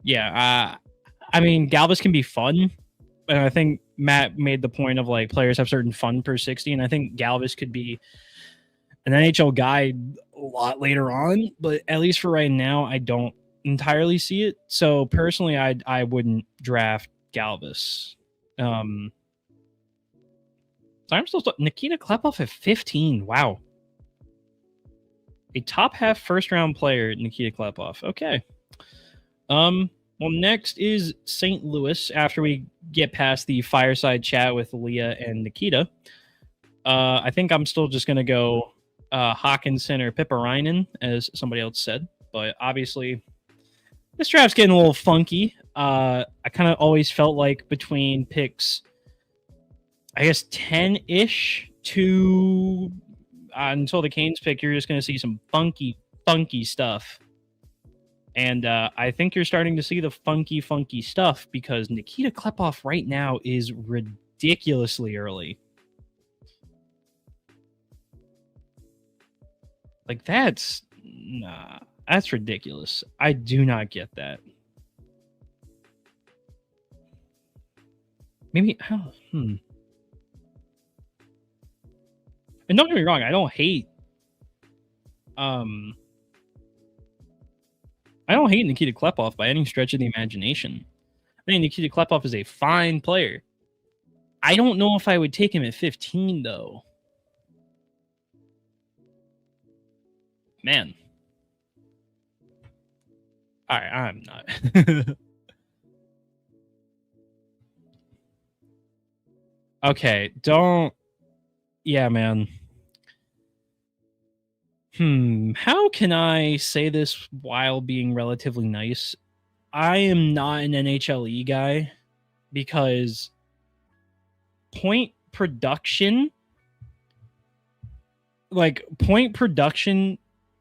yeah, I mean, Galvis can be fun, and I think Matt made the point of like players have certain fun per 60, and I think Galvis could be an NHL guy a lot later on, but at least for right now, I don't entirely see it. So personally, I wouldn't draft Galvis. So I'm still Nikita Klepov at 15. Wow. A top half first round player, Nikita Klepov. Okay. Well, next is St. Louis after we get past the fireside chat with Leah and Nikita. I think I'm still just going to go Hawkinson or Pipparainen, as somebody else said. But obviously, this draft's getting a little funky. I kind of always felt like between picks, I guess 10-ish to until the Canes pick, you're just going to see some funky stuff. And I think you're starting to see the funky stuff because Nikita Klepov right now is ridiculously early. Like, that's ridiculous. I do not get that. Maybe, And don't get me wrong, I don't hate Nikita Klepov by any stretch of the imagination. I think Nikita Klepov is a fine player. I don't know if I would take him at 15, though. Man. All right, I'm not. Okay, don't. Yeah, man. How can I say this while being relatively nice? I am not an NHLE guy because point production, point production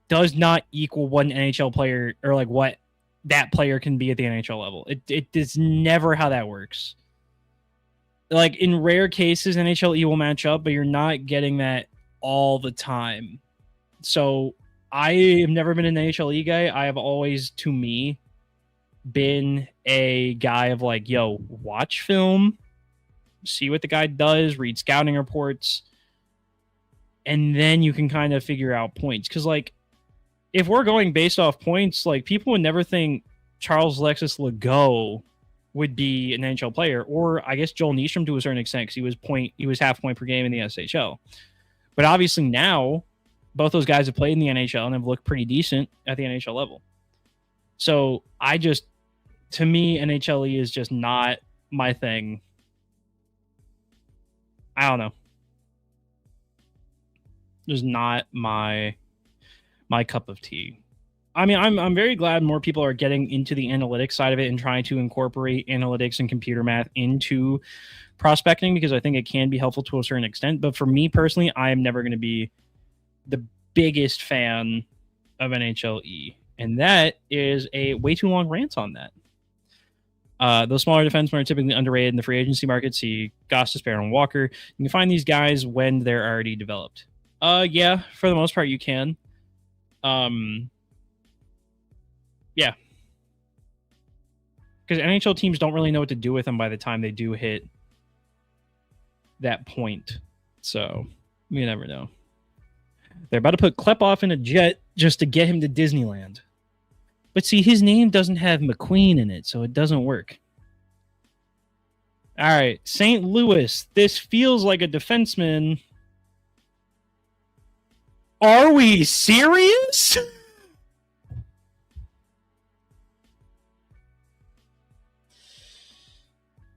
does not equal one NHL player or like what that player can be at the NHL level. It is never how that works. Like in rare cases, NHLE will match up, but you're not getting that all the time. So I have never been an NHLE guy. I have always, to me, been a guy of like, yo, watch film, see what the guy does, read scouting reports, and then you can kind of figure out points. Because like, if we're going based off points, like people would never think Charles Alexis Legault would be an NHL player, or I guess Joel Nystrom to a certain extent because he was half point per game in the SHL. But obviously now, both those guys have played in the NHL and have looked pretty decent at the NHL level. So to me, NHLE is just not my thing. I don't know. Just not my cup of tea. I mean, I'm very glad more people are getting into the analytics side of it and trying to incorporate analytics and computer math into prospecting because I think it can be helpful to a certain extent. But for me personally, I am never going to be the biggest fan of NHLE. And that is a way too long rant on that. Those smaller defensemen are typically underrated in the free agency market. See Goss, Despair, and Walker. You can find these guys when they're already developed. Yeah, for the most part, you can. Yeah. Because NHL teams don't really know what to do with them by the time they do hit that point. So, you never know. They're about to put Klepov in a jet just to get him to Disneyland. But see, his name doesn't have McQueen in it, so it doesn't work. All right, St. Louis. This feels like a defenseman. Are we serious?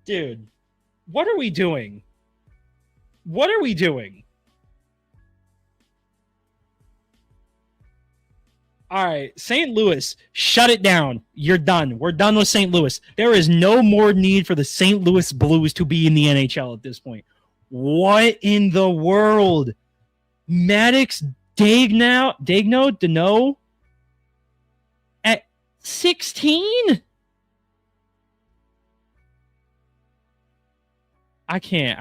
Dude, what are we doing? What are we doing? All right, St. Louis, shut it down. You're done. We're done with St. Louis. There is no more need for the St. Louis Blues to be in the NHL at this point. What in the world? Maddox Dano at 16? I can't.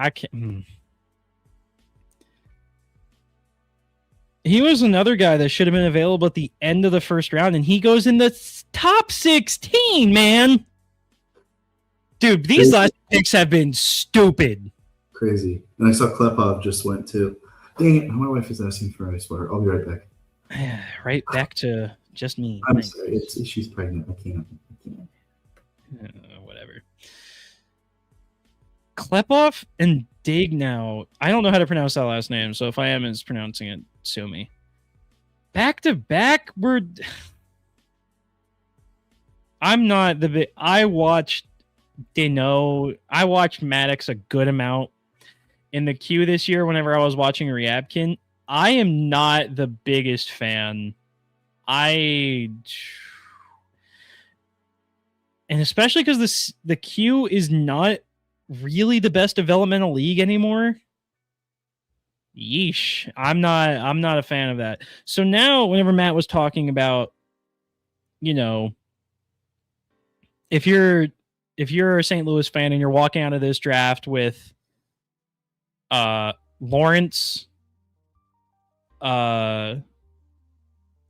He was another guy that should have been available at the end of the first round, and he goes in the top 16, man. Dude, these last picks have been stupid. Crazy. And I saw Klepov just went too. Dang it, my wife is asking for ice water. I'll be right back. Right back to just me. I'm sorry, she's pregnant. I can't. Whatever. Klepov and Dagnow. I don't know how to pronounce that last name, so if I am mispronouncing it, sue me. Back to back, I'm not the big. I watched Dano. I watched Maddox a good amount in the queue this year. Whenever I was watching Ryabkin, I am not the biggest fan. And especially because the queue is not really the best developmental league anymore. Yeesh. I'm not a fan of that. So now whenever Matt was talking about, if you're a St. Louis fan and you're walking out of this draft with Lawrence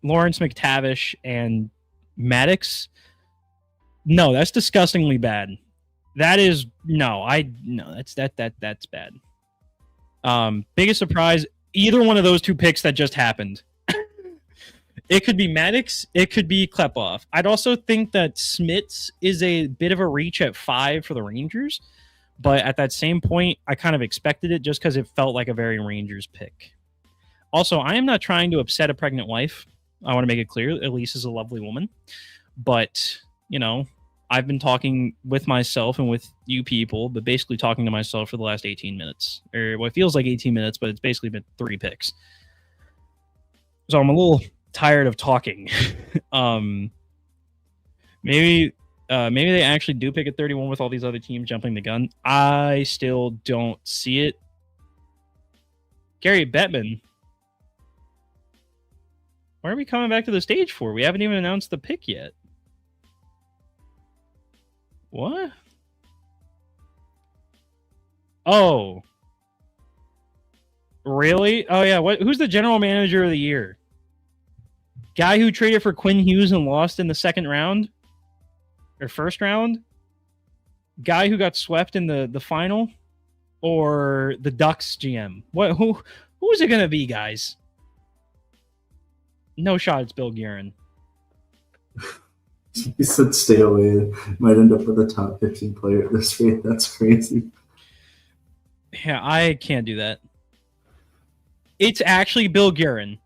McTavish and Maddox, no, that's disgustingly bad. That's bad. Biggest surprise, either one of those two picks that just happened. It could be Maddox, it could be Klepov. I'd also think that Smits is a bit of a reach at 5 for the Rangers, but at that same point, I kind of expected it just because it felt like a very Rangers pick. Also, I am not trying to upset a pregnant wife. I want to make it clear, Elise is a lovely woman, but I've been talking with myself and with you people, but basically talking to myself for the last 18 minutes. Or what feels like 18 minutes, but it's basically been 3 picks. So I'm a little tired of talking. Maybe they actually do pick at 31 with all these other teams jumping the gun. I still don't see it. Gary Bettman. Why are we coming back to the stage for? We haven't even announced the pick yet. What? Oh. Really? Oh, yeah. Who's the general manager of the year? Guy who traded for Quinn Hughes and lost in the second round? Or first round? Guy who got swept in the final? Or the Ducks GM? Who is it going to be, guys? No shot, it's Bill Guerin. He said stay away. Might end up with a top 15 player at this rate. That's crazy. Yeah, I can't do that. It's actually Bill Guerin.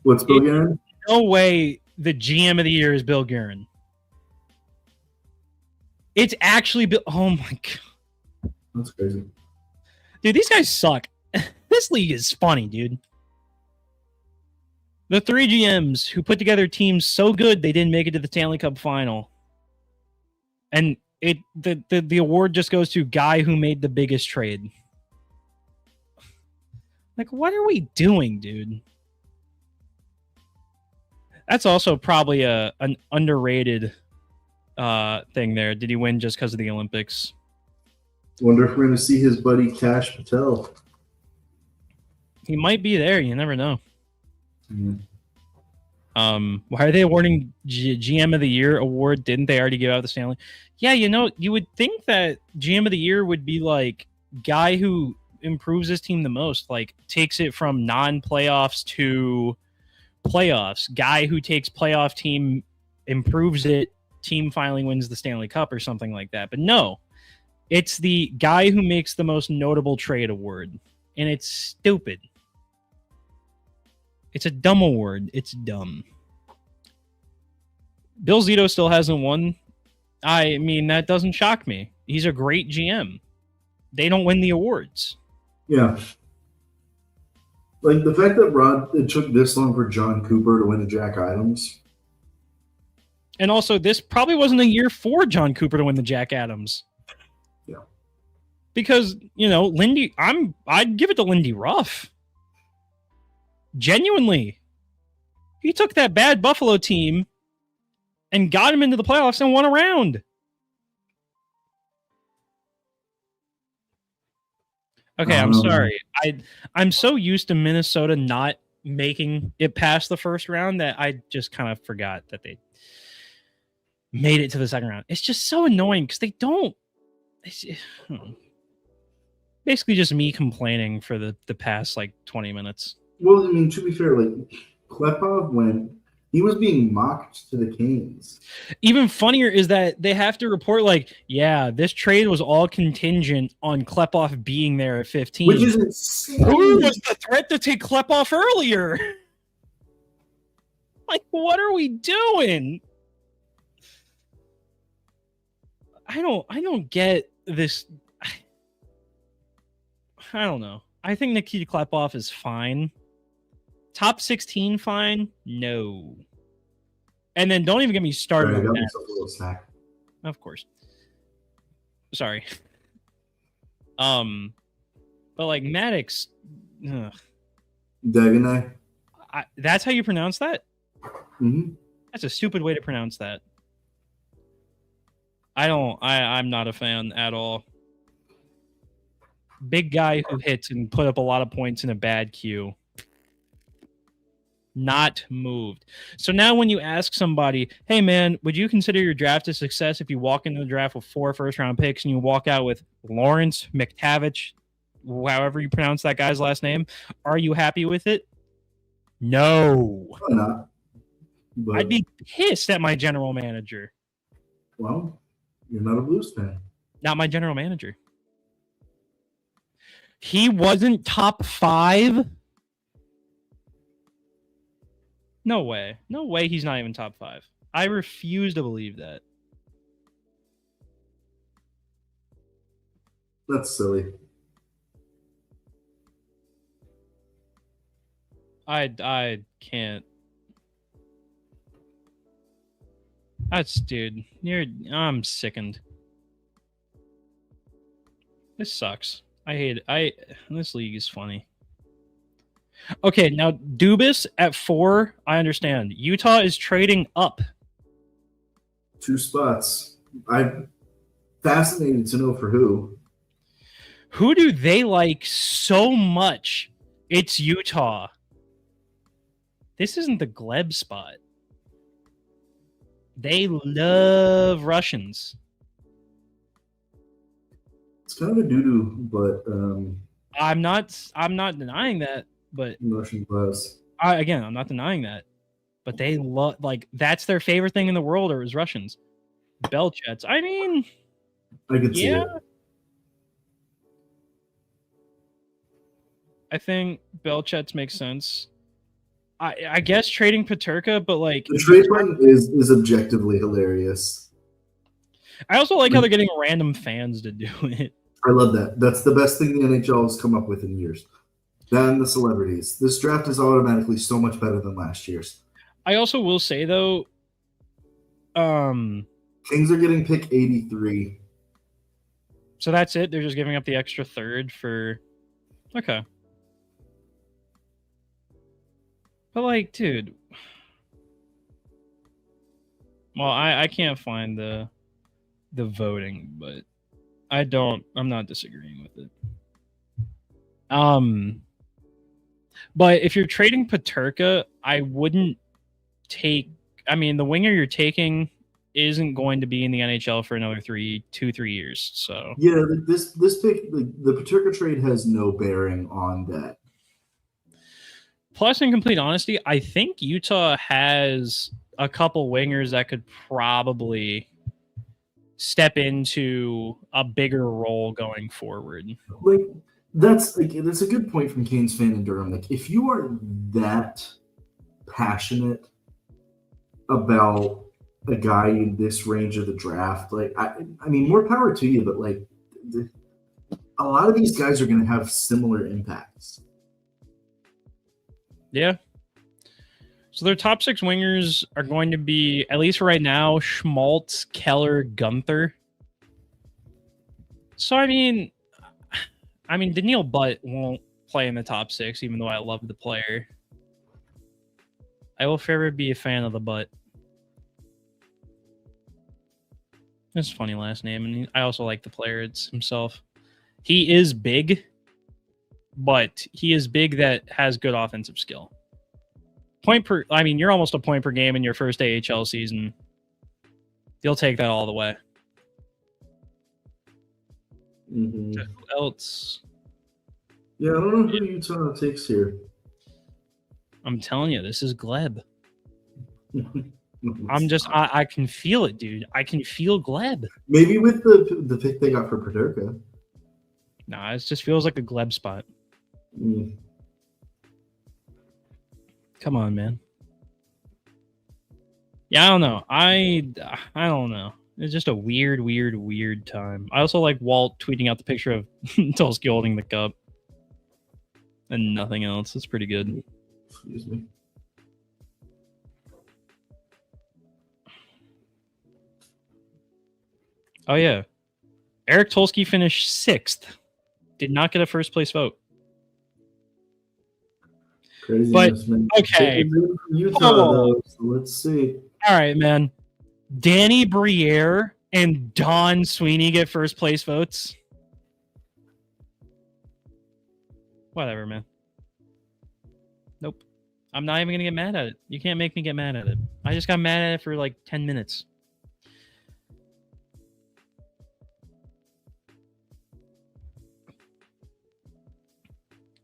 What's Bill Guerin? No way the GM of the year is Bill Guerin. It's actually Bill. Oh my god. That's crazy. Dude, these guys suck. This league is funny, dude. The 3 GMs who put together teams so good they didn't make it to the Stanley Cup final. And the award just goes to guy who made the biggest trade. Like, what are we doing, dude? That's also probably an underrated thing there. Did he win just because of the Olympics? Wonder if we're going to see his buddy Kash Patel. He might be there. You never know. Mm-hmm. Why are they awarding GM of the Year award? Didn't they already give out the Stanley? Yeah, you would think that GM of the Year would be like guy who improves his team the most, like takes it from non-playoffs to playoffs. Guy who takes playoff team, improves it, team finally wins the Stanley Cup or something like that. But no, it's the guy who makes the most notable trade award, and it's stupid. It's a dumb award. It's dumb. Bill Zito still hasn't won. I mean, that doesn't shock me. He's a great GM. They don't win the awards. Yeah. Like the fact that it took this long for John Cooper to win a Jack Adams. And also, this probably wasn't a year for John Cooper to win the Jack Adams. Yeah. Because, Lindy, I'd give it to Lindy Ruff. Genuinely. He took that bad Buffalo team and got him into the playoffs and won a round. Okay, I'm sorry. I'm so used to Minnesota not making it past the first round that I just kind of forgot that they made it to the second round. It's just so annoying because they don't. Basically, just me complaining for the past 20 minutes. Well, I mean, to be fair, Klepov he was being mocked to the Canes. Even funnier is that they have to report this trade was all contingent on Klepov being there at 15. Which is insane. Who was the threat to take Klepov earlier? What are we doing? I don't get this. I don't know. I think Nikita Klepov is fine. Top 16 fine? No. And then don't even get me started on that. A little snack. Of course. Sorry. But Maddox. Dagenai. That's how you pronounce that? Mm-hmm. That's a stupid way to pronounce that. I'm not a fan at all. Big guy who hits and put up a lot of points in a bad queue. Not moved. So now when you ask somebody, hey man, would you consider your draft a success if you walk into the draft with 4 first-round picks and you walk out with Lawrence McTavish, however you pronounce that guy's last name, are you happy with it? No. Probably not. But, I'd be pissed at my general manager. Well, you're not a Blues fan. Not my general manager. He wasn't top 5? No way. No way he's not even top 5. I refuse to believe that. That's silly. I can't. Dude. I'm sickened. This sucks. I hate it. This league is funny. Okay, now Dubas at 4, I understand. Utah is trading up. 2 spots. I'm fascinated to know for who. Who do they like so much? It's Utah. This isn't the Gleb spot. They love Russians. It's kind of a doo-doo, but I'm not denying that, but Russian class. I'm not denying that. But they love, like, that's their favorite thing in the world, or is Russians. Belchets. I mean, I could see it. I think Belchets makes sense. I guess trading Paterka, but like the trade button is objectively hilarious. I also like how they're getting random fans to do it. I love that. That's the best thing the NHL has come up with in years. Then the celebrities. This draft is automatically so much better than last year's. I also will say though, Kings are getting pick 83. So that's it. They're just giving up the extra third for. Okay. But like, dude. Well, I can't find the voting, but I'm not disagreeing with it. But if you're trading Paterka, I wouldn't take. I mean, the winger you're taking isn't going to be in the NHL for another 3 years. So yeah, this pick, the Paterka trade has no bearing on that. Plus, in complete honesty, I think Utah has a couple wingers that could probably step into a bigger role going forward. Like that's a good point from Canes fan in Durham. Like if you are that passionate about a guy in this range of the draft, like I mean, more power to you. But like a lot of these guys are going to have similar impacts. Yeah. So their top 6 wingers are going to be, at least for right now, Schmaltz, Keller, Gunther. So I mean, Daniil Butt won't play in the top 6, even though I love the player. I will forever be a fan of the Butt. It's a funny last name, and I also like the player himself. He is big, but he is big that has good offensive skill. You're almost a point per game in your first AHL season. You'll take that all the way. Mm-hmm. Who else? Yeah, I don't know who Utah takes here. I'm telling you, this is Gleb. I can feel it, dude. I can feel Gleb. Maybe with the pick they got for Paterka. Nah, it just feels like a Gleb spot. Mm. Come on, man. Yeah, I don't know. I don't know. It's just a weird time. I also like Walt tweeting out the picture of Tulsky holding the cup. And nothing else. It's pretty good. Excuse me. Oh, yeah. Eric Tulsky finished 6th. Did not get a first place vote. Craziness, man. Okay. Utah, though, so let's see. All right, man. Danny Briere and Don Sweeney get first place votes. Whatever, man. Nope. I'm not even going to get mad at it. You can't make me get mad at it. I just got mad at it for like 10 minutes.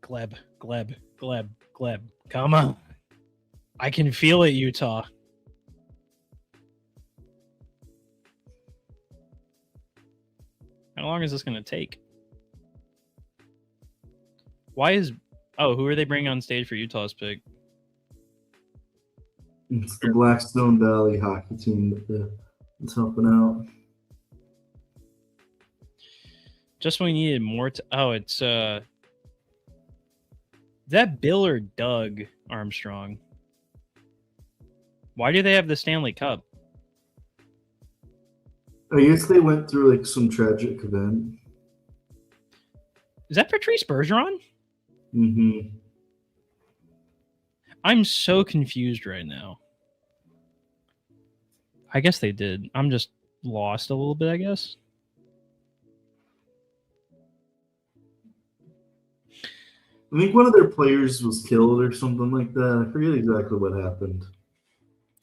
Gleb. Come on. I can feel it, Utah. How long is this going to take? Who are they bringing on stage for Utah's pick? It's the Blackstone Valley hockey team that's helping out. Just when we needed more. It's is that Bill or Doug Armstrong? Why do they have the Stanley Cup? I guess they went through like some tragic event. Is that Patrice Bergeron? Mm-hmm. I'm so confused right now. I guess they did. I'm just lost a little bit, I guess. I think one of their players was killed or something like that. I forget exactly what happened.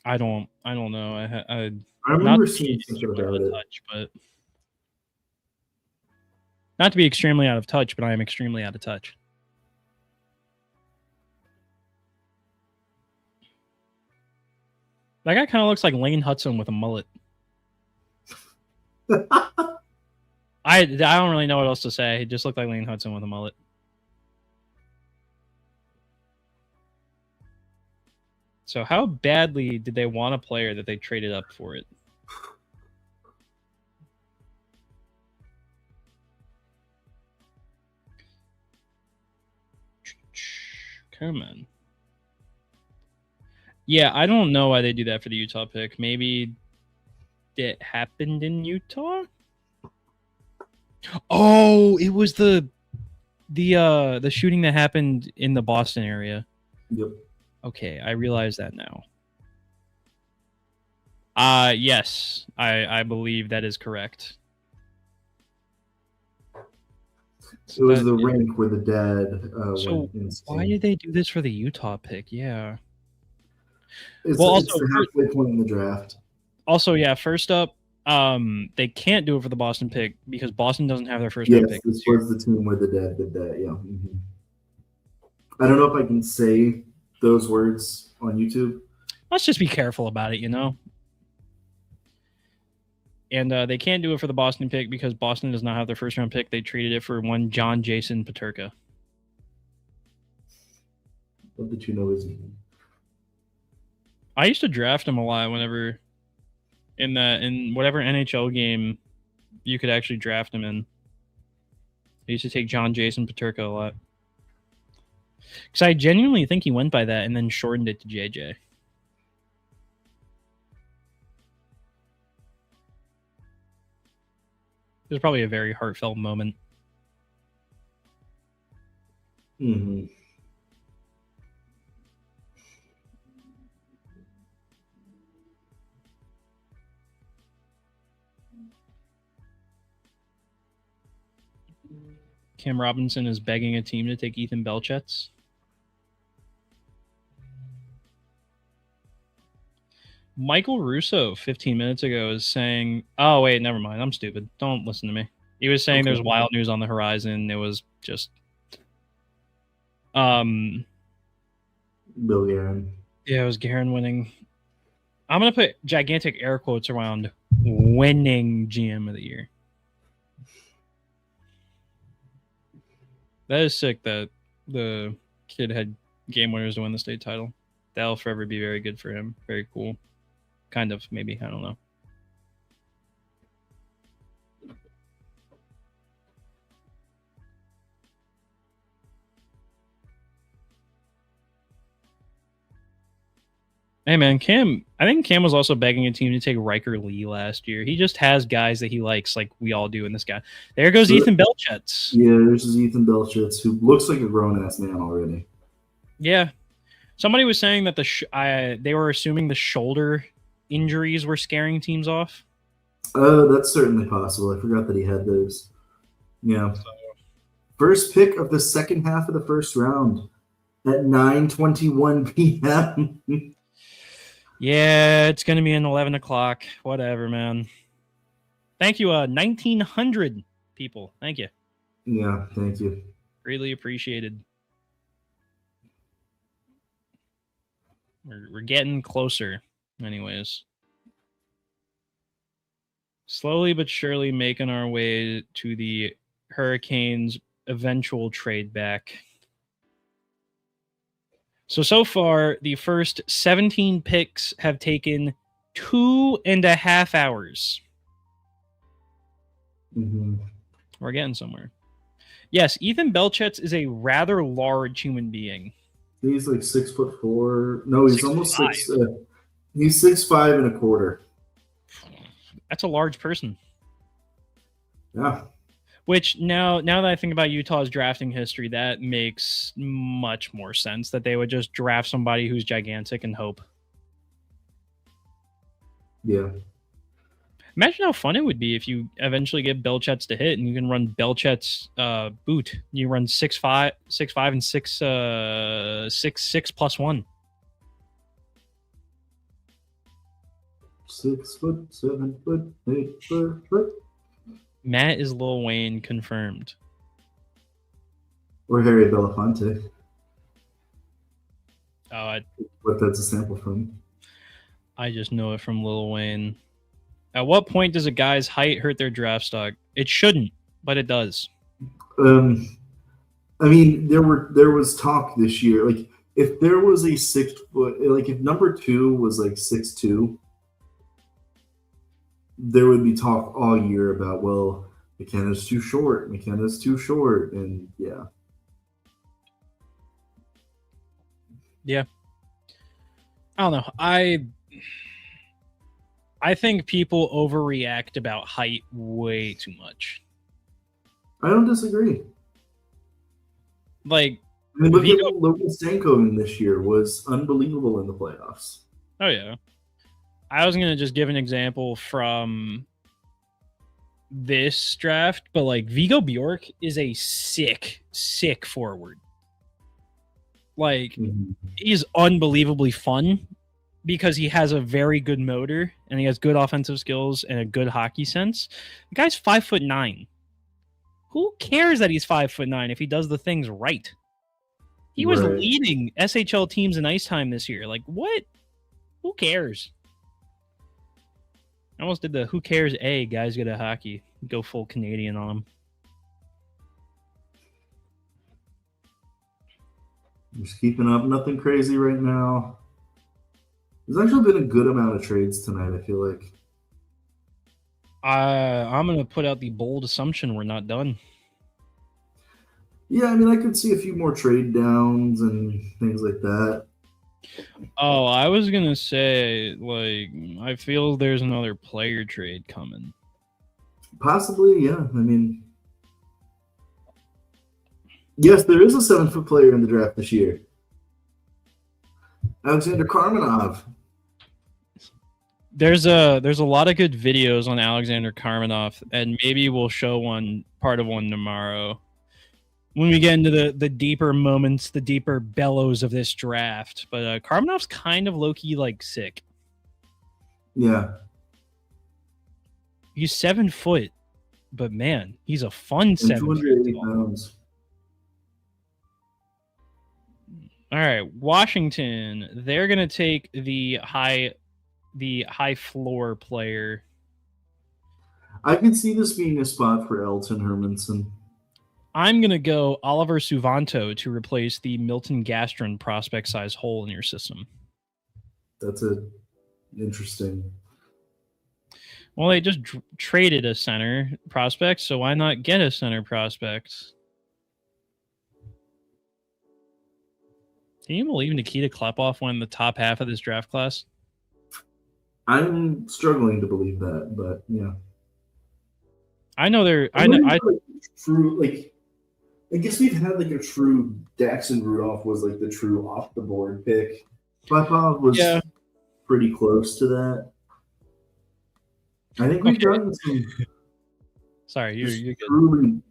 I don't know. I remember seeing something about it. But not to be extremely out of touch, but I am extremely out of touch. That guy kind of looks like Lane Hudson with a mullet. I don't really know what else to say. He just looked like Lane Hudson with a mullet. So how badly did they want a player that they traded up for it? Come on. Yeah, I don't know why they do that for the Utah pick. Maybe it happened in Utah? Oh, it was the shooting that happened in the Boston area. Yep. Okay, I realize that now. Yes, I believe that is correct. It was the rink where the dad so went. Why did they do this for the Utah pick? Yeah. It's the halfway point in the draft. Also, yeah, first up, they can't do it for the Boston pick because Boston doesn't have their first round pick. Yes, this was the team where the dad did that, yeah. Mm-hmm. I don't know if I can say those words on YouTube. Let's just be careful about it, you know? And they can't do it for the Boston pick because Boston does not have their first round pick. They traded it for one John Jason Peterka. What did you know his name? I used to draft him a lot whenever in whatever NHL game you could actually draft him in. I used to take John Jason Peterka a lot. Because I genuinely think he went by that and then shortened it to JJ. It was probably a very heartfelt moment. Mm-hmm. Cam Robinson is begging a team to take Ethan Belchetz. Michael Russo 15 minutes ago is saying, oh, wait, never mind. I'm stupid. Don't listen to me. He was saying there's wild news on the horizon. It was just... Bill Guerin. Yeah, it was Guerin winning. I'm going to put gigantic air quotes around winning GM of the year. That is sick that the kid had game winners to win the state title. That'll forever be very good for him. Very cool. Kind of, maybe. I don't know. Hey, man, Cam, I think Cam was also begging a team to take Riker Lee last year. He just has guys that he likes, like we all do in this guy. There goes Ethan Belchetz. Yeah, this is Ethan Belchetz, who looks like a grown-ass man already. Yeah. Somebody was saying that they were assuming the shoulder injuries were scaring teams off. That's certainly possible. I forgot that he had those. Yeah. First pick of the second half of the first round at 9:21 p.m. Yeah, it's going to be an 11 o'clock. Whatever, man. Thank you, 1,900 people. Thank you. Yeah, thank you. Greatly appreciated. We're getting closer, anyways. Slowly but surely making our way to the Hurricanes' eventual trade back. So far, the first 17 picks have taken 2.5 hours. Mm-hmm. We're getting somewhere. Yes, Ethan Belchetz is a rather large human being. He's like 6'4". No, he's 6'5". almost six. He's 6'5" and a quarter. That's a large person. Yeah. Which now that I think about Utah's drafting history, that makes much more sense that they would just draft somebody who's gigantic and hope. Yeah. Imagine how fun it would be if you eventually get Belchetz to hit and you can run Belchetz boot. You run 6'5", and 6'6" +1. 6 foot, 7 foot, 8 foot. Matt is Lil Wayne confirmed. Or Harry Belafonte. Oh, what that's a sample from. I just know it from Lil Wayne. At what point does a guy's height hurt their draft stock? It shouldn't, but it does. I mean, there was talk this year, like if there was a 6 foot, like if number 2 was like 6'2", there would be talk all year about, well, McKenna's too short, and yeah. Yeah. I don't know. I think people overreact about height way too much. I don't disagree. Like, I mean, look at what Logan Stankoven this year was unbelievable in the playoffs. Oh, yeah. I was going to just give an example from this draft, but like Vigo Bjork is a sick forward. Like, he's unbelievably fun because he has a very good motor and he has good offensive skills and a good hockey sense. The guy's 5'9". Who cares that he's 5'9" if he does the things right? He was leading SHL teams in ice time this year. Like, what? Who cares? I almost did the who cares guys get a hockey. Go full Canadian on him. Just keeping up. Nothing crazy right now. There's actually been a good amount of trades tonight, I feel like. I'm going to put out the bold assumption we're not done. Yeah, I mean, I could see a few more trade downs and things like that. Oh, I was going to say, like, I feel there's another player trade coming. Possibly, yeah. I mean, yes, there is a 7-foot player in the draft this year. Alexander Karmenov. There's a lot of good videos on Alexander Karmenov, and maybe we'll show part of one tomorrow when we get into the deeper moments, the deeper bellows of this draft. But Karmenov's kind of low-key, like, sick. Yeah. He's 7 foot, but man, he's a fun 7 foot. 280 pounds. All right, Washington. They're gonna take the high floor player. I can see this being a spot for Elton Hermanson. I'm gonna go Oliver Suvanto to replace the Milton Gastron prospect size hole in your system. That's interesting. Well, they just traded a center prospect, so why not get a center prospect? Can you believe Nikita Klepov won the top half of this draft class? I'm struggling to believe that, but yeah. I know they're. I guess we've had like a true Daxon Rudolph was like the true off the board pick. Klepov was pretty close to that. I think we've gotten some. Sorry, you're truly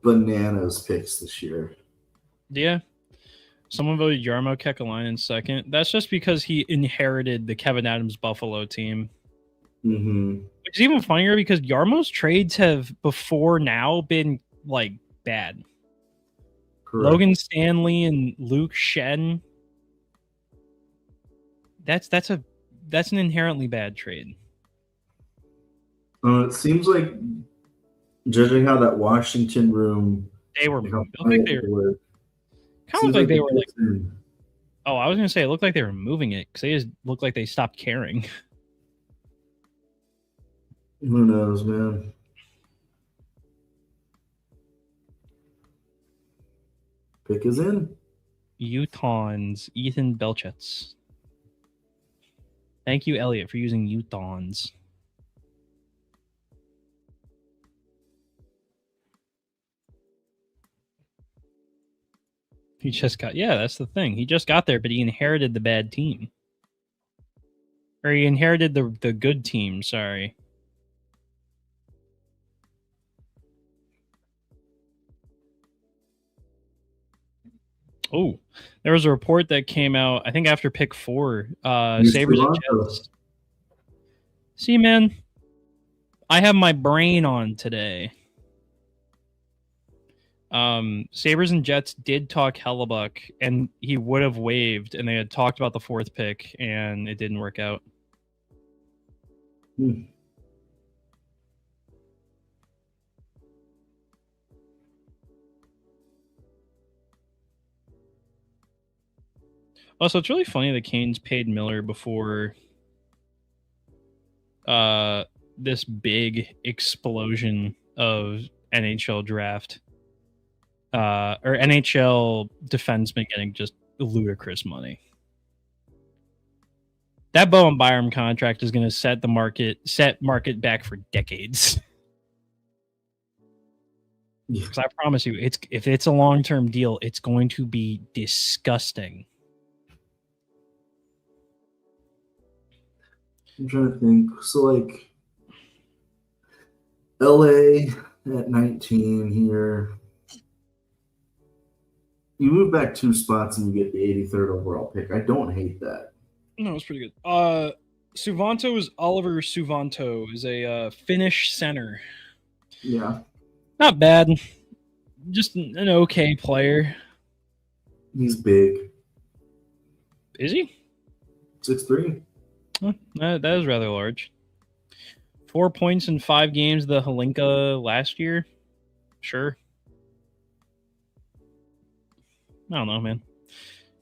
bananas picks this year. Yeah. Someone voted Jarmo Kekalainen second. That's just because he inherited the Kevin Adams Buffalo team. Mm-hmm. Which is even funnier because Jarmo's trades have before now been like bad. Correct. Logan Stanley and Luke Shen. That's an inherently bad trade. It seems like, judging how that Washington room, they were kind of like they were like. Oh, I was gonna say it looked like they were moving it because they just looked like they stopped caring. Who knows, man? Pick is in. Utahns, Ethan Belchetz. Thank you, Elliot, for using Utahns. He just got, that's the thing. He just got there, but he inherited the bad team. Or he inherited the good team, sorry. Oh, there was a report that came out, I think after pick 4, Sabres and Jets. See, man, I have my brain on today. Sabres and Jets did talk Hellebuck, and he would have waived, and they had talked about the 4th pick, and it didn't work out. Also, it's really funny the Canes paid Miller before this big explosion of NHL draft. Or NHL defensemen getting just ludicrous money. That Bowen Byram contract is going to set market back for decades. Because I promise you, if it's a long-term deal, it's going to be disgusting. I'm trying to think. So, like, LA at 19 here. You move back 2 spots and you get the 83rd overall pick. I don't hate that. No, it's pretty good. Oliver Suvanto is a Finnish center. Yeah. Not bad. Just an okay player. He's big. Is he? 6'3". Oh, that is rather large. 4 points in 5 games the Hlinka last year. Sure. I don't know, man.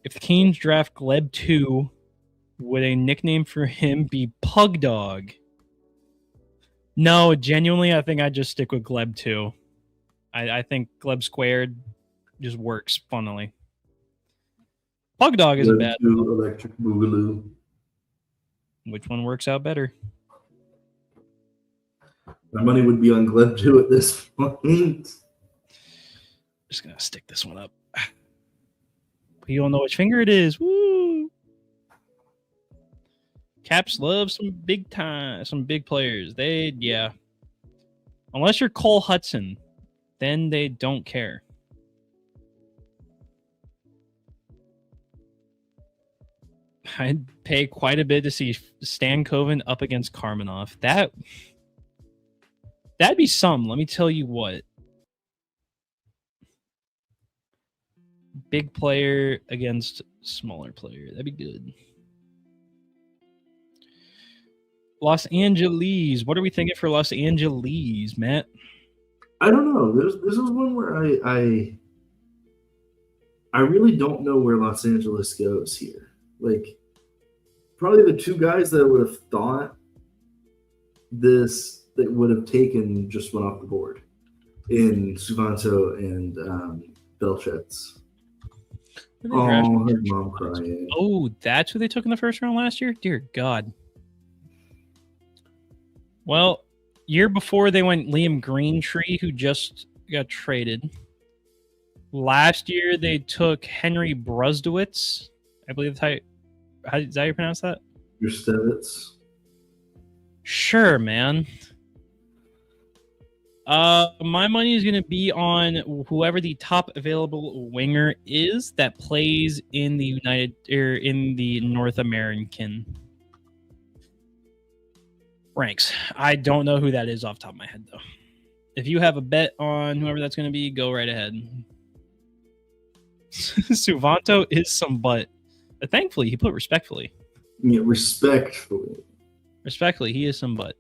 If the Canes draft Gleb 2, would a nickname for him be Pug Dog? No, genuinely, I think I'd just stick with Gleb 2. I think Gleb squared just works funnily. Pug Dog isn't bad. Electric Boogaloo. Which one works out better? My money would be on Gleb 2 at this point. Just gonna stick this one up. You don't know which finger it is. Woo! Caps love some big players. Unless you're Cole Hudson, then they don't care. I'd pay quite a bit to see Stankoven up against Karmanov. That'd be some. Let me tell you what. Big player against smaller player. That'd be good. Los Angeles. What are we thinking for Los Angeles, Matt? I don't know. This is one where I really don't know where Los Angeles goes here. Like, probably the 2 guys that I would have thought that would have taken just went off the board in Suvanto and Belchetz. Oh, her mom crying. Oh, that's who they took in the first round last year? Dear God. Well, year before they went Liam Greentree, who just got traded. Last year they took Henry Bruzdowitz. I believe that's how you pronounce that? Brustewitz. Sure, man. My money is going to be on whoever the top available winger is that plays in the North American ranks. I don't know who that is off the top of my head, though. If you have a bet on whoever that's going to be, go right ahead. Suvanto is some butt. But thankfully, he put respectfully. Yeah, respectfully. Respectfully, he is some butt.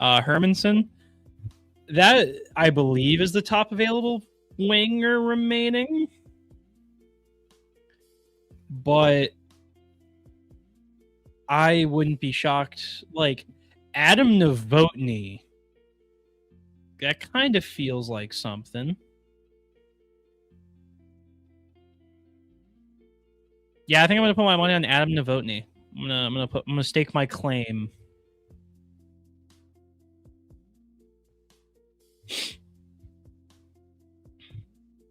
Hermanson, that I believe is the top available winger remaining. But I wouldn't be shocked. Like, Adam Novotny, that kind of feels like something. Yeah, I think I'm gonna put my money on Adam Novotny. I'm gonna stake my claim.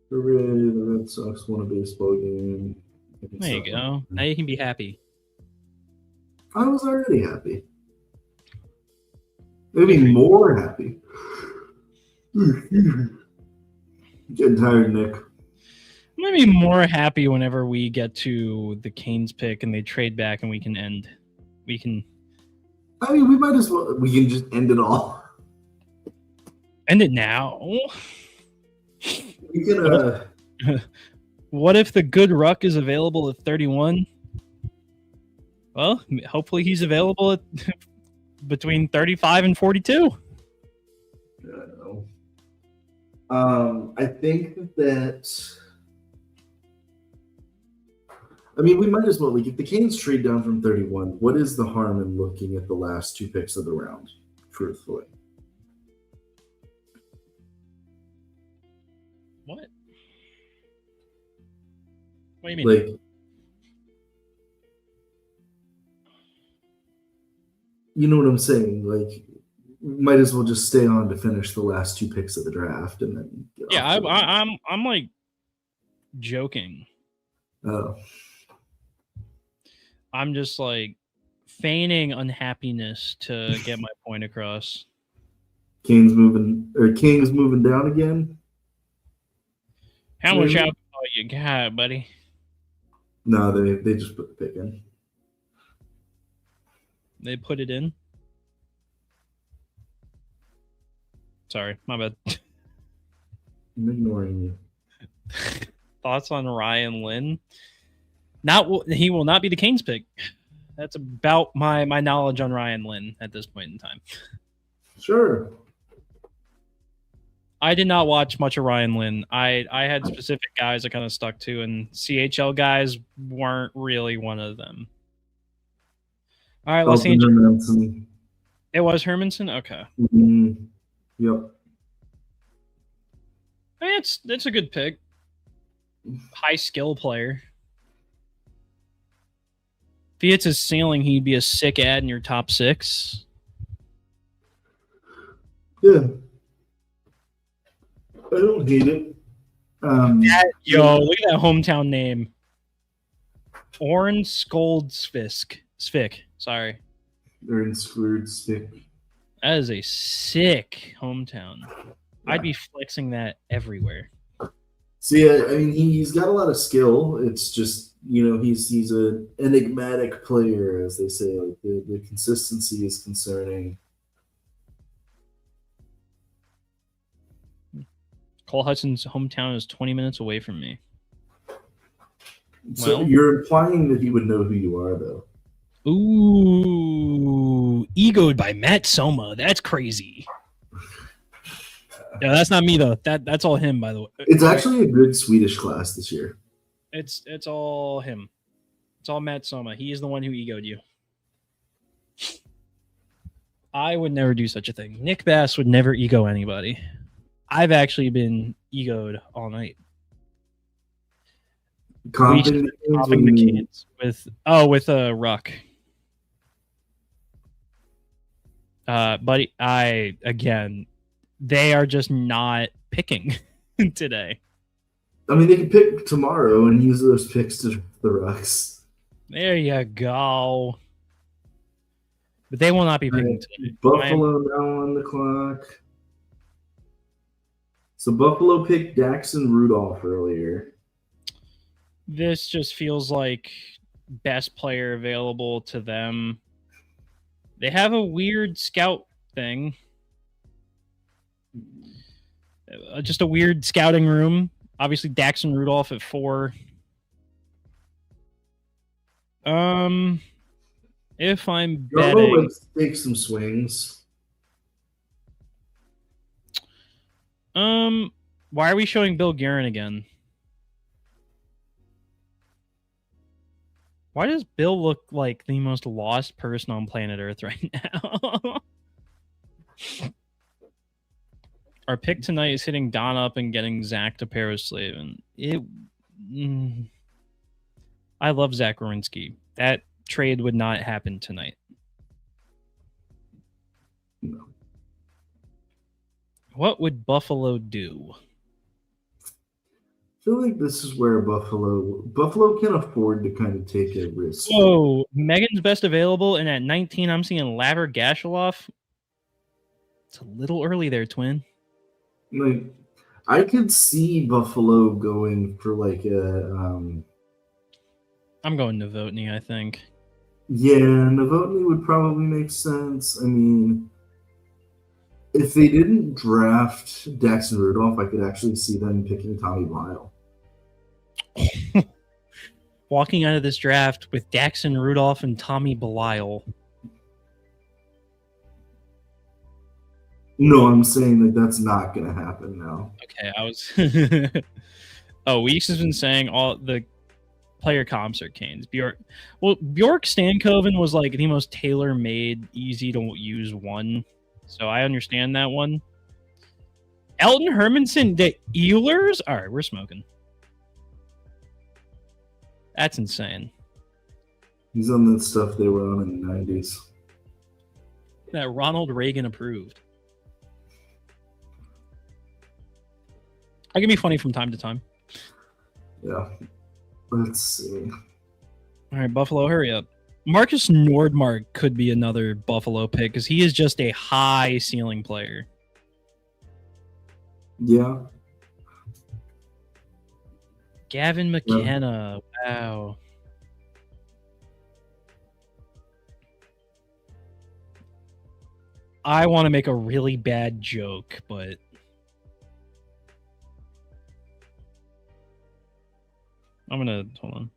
Hooray, the Red Sox won a baseball game. There you go. Now you can be happy. I was already happy. Maybe more happy. Getting tired, Nick. I'm gonna be more happy whenever we get to the Canes pick and they trade back and we can end. We can. I mean, we might as well. We can just end it all. End it now. We can. What if the good Ruck is available at 31? Well, hopefully he's available at between 35 and 42. I don't know. I think that. I mean, we might as well. Like, if the Canes trade down from 31, what is the harm in looking at the last two picks of the round? Truthfully. What? What do you mean? Like, you know what I'm saying? Like, might as well just stay on to finish the last two picks of the draft and then. Yeah, I'm like joking. Oh. I'm just like feigning unhappiness to get my point across. King's moving down again. How much alcohol you got, buddy? No, they just put the pick in. They put it in. Sorry, my bad. I'm ignoring you. Thoughts on Ryan Lynn? He will not be the Canes pick. That's about my knowledge on Ryan Lynn at this point in time. Sure. I did not watch much of Ryan Lynn. I had specific guys I kind of stuck to, and CHL guys weren't really one of them. All right, Los Angeles. It was Hermanson? Okay. Mm-hmm. Yep. I mean, it's a good pick. High skill player. If he hits his ceiling, he'd be a sick ad in your top 6. Yeah. I don't hate it. Look at that hometown name. Oren Svick. Sorry. Oren Svick. That is a sick hometown. Yeah. I'd be flexing that everywhere. See, I mean, he's got a lot of skill. It's just, he's an enigmatic player, as they say. Like the consistency is concerning. Cole Hudson's hometown is 20 minutes away from me. So you're implying that he would know who you are, though. Ooh, egoed by Matt Soma. That's crazy. Yeah, that's not me though. That's all him, by the way. It's actually a good Swedish class this year. It's all him. It's all Matt Soma. He is the one who egoed you. I would never do such a thing. Nick Bass would never ego anybody. I've actually been egoed all night. Comping the Canes with Ruck. Buddy, they are just not picking today. I mean, they can pick tomorrow and use those picks to the Rucks. There you go. But they will not be picking today. Buffalo now on the clock. So Buffalo picked Daxon Rudolph earlier. This just feels like best player available to them. They have a weird scout thing. Just a weird scouting room. Obviously, Daxon Rudolph at 4. If I'm betting, let's take some swings. Why are we showing Bill Guerin again? Why does Bill look like the most lost person on planet Earth right now? Our pick tonight is hitting Don up and getting Zach to Paraslavin. I love Zach Werenski. That trade would not happen tonight. No. What would Buffalo do? I feel like this is where Buffalo can afford to kind of take a risk. Whoa, Megan's best available, and at 19, I'm seeing Laver Gashelov. It's a little early there, twin. Like, I could see Buffalo going for like a. I'm going Novotny, I think. Yeah, Novotny would probably make sense. I mean, if they didn't draft Daxon Rudolph, I could actually see them picking Tommy Lyle. Walking out of this draft with Daxon Rudolph and Tommy Belial. No, I'm saying that that's not going to happen now. Okay, I was. Weeks has been saying all the player comps are Canes. Bjork Stankoven was like the most tailor-made, easy to use one. So I understand that one. Elton Hermanson, the Eulers? All right, we're smoking. That's insane. He's on the stuff they were on in the 90s. That Ronald Reagan approved. I can be funny from time to time. Yeah. Let's see. All right, Buffalo, hurry up. Marcus Nordmark could be another Buffalo pick because he is just a high ceiling player. Yeah. Gavin McKenna. Wow. I want to make a really bad joke, but I'm going to hold on.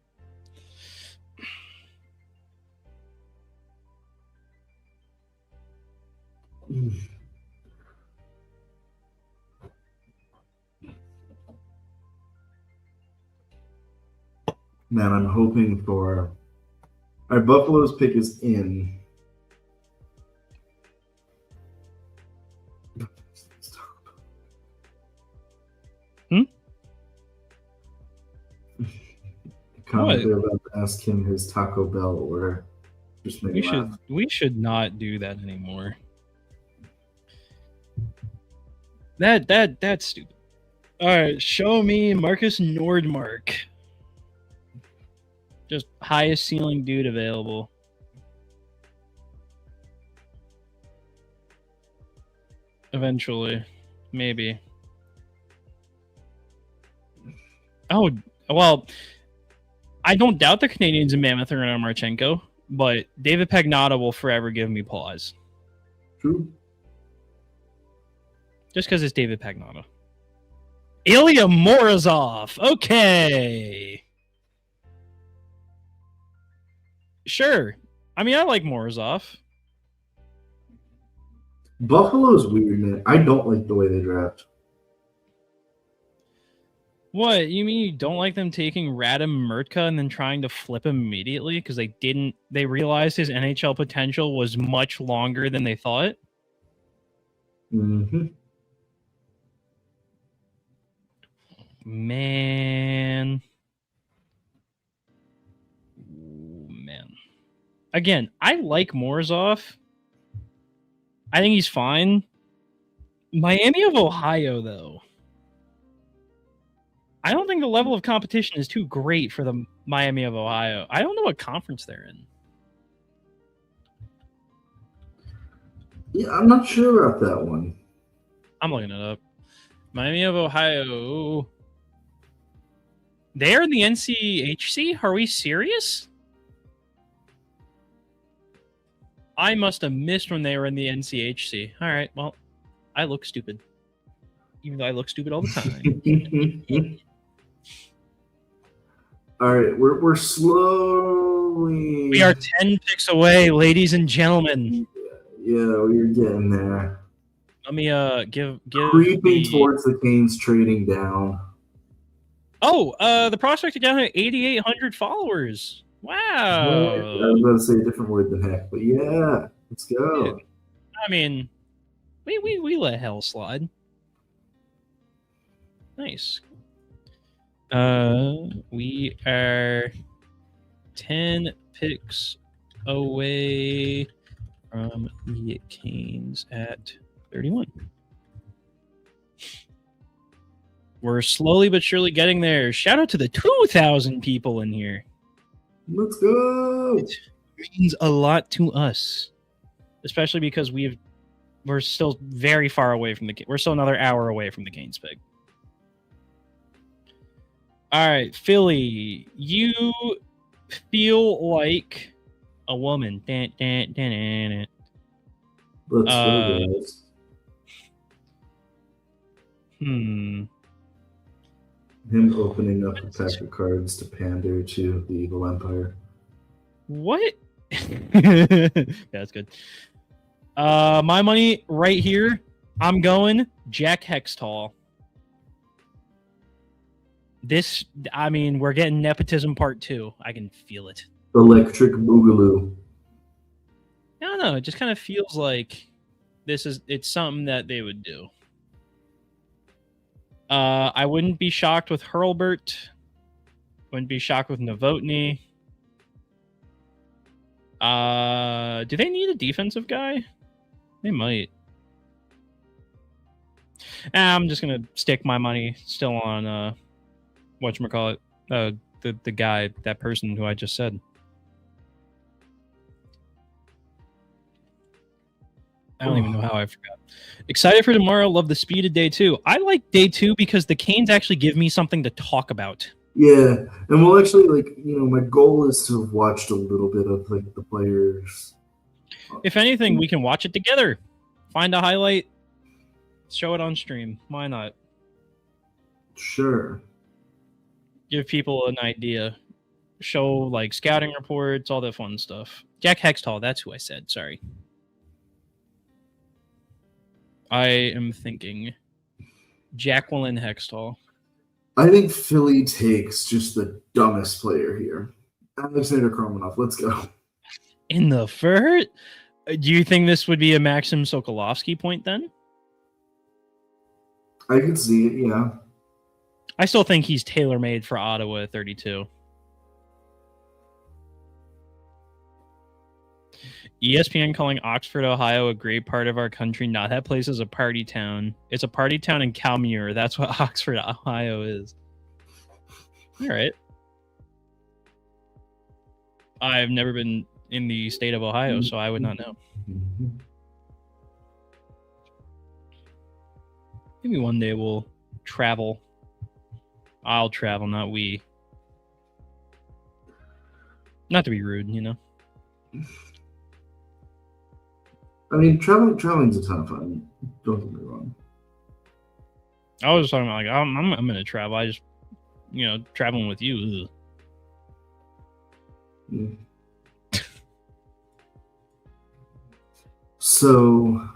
Man, I'm hoping for. All right, Buffalo's pick is in. What? They're about to ask him his Taco Bell order. Just make we should not do that anymore. That's stupid. All right, show me Marcus Nordmark. Just highest ceiling dude available. Eventually, maybe. Oh, well, I don't doubt the Canadians and Mammoth are going to Marchenko, but David Pagnotta will forever give me pause. True. Just because it's David Pagnotta. Ilya Morozov. Okay. Sure. I mean, I like Morozov. Buffalo's weird, man. I don't like the way they draft. What? You mean you don't like them taking Radim Murtka and then trying to flip him immediately because they realized his NHL potential was much longer than they thought? Mm-hmm. Man. Ooh, man. Again, I like Morozov. I think he's fine. Miami of Ohio, though. I don't think the level of competition is too great for the Miami of Ohio. I don't know what conference they're in. Yeah, I'm not sure about that one. I'm looking it up. Miami of Ohio. They're in the NCHC? Are we serious? I must have missed when they were in the NCHC. All right, well, I look stupid. Even though I look stupid all the time. All right, we're slowly. We are 10 picks away, ladies and gentlemen. Yeah, we're getting there. Let me give creeping towards the Canes trading down. Oh, the prospect is down at 8,800 followers. Wow. I was about to say a different word than heck, but yeah, let's go. I mean, we let hell slide. Nice. We are 10 picks away from the Canes at 31. We're slowly but surely getting there. Shout out to the 2,000 people in here. Let's go. It means a lot to us, especially because we're still very far away from we're still another hour away from the Canes pick. All right, Philly, you feel like a woman. Let's go, guys. Him opening up a pack of cards to pander to the evil empire. What? That's good. My money right here. I'm going Jack Hextall. We're getting nepotism part 2. I can feel it. Electric Boogaloo. I don't know. It just kind of feels like it's something that they would do. I wouldn't be shocked with Hurlburt. Wouldn't be shocked with Novotny. Do they need a defensive guy? They might. I'm just gonna stick my money still on whatchamacallit, the guy, that person who I just said. I don't even know how I forgot. Excited for tomorrow. Love the speed of day 2. I like day 2 because the Canes actually give me something to talk about. Yeah, and we'll actually, my goal is to have watched a little bit of, the players. If anything, we can watch it together. Find a highlight, show it on stream. Why not? Sure. Give people an idea. Show, scouting reports, all that fun stuff. Jack Hextall, that's who I said. Sorry. I am thinking Jacqueline Hextall. I think Philly takes just the dumbest player here. Alexander Kromenov. Let's go. In the first? Do you think this would be a Maxim Sokolovsky point then? I can see it, yeah. I still think he's tailor-made for Ottawa at 32. ESPN calling Oxford, Ohio a great part of our country. Not that place is a party town. It's a party town in Calmuir. That's what Oxford, Ohio is. All right. I've never been in the state of Ohio, so I would not know. Maybe one day we'll travel. I'll travel, not we. Not to be rude, Traveling's a ton of fun. Don't get me wrong. I was talking about I'm going to travel. I just, traveling with you. Mm. So,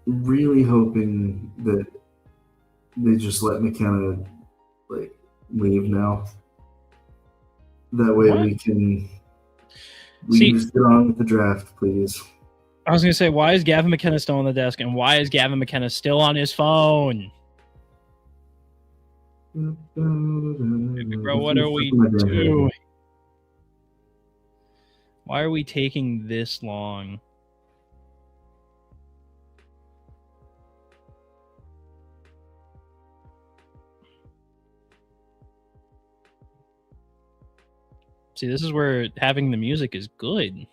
really hoping that they just let McKenna leave now. That way we can just get on with the draft, please. I was going to say, why is Gavin McKenna still on the desk, and why is Gavin McKenna still on his phone? Bro, what are we doing? Why are we taking this long? See, this is where having the music is good.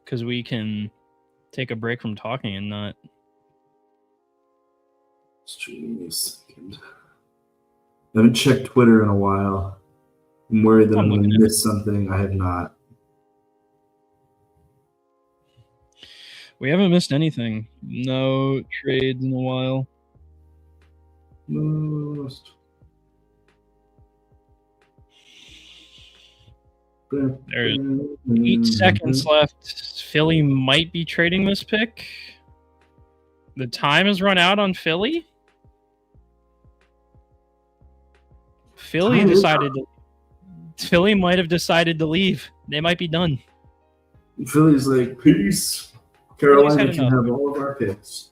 Because we can take a break from talking and not... Just give me a second. I haven't checked Twitter in a while. I'm worried that I'm going to miss something. I have not. We haven't missed anything. No trades in a while. Most. There's 8 seconds left. Philly might be trading this pick. The time has run out on Philly. Philly might have decided to leave. They might be done. Philly's like, peace. Carolina can have all of our picks.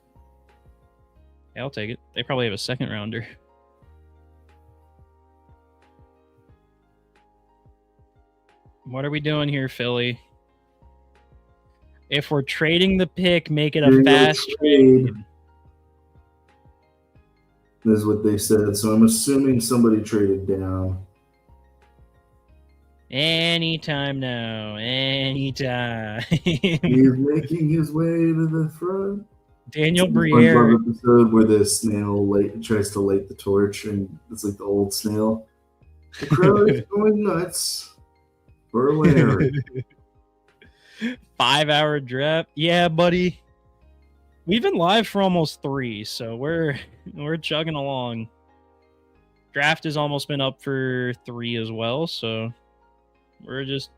Yeah, I'll take it. They probably have a second rounder. What are we doing here, Philly? If we're trading the pick, make it a fast trade. This is what they said. So I'm assuming somebody traded down. Anytime now. Anytime. He's making his way to the front. Daniel Briere. Episode where the snail tries to light the torch, and it's like the old snail. The crowd is going nuts for Larry. 5-hour draft. Yeah, buddy. We've been live for almost 3, so we're chugging along. Draft has almost been up for 3 as well, so we're just...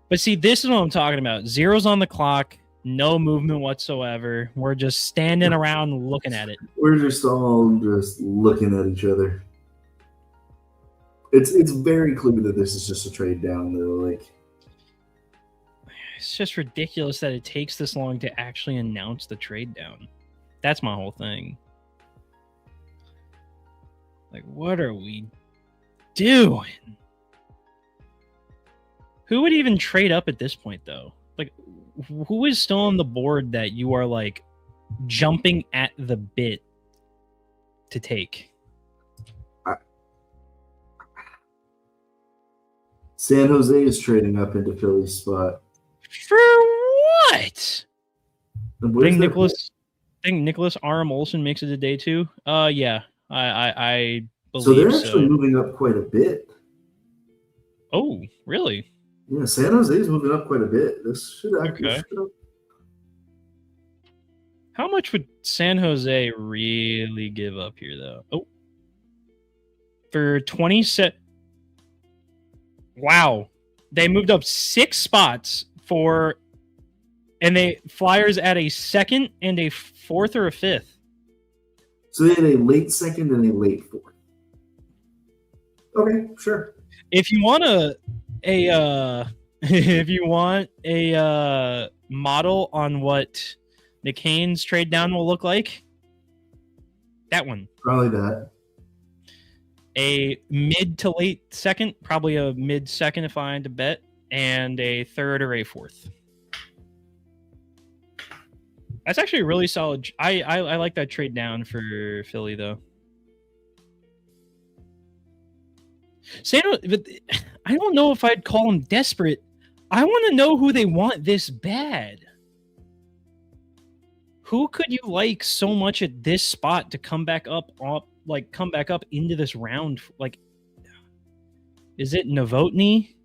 But see, this is what I'm talking about. 0's on the clock, no movement whatsoever. We're just standing around looking at it. We're just all just looking at each other. It's very clear that this is just a trade down, though. Like, it's just ridiculous that it takes this long to actually announce the trade down. That's my whole thing. Like, what are we doing? Who would even trade up at this point, though? Like, who is still on the board that you are, like, jumping at the bit to take? San Jose is trading up into Philly's spot. For what? I think Nicholas Aram Olsen makes it to day 2. Yeah, I believe so. They're actually moving up quite a bit. Oh, really? Yeah, San Jose is moving up quite a bit. This should actually. Okay. How much would San Jose really give up here, though? Oh, for 27. Wow, they moved up 6 spots and they Flyers at a 2nd and a 4th or a 5th. So they had a late 2nd and a late 4th. Okay, sure. If you want a model on what McCain's trade down will look like, that one. Probably that. A mid to late 2nd, probably a mid 2nd if I had to bet, and a 3rd or a 4th. That's actually a really solid. I like that trade down for Philly, though. But I don't know if I'd call them desperate. I want to know who they want this bad. Who could you like so much at this spot to come back up into this round? Like, is it Novotny?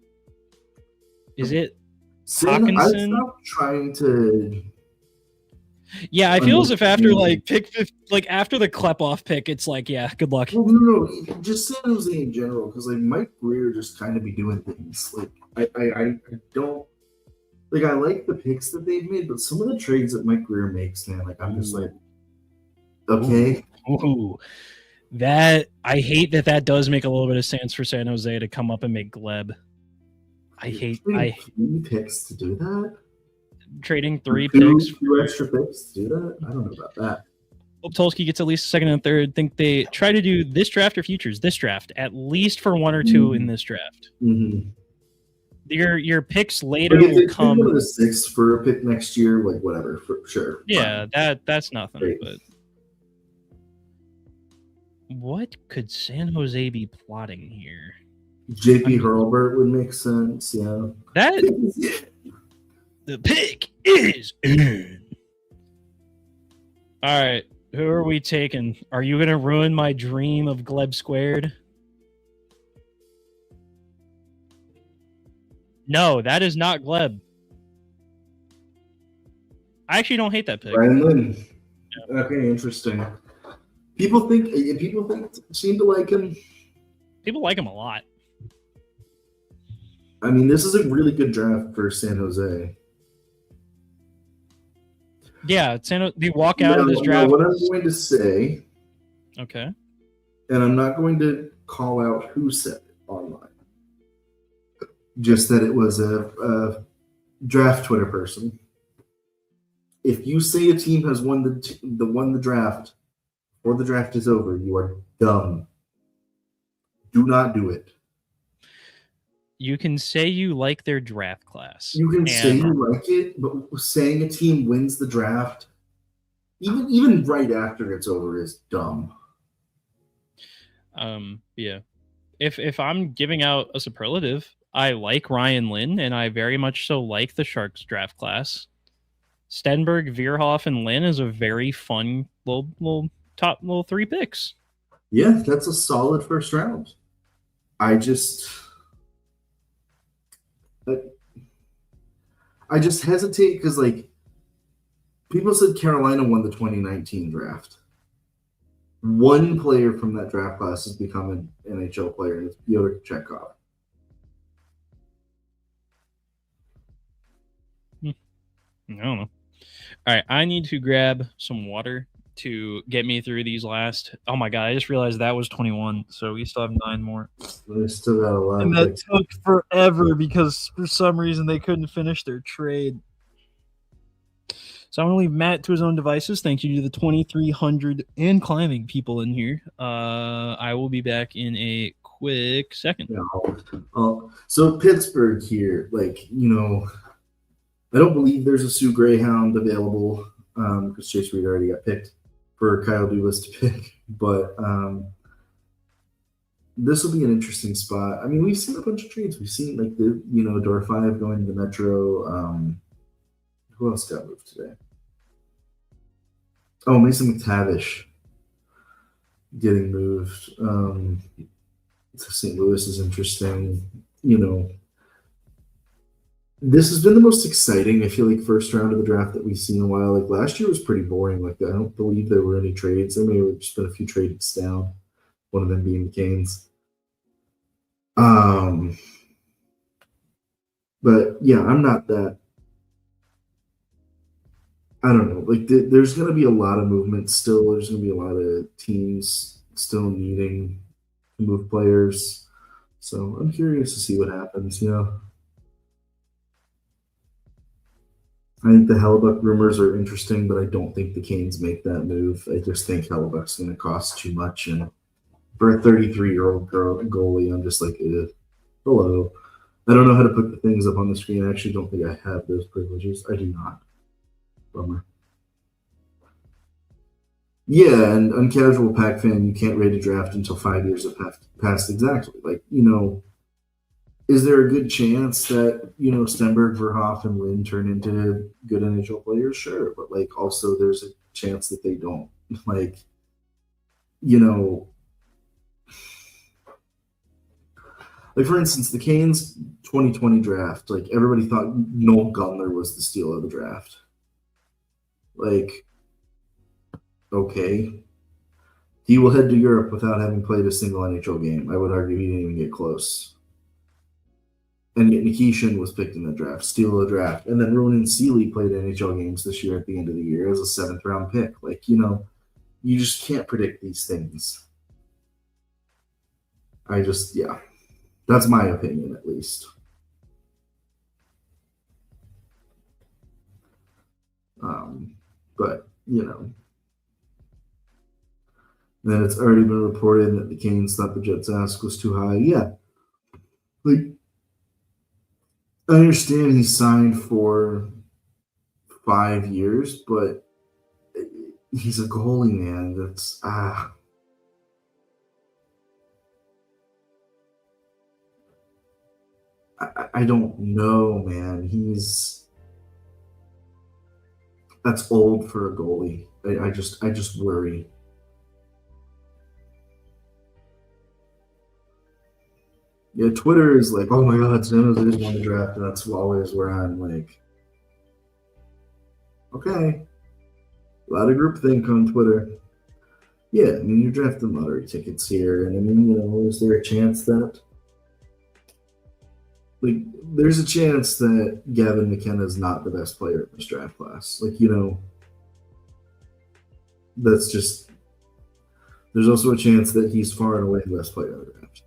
Is it Hawkinson? I stopped trying to. Yeah, I feel as if after after the Klepoff pick, it's like, yeah, good luck. Well, no, just San Jose in general, because like Mike Greer just kind of be doing things. Like I don't like. I like the picks that they've made, but some of the trades that Mike Greer makes, man, like I'm just like, okay. Ooh. That I hate that does make a little bit of sense for San Jose to come up and make Gleb. I hate 3 picks to do that. Trading 3 picks. 2 extra picks to do that? I don't know about that. Hope Tulsky gets at least a 2nd and 3rd. Think they try to do this draft or futures? This draft, at least for 1 or 2 in this draft. Mm-hmm. Your picks later will come. Go to the 6th for a pick next year, like whatever, for sure. Yeah, that's nothing. Great. But what could San Jose be plotting here? JP Hurlburt would make sense, yeah. The pick is in. All right, who are we taking? Are you going to ruin my dream of Gleb squared? No, that is not Gleb. I actually don't hate that pick. Brian Lynn. Yeah. Okay, interesting. People seem to like him. People like him a lot. I mean, this is a really good draft for San Jose. Yeah, they walk out of this draft. What I'm going to say, okay, and I'm not going to call out who said it online, just that it was a draft Twitter person. If you say a team has won the draft before the draft is over, you are dumb. Do not do it. you can say you like their draft class. You can say you like it, but saying a team wins the draft, even right after it's over, is dumb. Yeah. If I'm giving out a superlative, I like Ryan Lynn, and I very much so like the Sharks draft class. Stenberg, Veerhoff, and Lynn is a very fun little top 3 picks. Yeah, that's a solid first round. I just hesitate because, like, people said Carolina won the 2019 draft. One player from that draft class has become an NHL player, and it's Pyotr Chekhov. I don't know. All right, I need to grab some water to get me through these last. Oh my god, I just realized that was 21, so we still have 9 more. We still got a lot. And that took forever because for some reason they couldn't finish their trade. So I'm going to leave Matt to his own devices. Thank you to the 2,300 and climbing people in here. I will be back in a quick second. So Pittsburgh here, like, I don't believe there's a Sioux Greyhound available because Chase Reed already got picked for Kyle Dubas to pick. But this will be an interesting spot. I mean, we've seen a bunch of trades. We've seen, like, Door 5 going to the Metro. Who else got moved today? Oh, Mason McTavish getting moved. St. Louis is interesting. This has been the most exciting, I feel like, first round of the draft that we've seen in a while. Like, last year was pretty boring. Like, I don't believe there were any trades. There may have just been a few trades down, one of them being the Canes. But, yeah, I'm not that. I don't know. Like, there's going to be a lot of movement still. There's going to be a lot of teams still needing to move players. So I'm curious to see what happens, I think the Hellebuck rumors are interesting, but I don't think the Canes make that move. I just think Hellebuck's going to cost too much. And for a 33-year-old goalie, I'm just like, hello. I don't know how to put the things up on the screen. I actually don't think I have those privileges. I do not. Bummer. Yeah, and uncasual Pack fan, you can't rate a draft until 5 years have passed. Exactly. Like, is there a good chance that, Stenberg, Verhoff, and Lynn turn into good NHL players? Sure. But, like, also there's a chance that they don't. Like, like, for instance, the Canes 2020 draft, like, everybody thought Noel Gunler was the steal of the draft. Like, okay. He will head to Europe without having played a single NHL game. I would argue he didn't even get close. And yet Nikishin was picked in the draft, steal of the draft. And then Ronan Seeley played NHL games this year at the end of the year as a 7th-round pick. Like, you just can't predict these things. Yeah. That's my opinion, at least. But, then it's already been reported that the Canes thought the Jets' ask was too high. Yeah. Like, I understand he signed for 5 years, but he's a goalie, man. That's, I don't know, man. That's old for a goalie. I just worry. Yeah, Twitter is like, oh my God, San Jose's won the draft, and that's always where I'm like, okay. A lot of groupthink on Twitter. Yeah, I mean, you're drafting lottery tickets here, and I mean, is there a chance that, like, there's a chance that Gavin McKenna is not the best player in this draft class. Like, that's just, there's also a chance that he's far and away the best player in the draft.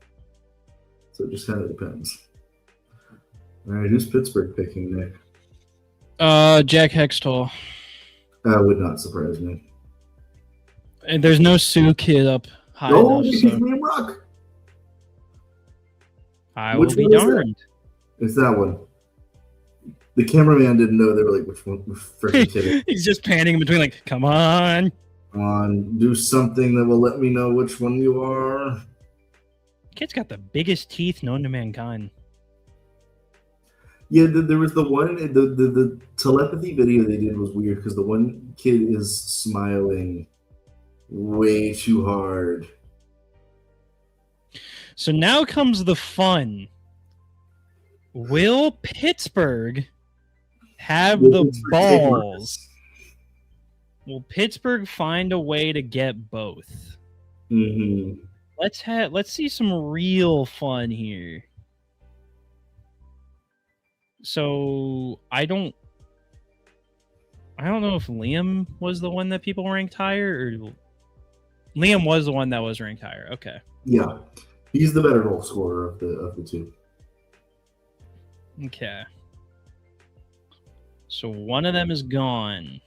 So it just kind of depends. All right, who's Pittsburgh picking, Nick? Jack Hextall. That would not surprise me. And there's no Sioux kid up high enough. So. Liam Rock. I Which will be one is that? darned. It's that one. The cameraman didn't know. They were like, which one? Freaking kidding. He's just panning between, like, come on. Come on, do something that will let me know which one you are. Kid's got the biggest teeth known to mankind. Yeah, there was the one, the telepathy video they did was weird because the one kid is smiling way too hard. So now comes the fun. Will Pittsburgh have the balls? Will Pittsburgh find a way to get both? Mm-hmm. Let's see some real fun here. So I don't know if Liam was the one that people ranked higher, or Liam was the one that was ranked higher. Okay. Yeah, he's the better goal scorer of the two. Okay. So one of them is gone.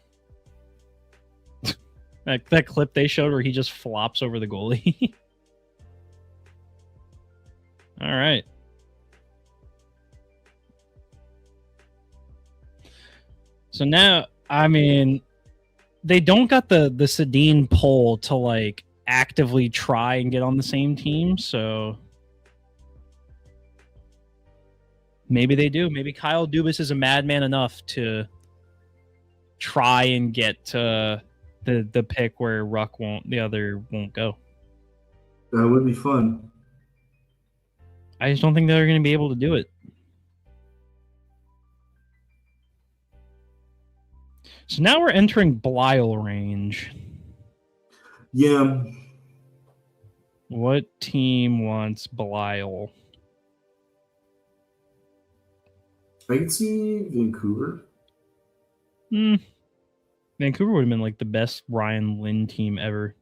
that clip they showed where he just flops over the goalie. All right. So now, I mean, they don't got the Sedin pull to like actively try and get on the same team, so maybe they do. Maybe Kyle Dubas is a madman enough to try and get to the pick where the other won't go. That would be fun. I just don't think they're going to be able to do it. So now we're entering Blyle range. Yeah. What team wants Blyle? I can see Vancouver. Vancouver would have been like the best Ryan Lynn team ever.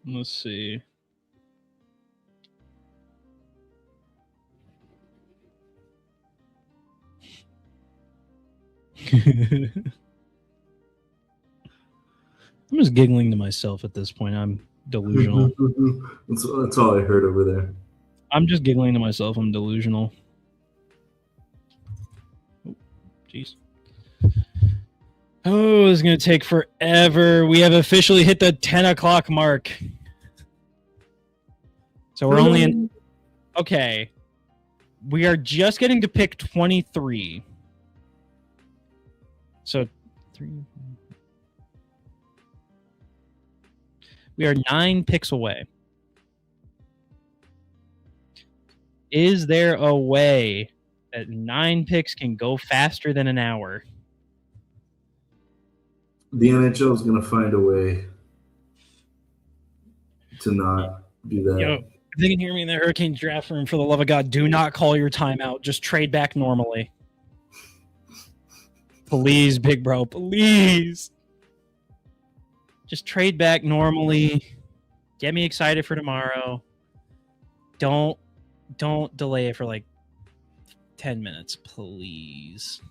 Let's see. I'm just giggling to myself at this point. I'm delusional. That's all I heard over there. I'm just giggling to myself. I'm delusional. Jeez. Oh, this is going to take forever. We have officially hit the 10 o'clock mark. So we're only in... Okay. We are just getting to pick 23. So, 3... We are 9 picks away. Is there a way that 9 picks can go faster than an hour? The NHL is going to find a way to not do that. Yo, if they can hear me in the Hurricanes draft room, for the love of God, do not call your timeout. Just trade back normally. Please, big bro, please. Just trade back normally. Get me excited for tomorrow. Don't delay it for like 10 minutes, please.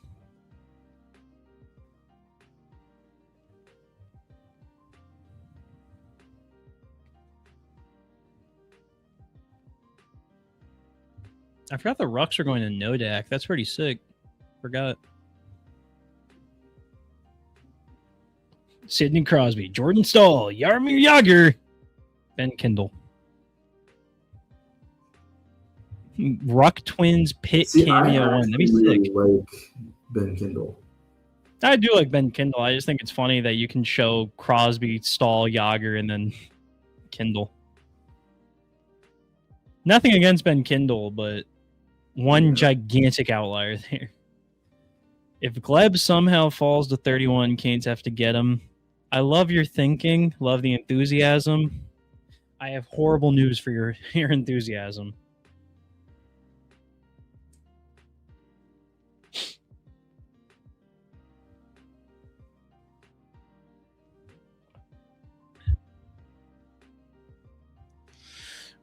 I forgot the Rucks are going to Nodak. That's pretty sick. Forgot. Sidney Crosby, Jordan Stahl, Jaromir Jagr, Ben Kindle. Ruck Twins Pit cameo one. That'd be really sick. Like Ben Kindle. I do like Ben Kindle. I just think it's funny that you can show Crosby, Stahl, Jagr, and then Kindle. Nothing against Ben Kindle, but one gigantic outlier there. If Gleb somehow falls to 31, Canes have to get him. I love your thinking. Love the enthusiasm. I have horrible news for your enthusiasm.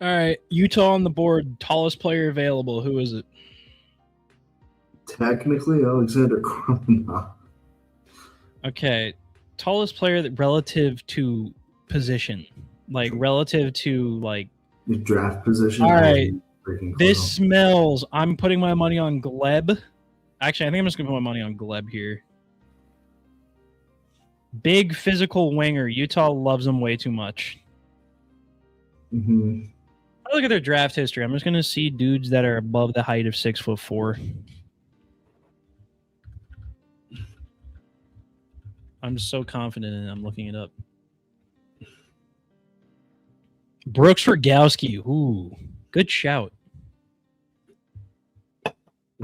All right, Utah on the board. Tallest player available. Who is it? Technically, Alexander Kravinoff. Okay, tallest player that relative to position, like relative to like The draft position. All right. Freaking this close. smells. I'm putting my money on Gleb. Actually, I think I'm just gonna put my money on Gleb here. Big physical winger. Utah loves him way too much. Mm-hmm. I look at their draft history. I'm just gonna see dudes that are above the height of 6'4". I'm so confident in it. I'm looking it up. Brooks Rogowski. Ooh, good shout.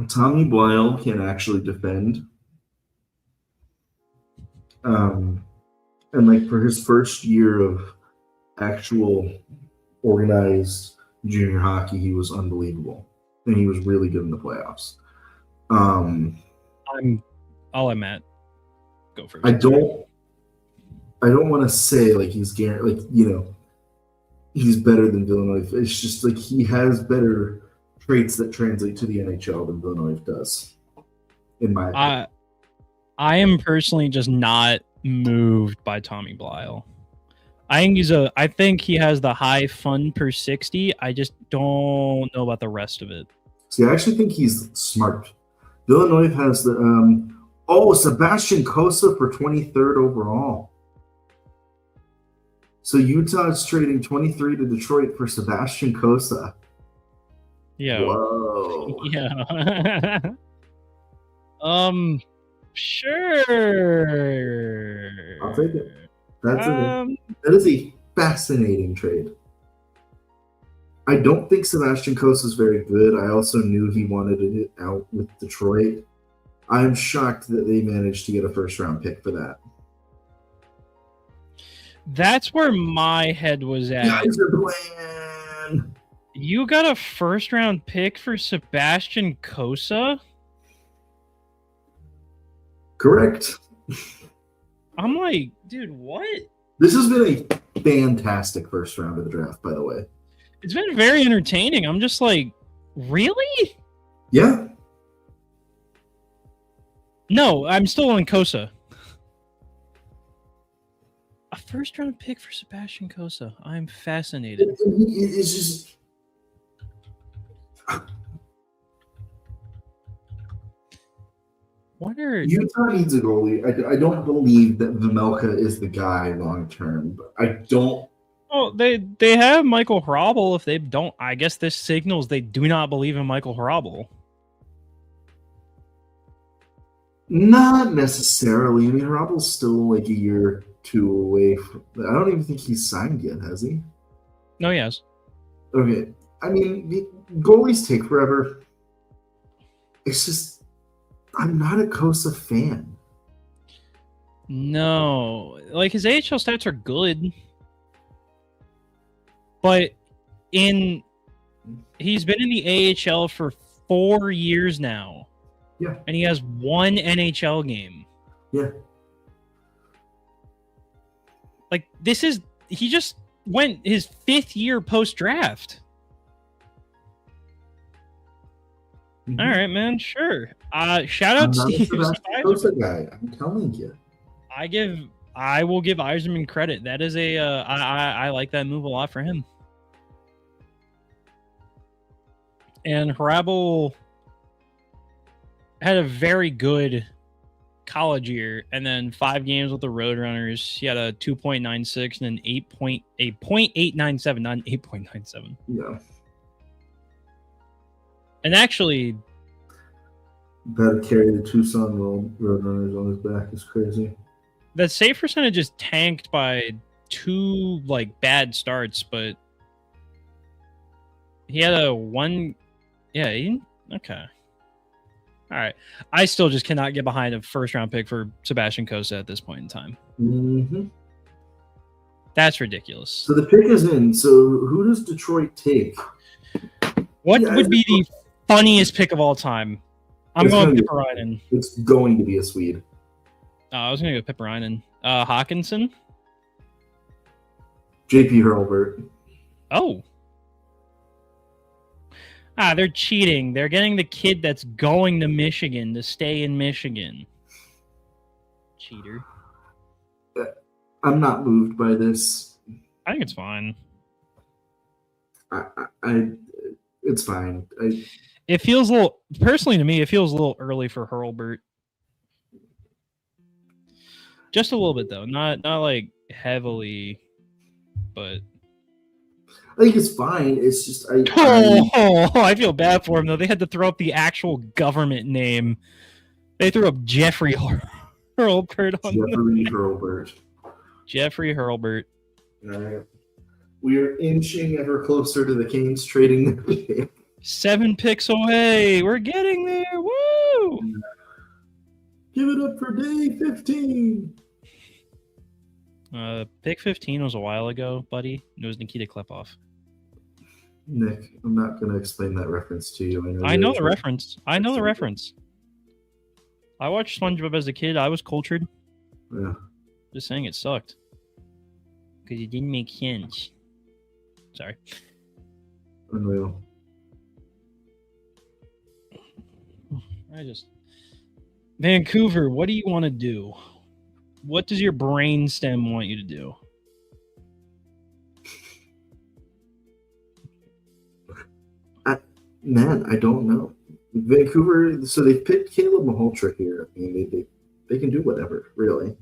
Tommy Boyle can actually defend. And like for his first year of actual organized junior hockey, he was unbelievable, and he was really good in the playoffs. I'll let Matt go first. I don't want to say like he's he's better than Villeneuve. It's just like he has better traits that translate to the NHL than Villeneuve does, in my opinion. I am personally just not moved by Tommy Blyle. I think he has the high fun per 60. I just don't know about the rest of it. See, I actually think he's smart. Villeneuve has the Sebastian Cossa for 23rd overall. So Utah is trading 23 to Detroit for Sebastian Cossa. Yeah. Whoa. Yeah. Sure. I'll take it. That is a fascinating trade. I don't think Sebastian Cossa is very good. I also knew he wanted it out with Detroit. I'm shocked that they managed to get a first-round pick for that. That's where my head was at. Guys are playing. You got a first-round pick for Sebastian Cossa? Correct. I'm like, dude, what? This has been a fantastic first round of the draft, by the way. It's been very entertaining. I'm just like, really? Yeah. No, I'm still on Cossa. A first-round pick for Sebastian Cossa. I'm fascinated. It's just... Utah needs a goalie. I don't believe that Vejmelka is the guy long term, but I don't. Oh, they have Michael Hrabal. If they don't, I guess this signals they do not believe in Michael Hrabal. Not necessarily. I mean, Hrabel's still like a year or two away. I don't even think he's signed yet, has he? No, he has. Okay. I mean, goalies take forever. It's just. I'm not a Cossa fan. No. Like, his AHL stats are good. But he's been in the AHL for 4 years now. Yeah. And he has one NHL game. Yeah. Like, he just went his 5th year post-draft. Mm-hmm. All right, man. Sure. Shout out Steve. Guy. I'm telling you. I will give Yzerman credit. That is I like that move a lot for him. And Hrabal had a very good college year, and then 5 games with the Roadrunners. He had a 2.96 and an 8.897, not an 8.97. Yeah. And actually, better carry the Tucson Roadrunners on his back is crazy. that save percentage is tanked by 2 like bad starts, but he had a 1. Yeah, okay. All right. I still just cannot get behind a first-round pick for Sebastian Cossa at this point in time. Mm-hmm. That's ridiculous. So the pick is in. So who does Detroit take? What would be the funniest pick of all time? I'm going Pipparainen. It's going to be a Swede. I was going to go Pipparainen. Hawkinson? JP Hurlburt. Oh. They're cheating. They're getting the kid that's going to Michigan to stay in Michigan. Cheater. I'm not moved by this. I think it's fine. It's fine. It feels a little, personally to me, it feels a little early for Hurlburt. Just a little bit though, not like heavily, but I think it's fine. It's just I feel bad for him though. They had to throw up the actual government name. They threw up Jeffrey Hurlburt on Hurlburt. Jeffrey Hurlburt. All right. We are inching ever closer to the Canes trading the game. 7 picks away. We're getting there. Woo! Give it up for day 15. Pick 15 was a while ago, buddy. It was Nikita Klepov. Nick, I'm not going to explain that reference to you. I know the reference. I know the reference. I watched SpongeBob as a kid. I was cultured. Yeah. Just saying it sucked. Because it didn't make sense. Sorry. Unreal. Vancouver, what do you want to do? What does your brain stem want you to do? I don't know. Vancouver, so they picked Caleb Maholtrick here. I mean, they can do whatever, really.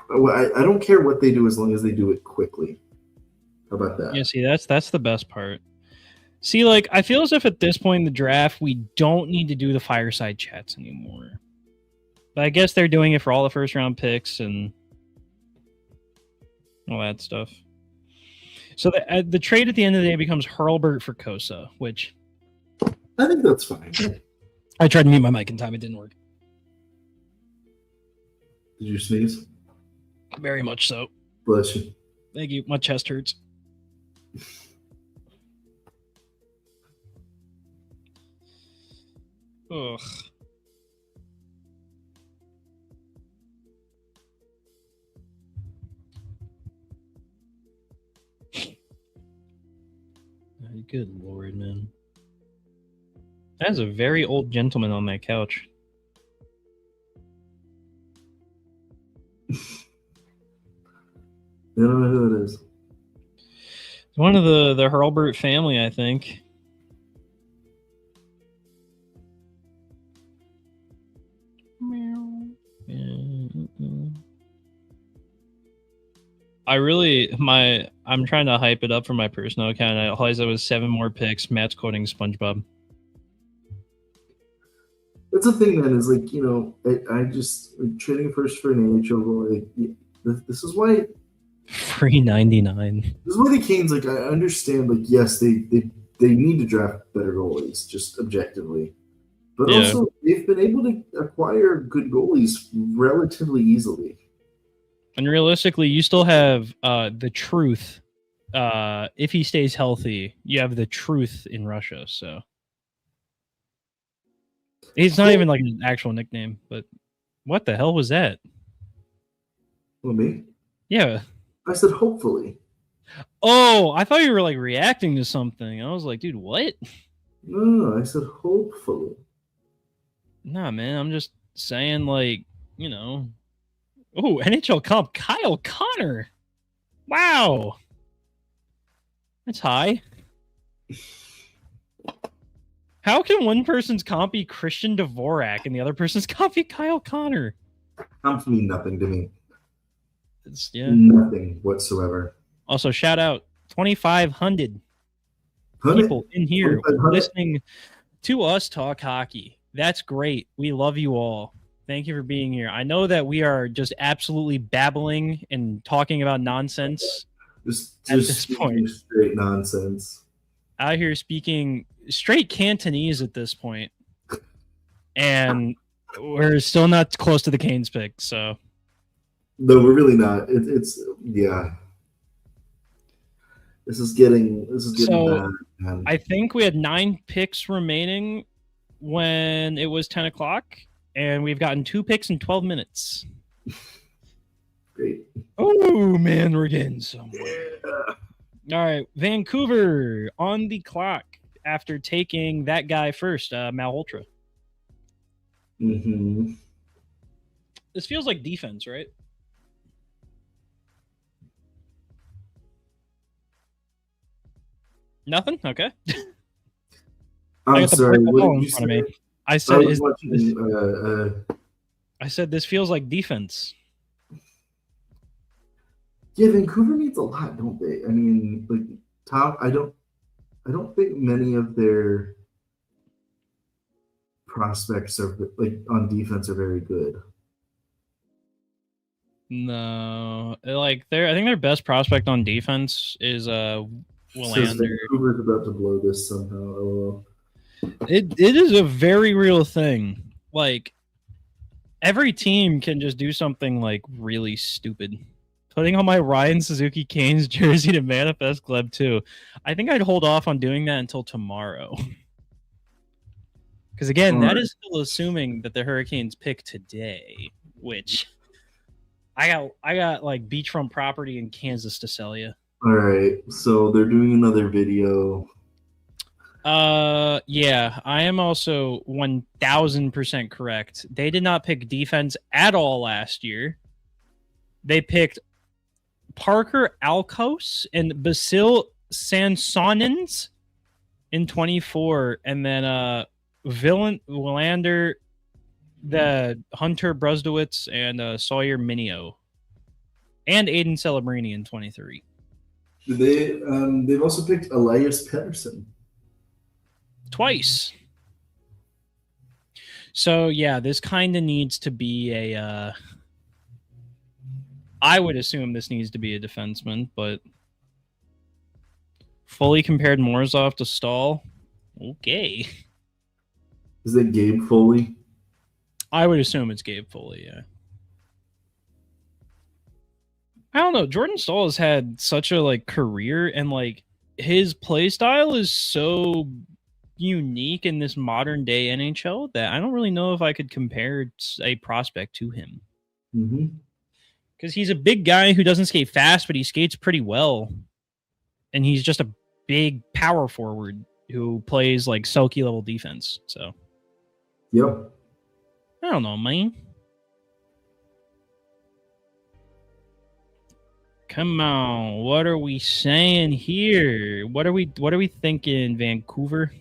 I don't care what they do as long as they do it quickly. How about that? Yeah, see, that's the best part. See, like, I feel as if at this point in the draft, we don't need to do the fireside chats anymore. But I guess they're doing it for all the first-round picks and all that stuff. So the trade at the end of the day becomes Hurlburt for Kosa, which... I think that's fine. I tried to mute my mic in time. It didn't work. Did you sneeze? Very much so. Bless you. Thank you. My chest hurts. Ugh. Good Lord, man. That's a very old gentleman on that couch. I don't know who it is. It's one of the Hurlburt family, I think. I'm trying to hype it up for my personal account. I always was 7 more picks. Matt's quoting SpongeBob. That's the thing, man, is like, I just trading first for an NHL goal. This is why free 99. This is why the Canes, like, I understand, like, yes, they need to draft better goalies, just objectively. But also, they've been able to acquire good goalies relatively easily. And realistically, you still have the truth. If he stays healthy, you have the truth in Russia. So it's not even like an actual nickname. But what the hell was that? Well, me? Yeah. I said hopefully. Oh, I thought you were like reacting to something. I was like, dude, what? No, I said hopefully. Nah, man, I'm just saying, like, Oh, NHL comp Kyle Connor. Wow. That's high. How can one person's comp be Christian Dvorak and the other person's comp be Kyle Connor? Comps mean nothing to me. Nothing whatsoever. Also, shout out 2,500 people in here listening to us talk hockey. That's great. We love you all. Thank you for being here. I know that we are just absolutely babbling and talking about nonsense at this point. Straight nonsense. Out here speaking straight Cantonese at this point. And we're still not close to the Canes pick, so. No, we're really not. It's yeah. This is getting bad, man. I think we had 9 picks remaining when it was 10 o'clock. And we've gotten 2 picks in 12 minutes. Great. Oh, man, we're getting somewhere. Yeah. All right, Vancouver on the clock after taking that guy first, Malhotra. Mm-hmm. This feels like defense, right? Nothing? Okay. I I'm got the sorry. ball What in did you front say? of me. I I said, was watching. I said this feels like defense. Yeah, Vancouver needs a lot, don't they? I mean, like top. I don't think many of their prospects are like on defense are very good. No, like I think their best prospect on defense is Says Willander. Vancouver's about to blow this somehow. LOL. It is a very real thing. Like every team can just do something like really stupid. Putting on my Ryan Suzuki Canes jersey to manifest Gleb 2. I think I'd hold off on doing that until tomorrow. Because again, that is still assuming that the Hurricanes pick today, which I got like beachfront property in Kansas to sell you. All right, so they're doing another video. Yeah, I am also 1000% correct. They did not pick defense at all last year. They picked Parker Alcos and Basil Sansonens in 24, and then Willander, the Hunter Brusdowitz, and Sawyer Minio, and Aiden Celebrini in 23. They've also picked Elias Pettersson Twice. So yeah, this kind of needs to be a I would assume this needs to be a defenseman, but fully compared Morozov to Stahl. Okay. Is it Gabe Foley? I would assume it's Gabe Foley, yeah. I don't know. Jordan Stahl has had such a like career, and like his play style is so unique in this modern day NHL that I don't really know if I could compare a prospect to him. Mm-hmm. Because he's a big guy who doesn't skate fast, but he skates pretty well. And he's just a big power forward who plays like Selke level defense. So, yep. I don't know, man. Come on, what are we saying here? What are we thinking, Vancouver?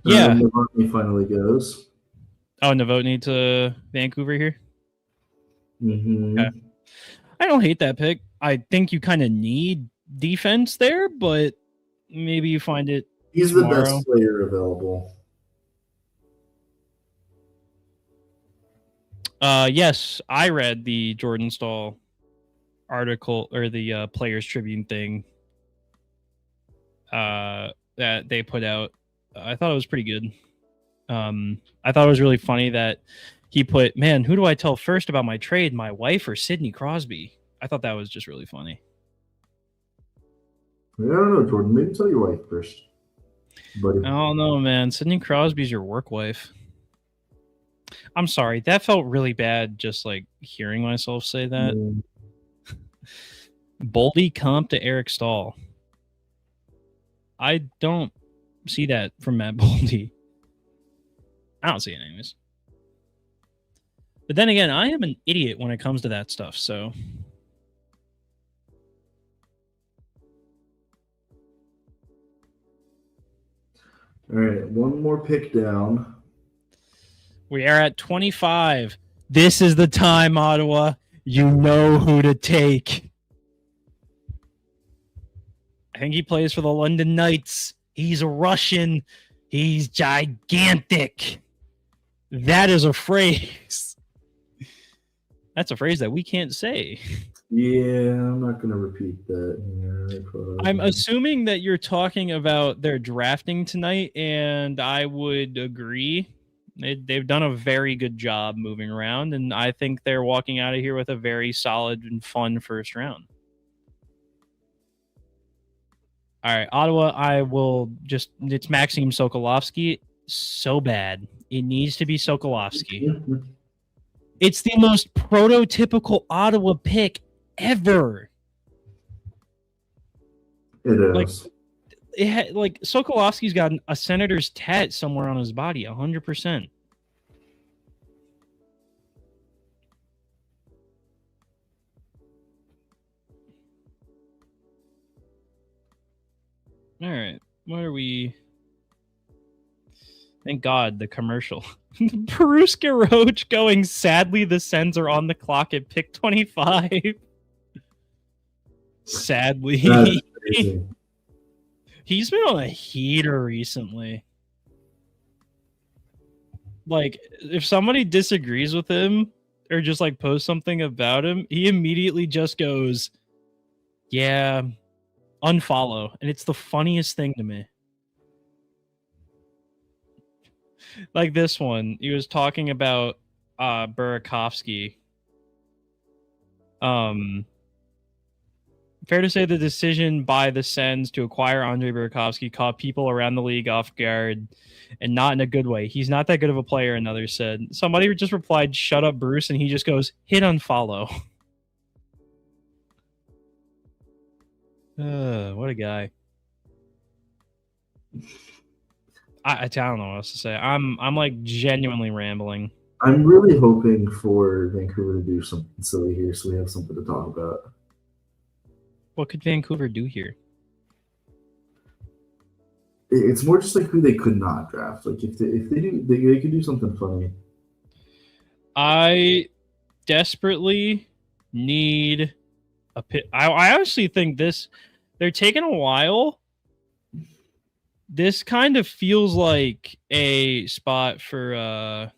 Yeah. Novotny finally goes. Oh, Novotny to Vancouver here? Mm-hmm. Okay. I don't hate that pick. I think you kind of need defense there, but maybe you find it He's tomorrow. The best player available. Yes, I read the Jordan Stahl article or the Players Tribune thing that they put out. I thought it was pretty good. I thought it was really funny that he put, man, who do I tell first about my trade, my wife or Sidney Crosby? I thought that was just really funny. I don't know, Jordan. Maybe tell your wife first, buddy. I don't know, man. Sidney Crosby's your work wife. I'm sorry. That felt really bad just like hearing myself say that. Boldy comp to Eric Stahl. I don't see that from Matt Boldy. I don't see it anyways. But then again, I am an idiot when it comes to that stuff, so. All right, one more pick down. We are at 25. This is the time, Ottawa. You know who to take. I think he plays for the London Knights. He's Russian. He's gigantic. That is a phrase. That's a phrase that we can't say. Yeah, I'm not going to repeat that. I'm assuming that you're talking about their drafting tonight, and I would agree. They've done a very good job moving around, and I think they're walking out of here with a very solid and fun first round. All right, Ottawa, it's Maxim Sokolovsky. So bad. It needs to be Sokolovsky. It's the most prototypical Ottawa pick ever. It Like, is. Sokolowski's got a Senator's tat somewhere on his body, 100%. All right, what are we? Thank God, the commercial. Peruska Roach going, sadly, the Sens are on the clock at pick 25. Sadly. That's crazy. He's been on a heater recently. Like, if somebody disagrees with him or just like posts something about him, he immediately just goes, yeah, unfollow. And it's the funniest thing to me. Like this one, he was talking about Burakovsky. Fair to say the decision by the Sens to acquire Andrei Burakovsky caught people around the league off guard, and not in a good way. He's not that good of a player, another said. Somebody just replied, "Shut up, Bruce," and he just goes, "Hit unfollow." What a guy. I don't know what else to say. I'm like genuinely rambling. I'm really hoping for Vancouver to do something silly here so we have something to talk about. What could Vancouver do here? It's more just like who they could not draft. Like if they do, they could do something funny. I desperately need a pit. I honestly think they're taking a while. This kind of feels like a spot for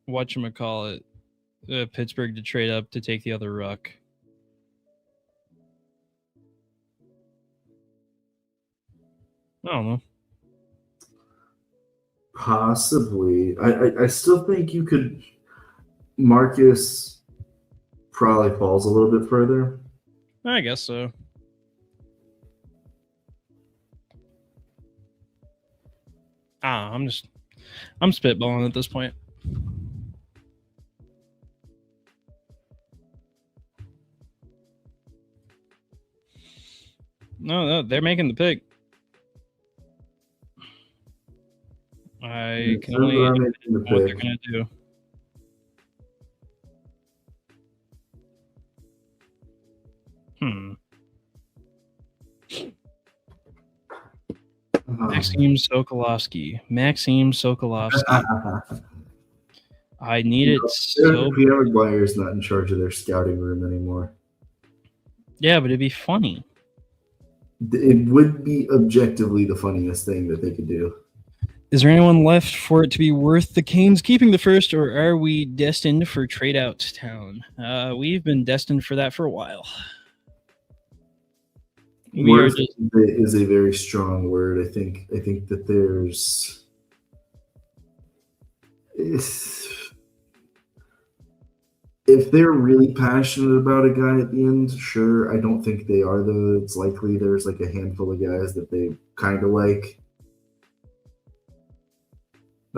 whatchamacallit, Pittsburgh to trade up to take the other ruck. I don't know. Possibly. I still think you could. Marcus probably falls a little bit further. I guess so. I'm spitballing at this point. No, they're making the pick. I can only imagine what they're going to do. Maxim Sokolowski. I need it so. Pierre McGuire's not in charge of their scouting room anymore. Yeah, but it'd be funny. It would be objectively the funniest thing that they could do. Is there anyone left for it to be worth the Canes keeping the first, or are we destined for trade out town? We've been destined for that for a while. Worth is a very strong word. I think that there's if they're really passionate about a guy at the end, sure. I don't think they are though. It's likely there's like a handful of guys that they kind of like.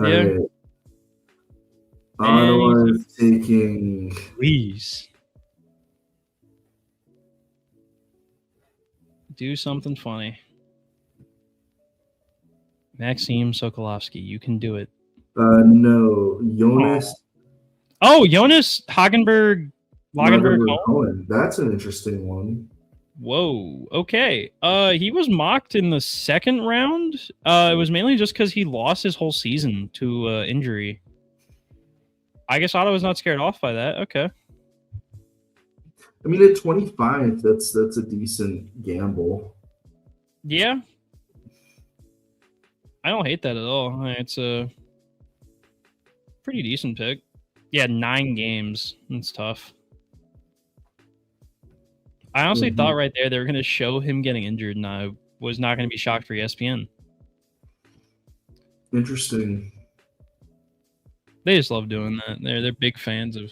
Yeah. Ottawa is taking. Please. Do something funny. Maxim Sokolowski, you can do it. No. Jonas. Oh, Jonas Lagenberg Cohen. That's an interesting one. Whoa. Okay. He was mocked in the second round. It was mainly just because he lost his whole season to injury. I guess Ottawa's not scared off by that. Okay. I mean, at 25, that's a decent gamble. Yeah. I don't hate that at all. It's a pretty decent pick. Yeah, 9 games. That's tough. I honestly thought right there they were going to show him getting injured, and I was not going to be shocked for ESPN. Interesting. They just love doing that. They're big fans of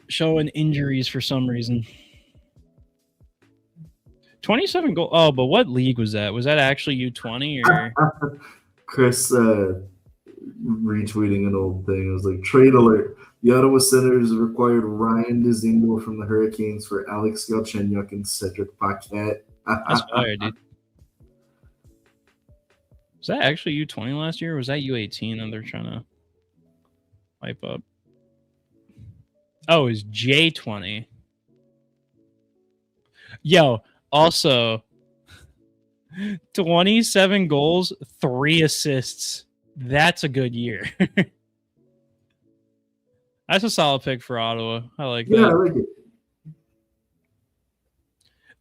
showing injuries for some reason. 27 goals. Oh, but what league was that? Was that actually U20 or? Chris retweeting an old thing. It was like, trade alert. The Ottawa Senators required Ryan Dzingel from the Hurricanes for Alex Galchenyuk and Cedric Paquette. That's fire, dude. Was that actually U20 last year, or was that U18 that they're trying to hype up? Oh, it was J20. Yo, also 27 goals, 3 assists. That's a good year. That's a solid pick for Ottawa. I like that. Yeah, I like it.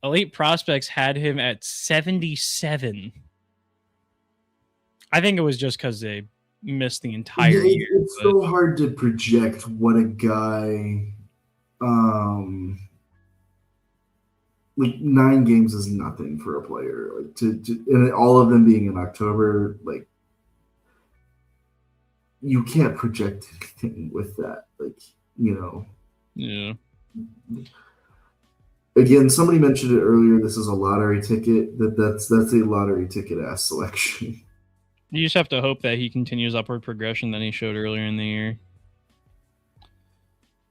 Elite Prospects had him at 77. I think it was just because they missed the entire year. It's so hard to project what a guy, like 9 games is nothing for a player. Like and all of them being in October, like you can't project anything with that. Like, Yeah. Again, somebody mentioned it earlier. This is a lottery ticket. That's a lottery ticket ass selection. You just have to hope that he continues upward progression that he showed earlier in the year.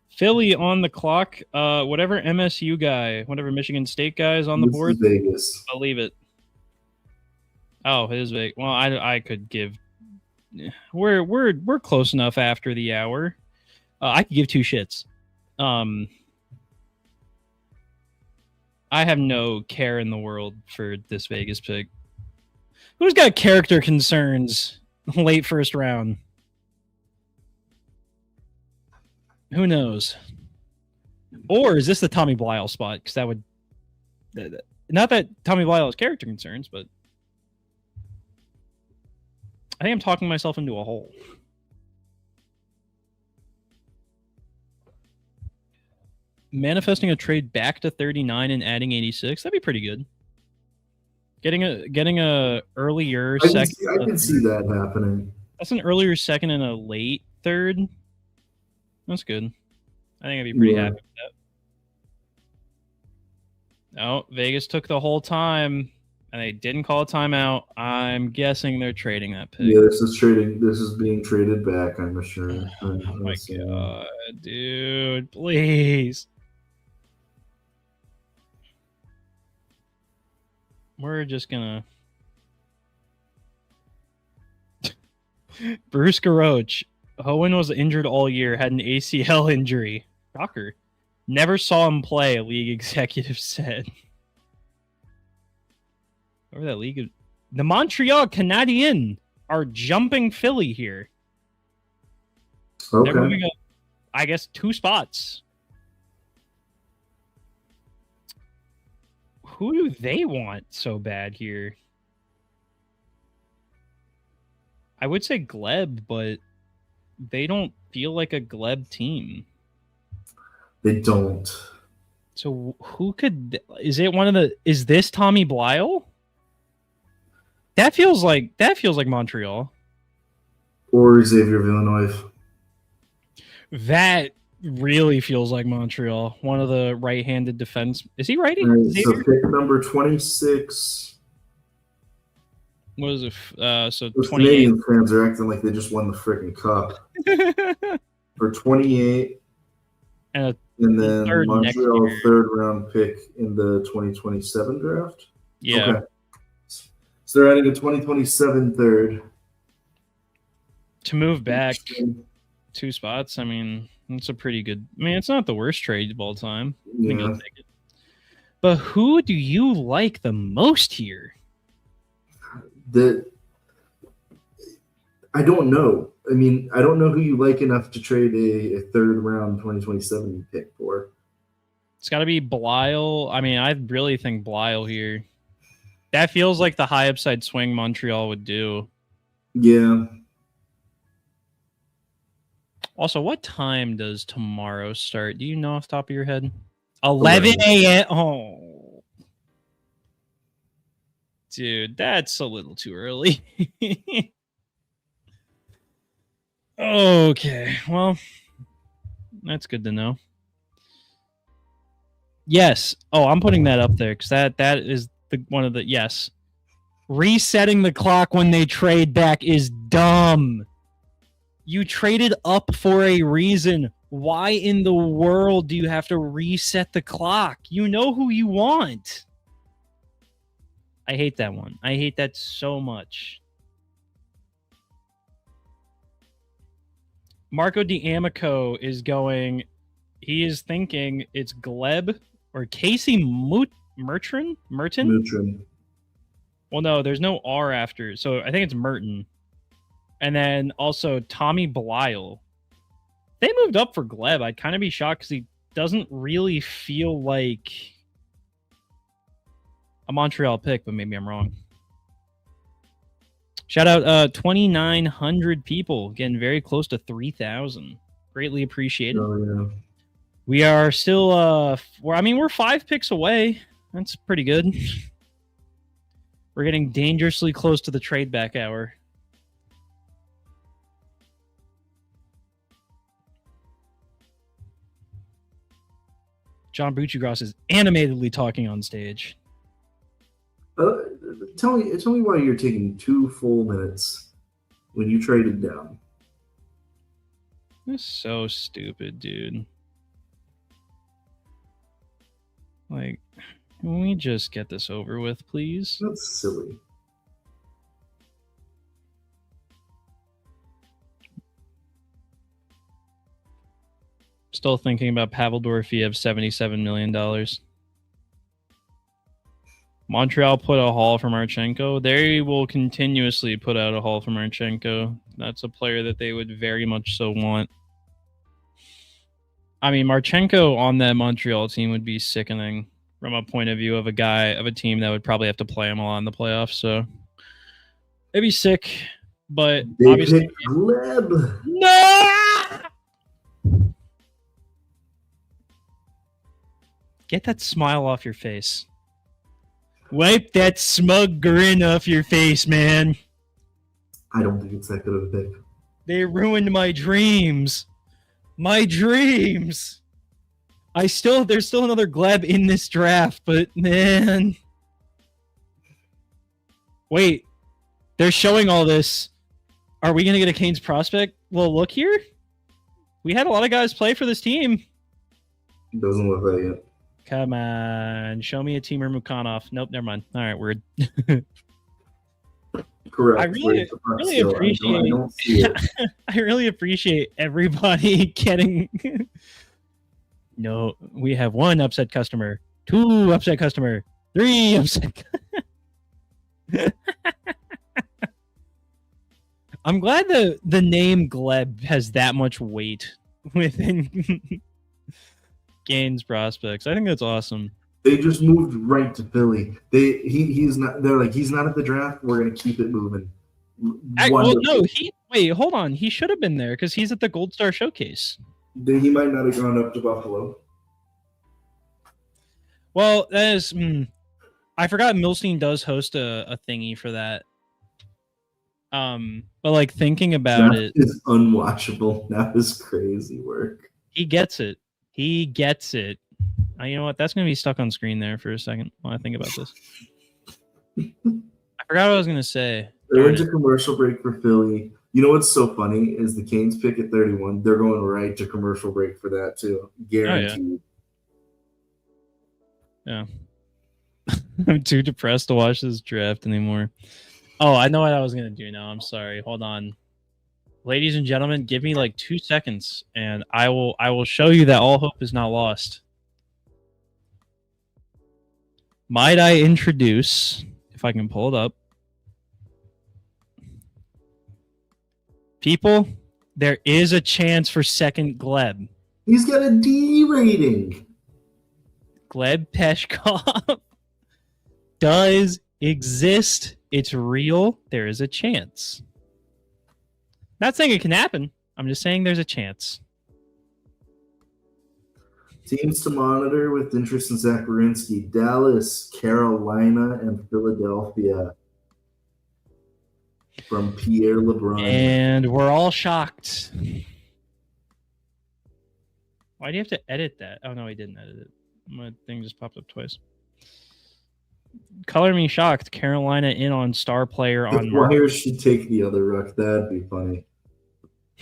Philly on the clock. Whatever MSU guy, whatever Michigan State guy is on the board. Is Vegas. I'll leave it. Oh, it is Vegas. Well, I could give. We're close enough after the hour. I could give 2 shits. I have no care in the world for this Vegas pick. Who's got character concerns late first round? Who knows? Or is this the Tommy Blyle spot? Because that would... Not that Tommy Blyle has character concerns, but... I think I'm talking myself into a hole. Manifesting a trade back to 39 and adding 86. That'd be pretty good. Getting a earlier second. I can see that happening. That's an earlier second and a late third. That's good. I think I'd be pretty happy with that. No, Vegas took the whole time and they didn't call a timeout. I'm guessing they're trading that pick. Yeah, this is being traded back, I'm sure. Oh my god, dude, please. We're just gonna Bruce Garoche. Hohen was injured all year, had an ACL injury. Shocker. Never saw him play, a league executive said. Over that league, the Montreal Canadiens are jumping Philly here. Okay. They're moving up, I guess, 2 spots. Who do they want so bad here? I would say Gleb, but they don't feel like a Gleb team. They don't. So who could... Is it one of the... Is this Tommy Blyle? That feels like Montreal. Or Xavier Villeneuve. That really feels like Montreal. One of the right-handed defense. Is he righty? Right, so pick number 26. What is it? So Those 28. Canadian fans are acting like they just won the freaking cup. For 28. And then third Montreal third-round pick in the 2027 draft? Yeah. Okay. So they're adding a 2027 third. To move back 2 spots, I mean, it's a pretty good... I mean, it's not the worst trade of all time. I think I'll take it. But who do you like the most here? I don't know. I mean, I don't know who you like enough to trade a third-round 2027 pick for. It's got to be Blyle. I mean, I really think Blyle here. That feels like the high upside swing Montreal would do. Yeah. Also, what time does tomorrow start? Do you know off the top of your head? 11 a.m. Oh. Dude, that's a little too early. Okay, well, that's good to know. Yes. Oh, I'm putting that up there because that is one of the... Yes. Resetting the clock when they trade back is dumb. You traded up for a reason. Why in the world do you have to reset the clock? You know who you want. I hate that one. I hate that so much. Marco D'Amico is going. He is thinking it's Gleb or Casey Merton. Neutron. Well, no, there's no R after, so I think it's Merton. And then also Tommy Blyle. They moved up for Gleb. I'd kind of be shocked because he doesn't really feel like a Montreal pick, but maybe I'm wrong. Shout out 2,900 people, getting very close to 3,000. Greatly appreciated. Oh, yeah. We are still, we're 5 picks away. That's pretty good. We're getting dangerously close to the trade back hour. John Buccigross is animatedly talking on stage. Tell me why you're taking 2 full minutes when you traded down. This is so stupid, dude. Like, can we just get this over with, please? That's silly. Still thinking about Pavel Dorofeyev, $77 million. Montreal put a haul for Marchenko. They will continuously put out a haul for Marchenko. That's a player that they would very much so want. I mean, Marchenko on that Montreal team would be sickening from a point of view of a team that would probably have to play him a lot in the playoffs. So it'd be sick, but they obviously, Gleb. no. Get that smile off your face. Wipe that smug grin off your face, man. I don't think it's that good of a pick. They ruined my dreams. My dreams. There's still another Gleb in this draft, but man. Wait. They're showing all this. Are we going to get a Canes prospect? Well, look here. We had a lot of guys play for this team. Doesn't look like it. Come on. Show me a Timur Mukhanov. Nope, never mind. All right, weird. Correct. I really appreciate I really appreciate everybody getting No, we have 1 upset customer, 2 upset customer, 3 upset. I'm glad the name Gleb has that much weight within Gaines prospects. I think that's awesome. They just moved right to Philly. He's not. They're like, he's not at the draft. We're gonna keep it moving. Wait, hold on. He should have been there because he's at the Gold Star Showcase. He might not have gone up to Buffalo. Well, that is. I forgot Milstein does host a thingy for that. But like thinking about it, is unwatchable. That is crazy work. He gets it. You know what? That's gonna be stuck on screen there for a second while I think about this. I forgot what I was gonna say. They're into commercial break for Philly. You know what's so funny is the Canes pick at 31. They're going right to commercial break for that too, guaranteed. Yeah. I'm too depressed to watch this draft anymore. Oh, I know what I was gonna do now. I'm sorry. Hold on. Ladies and gentlemen, give me like 2 seconds and I will show you that all hope is not lost. Might I introduce, if I can pull it up. People, there is a chance for second Gleb. He's got a D rating. Gleb Peshkov does exist. It's real. There is a chance. Not saying it can happen. I'm just saying there's a chance. Teams to monitor with interest in Zach Werenski: Dallas, Carolina, and Philadelphia. From Pierre LeBrun. And we're all shocked. Why do you have to edit that? Oh, no, he didn't edit it. My thing just popped up twice. Color me shocked. Carolina in on star player on Why should take the other ruck? That'd be funny.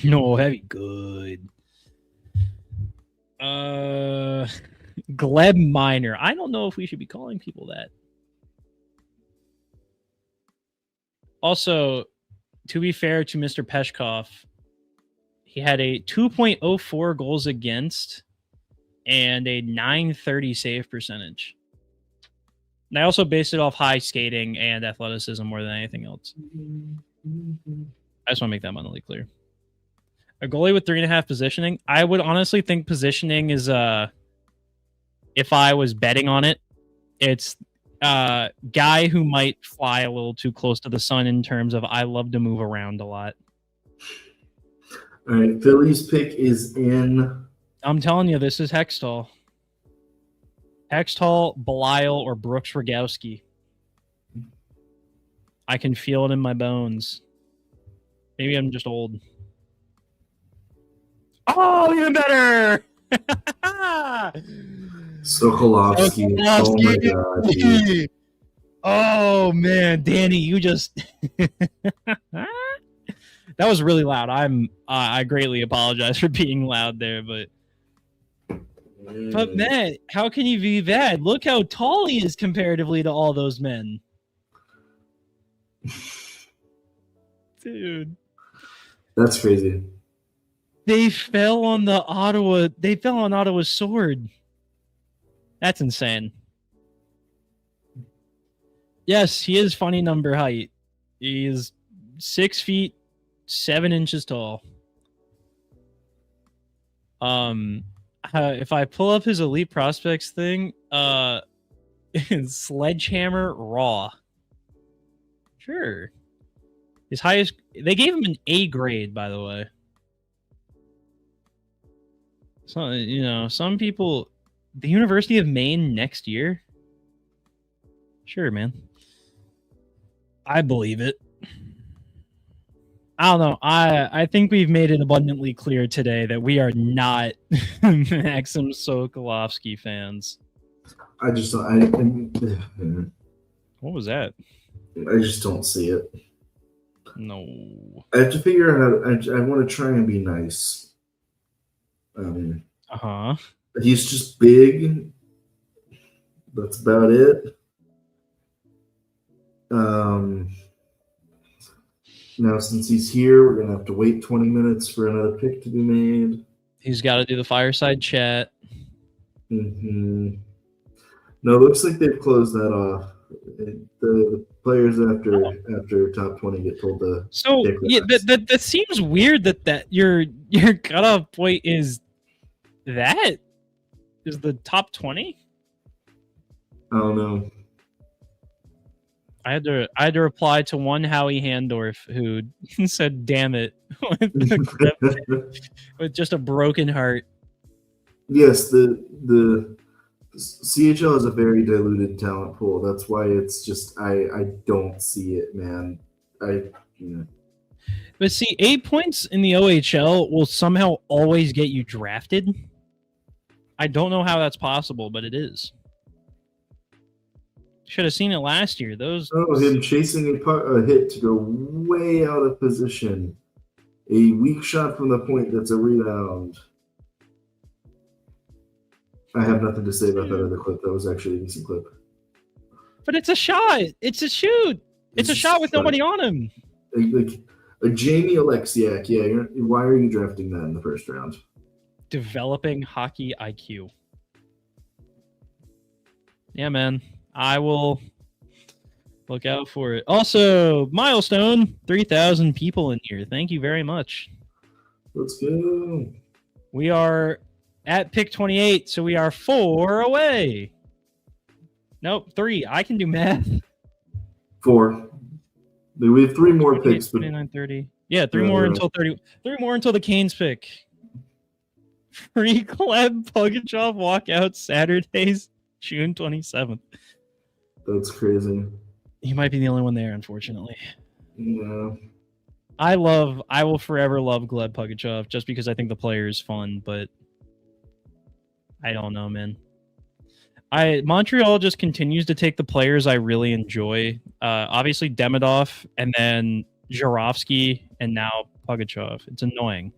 No, that'd be good. Gleb Minor. I don't know if we should be calling people that. Also, to be fair to Mr. Peshkov, he had a 2.04 goals against and a 930 save percentage. And I also based it off high skating and athleticism more than anything else. I just want to make that abundantly clear. A goalie with 3.5 positioning. I would honestly think positioning is if I was betting on it, it's guy who might fly a little too close to the sun in terms of I love to move around a lot. All right, Philly's pick is in. I'm telling you, this is Hextall. Hextall, Belial, or Brooks Rogowski. I can feel it in my bones. Maybe I'm just old. Oh, even better! Sokolovsky. Oh my god, dude. Oh man, Danny, you just that was really loud. I greatly apologize for being loud there, but man, how can you be bad? Look how tall he is comparatively to all those men. Dude. That's crazy. They fell on Ottawa's sword. That's insane. Yes, he is funny number height. He is 6 feet 7 inches tall. If I pull up his elite prospects thing, Sledgehammer Raw. Sure. His highest, they gave him an A grade, by the way. So, you know, some people, the University of Maine next year. Sure, man. I believe it. I don't know. I think we've made it abundantly clear today that we are not Maxim Sokolovsky fans. What was that? I just don't see it. No. I have to figure out I want to try and be nice. He's just big. That's about it. Now, since he's here, we're going to have to wait 20 minutes for another pick to be made. He's got to do the fireside chat. Mm-hmm. No, it looks like they've closed that off. The players after top 20 get told to. So yeah, that seems weird that your cutoff point is the top 20. I don't know. I had to reply to one Howie Handorf who said, "Damn it," with just a broken heart. Yes, the CHL has a very diluted talent pool. That's why it's just I don't see it, man. But see, 8 points in the OHL will somehow always get you drafted. I don't know how that's possible, but it is. Should have seen it last year. Him chasing a hit to go way out of position. A weak shot from the point that's a rebound. I have nothing to say about that other clip. That was actually a decent clip. But it's a shot. It's a shoot. It's a shot with nobody on him. Like a Jamie Alexiak. Yeah, why are you drafting that in the first round? Developing hockey IQ. Yeah, man. I will look out for it. Also, milestone, 3,000 people in here. Thank you very much. Let's go. We are at pick 28, so we are 4 away. Nope, 3. I can do math. 4. We have 3 more picks. 29, 30. Yeah, 3 more until 30. 3 more until the Canes pick. Free Gleb Pugachev walkout Saturdays, June 27th. That's crazy. You might be the only one there, unfortunately. Yeah. I will forever love Gleb Pugachev just because I think the player is fun, but I don't know, man. Montreal just continues to take the players I really enjoy. Obviously Demidov, and then Jarofsky, and now Pugachev. It's annoying.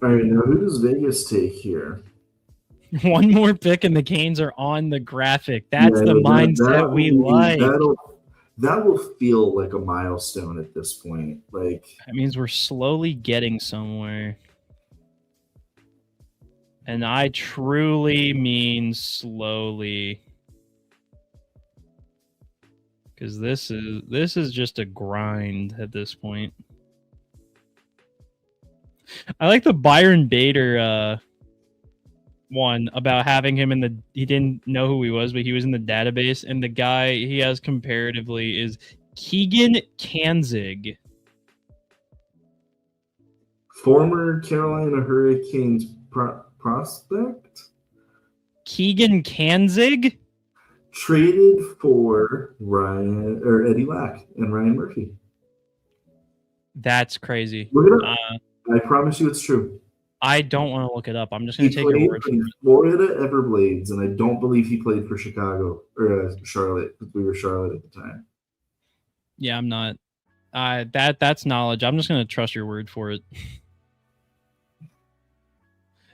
All right, now who does Vegas take here? One more pick and the Canes are on the graphic. That's the mindset we like. That will feel like a milestone at this point. Like that means we're slowly getting somewhere. And I truly mean slowly. Because this is just a grind at this point. I like the Byron Bader one about having him he didn't know who he was, but he was in the database, and the guy he has comparatively is Keegan Kanzig. Former Carolina Hurricanes prospect? Keegan Kanzig? Traded for Eddie Lack and Ryan Murphy. That's crazy. Look it up. I promise you it's true. I don't want to look it up. I'm just going to take your word for it. Florida Everblades, and I don't believe he played for Chicago or Charlotte, because we were Charlotte at the time. Yeah, I'm not. That's knowledge. I'm just going to trust your word for it.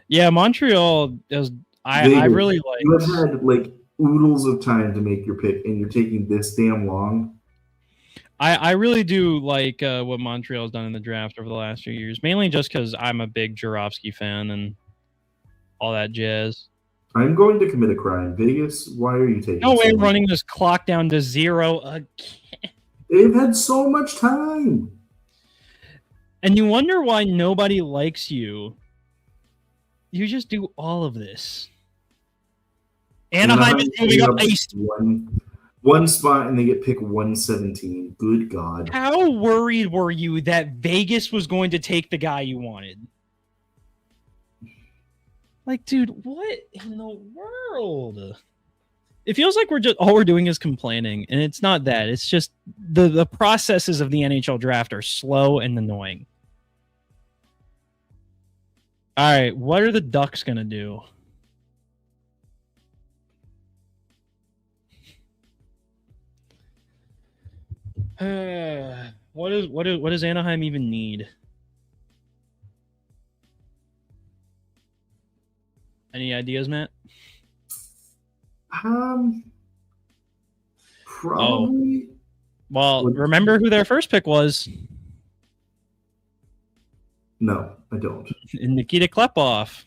Yeah, Montreal is. I really like. You have had like oodles of time to make your pick, and you're taking this damn long. I really do like what Montreal's done in the draft over the last few years, mainly just because I'm a big Jurovsky fan and all that jazz. I'm going to commit a crime. Vegas, why are you taking no way running this clock down to 0 again? They've had so much time. And you wonder why nobody likes you. You just do all of this. Anaheim is moving up east. One spot and they get pick 117. Good God. How worried were you that Vegas was going to take the guy you wanted? Like, dude, what in the world? It feels like all we're doing is complaining, and it's not that. It's just the processes of the NHL draft are slow and annoying. All right, what are the Ducks going to do? What does Anaheim even need? Any ideas, Matt? Probably. Well, remember who their first pick was? No, I don't. Nikita Klepov.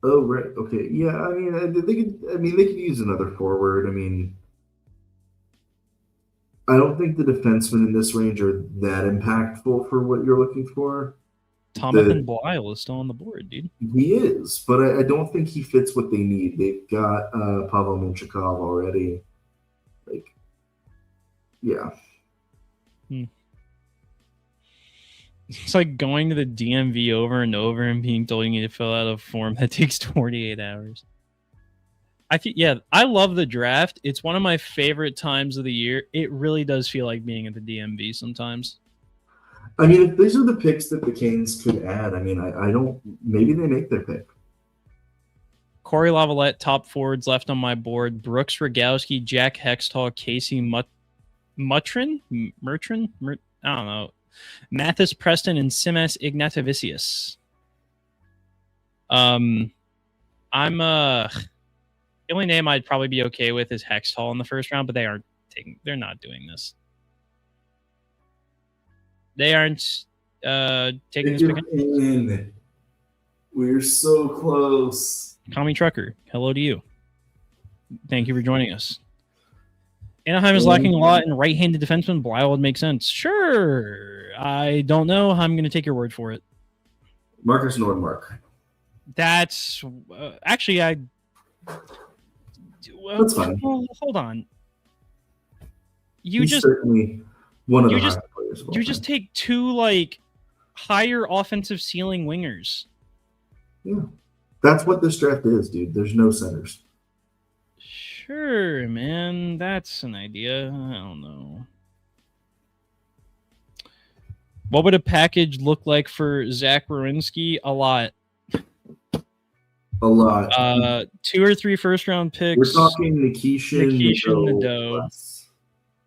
Oh, right. Okay. Yeah. I mean, they could use another forward. I mean, I don't think the defensemen in this range are that impactful for what you're looking for. Thomas Blyle is still on the board, dude. He is, but I don't think he fits what they need. They've got Pavel Minchakov already. Like, yeah. It's like going to the DMV over and over and being told you need to fill out a form that takes 48 hours. I love the draft. It's one of my favorite times of the year. It really does feel like being at the DMV sometimes. I mean, if these are the picks that the Canes could add, I mean, I don't. Maybe they make their pick. Corey Lavalette, top forwards left on my board. Brooks Rogowski, Jack Hextall, Casey Murtrin? I don't know. Mathis Preston and Simas Ignatavicius. The only name I'd probably be okay with is Hextall in the first round, but they're not doing this. They aren't taking this pick. We're so close. Tommy Trucker, hello to you. Thank you for joining us. Anaheim is lacking a lot in right-handed defenseman. Blyle would make sense. Sure. I don't know. I'm going to take your word for it. Marcus Nordmark. That's actually That's fine. Hold on. He's certainly one of the highest players. You just take two like higher offensive ceiling wingers. Yeah, that's what this draft is, dude. There's no centers. Sure, man. That's an idea. I don't know. What would a package look like for Zach Werenski? A lot. A lot. 2 or 3 first-round picks. We're talking Nikishin, Nadeau.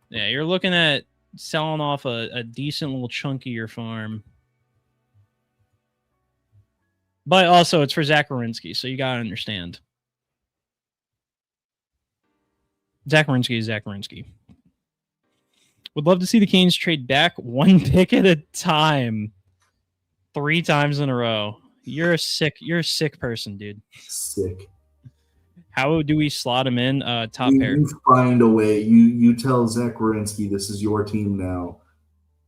Yeah, you're looking at selling off a decent little chunk of your farm. But also, it's for Zach Werenski, so you got to understand. Zach Werenski. Would love to see the Canes trade back one pick at a time 3 times in a row. You're a sick person, dude. Sick. How do we slot him in? Top pair. You find a way. You tell Zach Werenski this is your team now.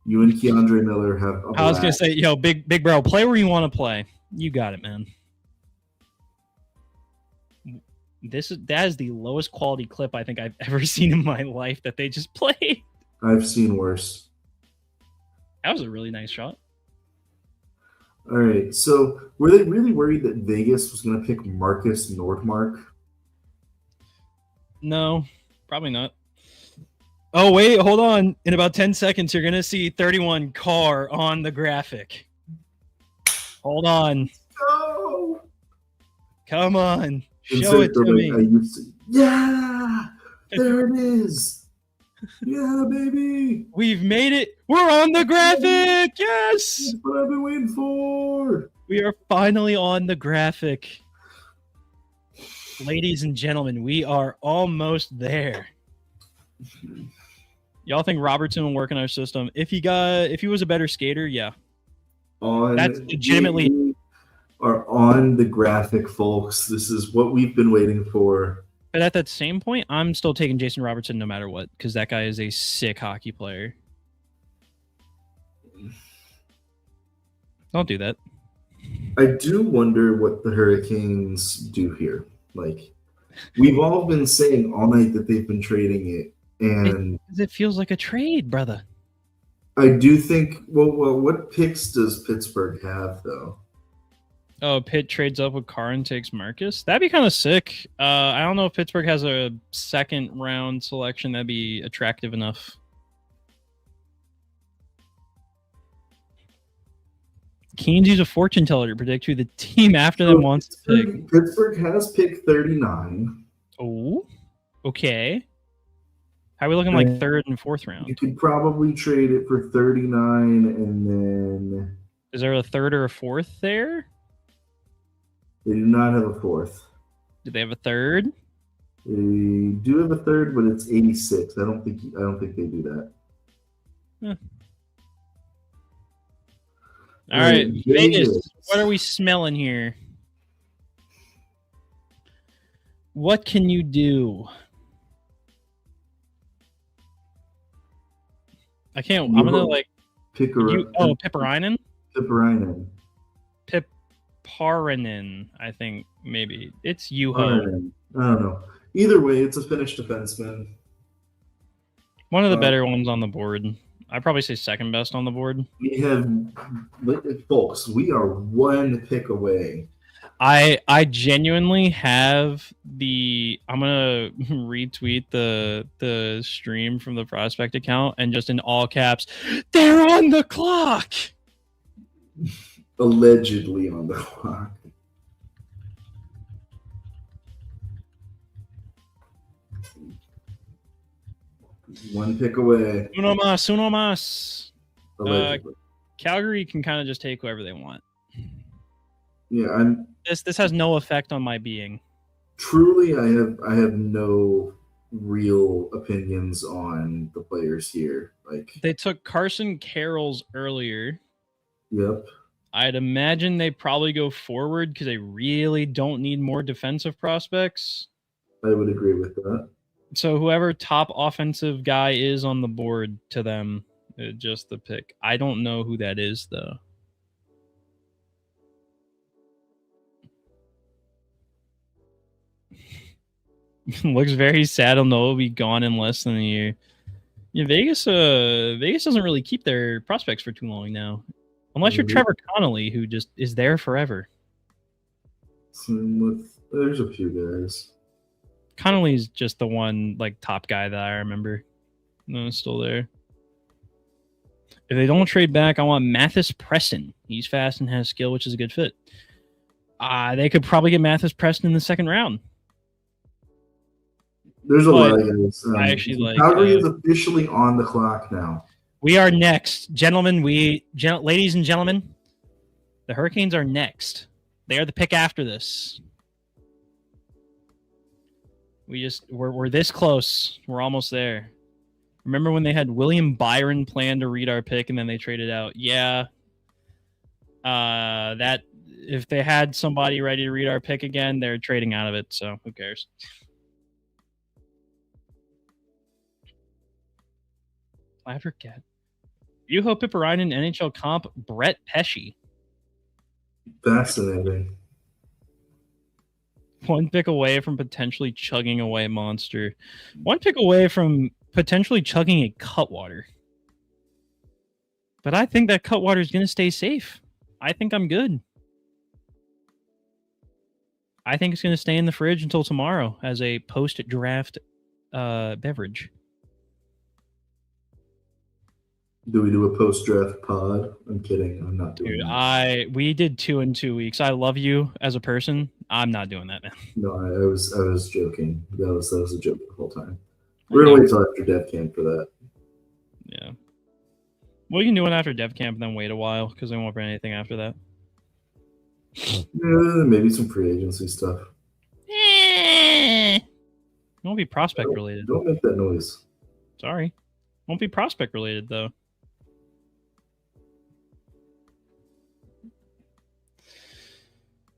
You and Keandre Miller have. I was gonna say, big bro, play where you want to play. You got it, man. That is the lowest quality clip I think I've ever seen in my life that they just played. I've seen worse. That was a really nice shot. All right. So were they really worried that Vegas was going to pick Marcus Nordmark? No, probably not. Oh, wait, hold on. In about 10 seconds, you're going to see 31 Carr on the graphic. Hold on. No. Come on. Show it to me. Yeah. There it is. Yeah, baby. We've made it. We're on the graphic. Yes. That's what I've been waiting for. We are finally on the graphic. Ladies and gentlemen, we are almost there. Y'all think Robertson will work in our system? If he was a better skater, yeah. That's legitimately are on the graphic, folks. This is what we've been waiting for. But at that same point, I'm still taking Jason Robertson no matter what, because that guy is a sick hockey player. Don't do that. I do wonder what the Hurricanes do here. Like, we've all been saying all night that they've been trading it, and it feels like a trade, brother. I do think. Well, what picks does Pittsburgh have, though? Oh, Pitt trades up with Carr and takes Marcus. That'd be kind of sick. I don't know if Pittsburgh has a second round selection that'd be attractive enough. Canes use a fortune teller to predict who the team after them wants to pick. Pittsburgh has picked 39. Oh, okay. How are we looking like third and fourth round? You could probably trade it for 39 and then... Is there a third or a fourth there? They do not have a fourth. Do they have a third? They do have a third, but it's 86. I don't think they do that. Huh. All right, Vegas. What are we smelling here? What can you do? I can't. I'm gonna like pick Pipparainen. Pipparainen. Pipparinen, I think maybe it's Juho. I don't know. Either way, it's a Finnish defenseman. One of the better ones on the board. I'd probably say second best on the board. We have, folks. We are one pick away. I genuinely have the. I'm gonna retweet the stream from the prospect account and just in all caps, they're on the clock. Allegedly on the clock. One pick away. Uno más. Allegedly. Calgary can kind of just take whoever they want. Yeah, This has no effect on my being. Truly, I have no real opinions on the players here. Like, they took Carson Carrolls earlier. Yep. I'd imagine they probably go forward because they really don't need more defensive prospects. I would agree with that. So whoever top offensive guy is on the board to them, just the pick. I don't know who that is, though. Looks very sad. I'll know it'll be gone in less than a year. Yeah, Vegas doesn't really keep their prospects for too long now. Unless you're Trevor Connolly, who just is there forever. There's a few guys. Connolly's just the one like top guy that I remember. No, it's still there. If they don't trade back, I want Mathis Preston. He's fast and has skill, which is a good fit. They could probably get Mathis Preston in the second round. There's a lot of guys. I actually like. Calgary is officially on the clock now. We are next, gentlemen. Ladies and gentlemen, the Hurricanes are next. They are the pick after this. We're this close. We're almost there. Remember when they had William Byron plan to read our pick and then they traded out? Yeah. That if they had somebody ready to read our pick again, they're trading out of it. So who cares? Flabbergat. Juho Piparainen, NHL comp, Brett Pesci. Fascinating. One pick away from potentially chugging away Monster. One pick away from potentially chugging a Cutwater. But I think that Cutwater is going to stay safe. I think I'm good. I think it's going to stay in the fridge until tomorrow as a post-draft beverage. Do we do a post-draft pod? I'm kidding. I'm not doing that. We did 2 in 2 weeks. I love you as a person. I'm not doing that, man. No, I was joking. That was a joke the whole time. We're gonna wait till after dev camp for that. Yeah. Well, you can do it after dev camp and then wait a while because there won't be anything after that. Yeah, maybe some free agency stuff. It won't be prospect related. Don't make that noise. Sorry. Won't be prospect related though.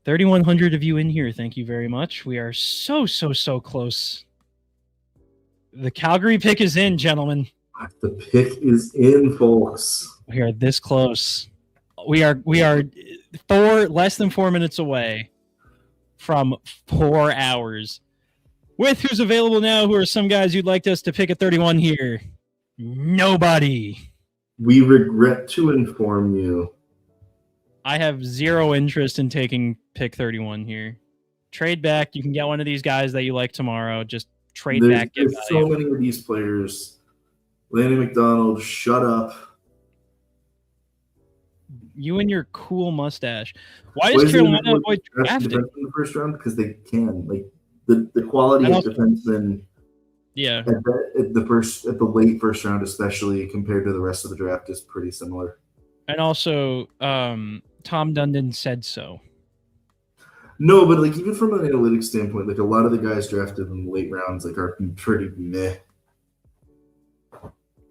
$3,100 of you in here. Thank you very much. We are so close. The Calgary pick is in, gentlemen. The pick is in, folks. We are this close. We are less than 4 minutes away from 4 hours. With who's available now, who are some guys you'd like us to pick at 31 here? Nobody. We regret to inform you. I have zero interest in taking pick 31 here. Trade back. You can get one of these guys that you like tomorrow. Just trade back. There's so many of these players. Lanny McDonald, shut up. You and your cool mustache. Why does Carolina avoid drafting in the first round? Because they can. Like the quality of defensemen. Yeah. At the late first round, especially compared to the rest of the draft, is pretty similar. And also, Tom Dundon said so. No, but like even from an analytics standpoint, like a lot of the guys drafted in the late rounds like are pretty meh.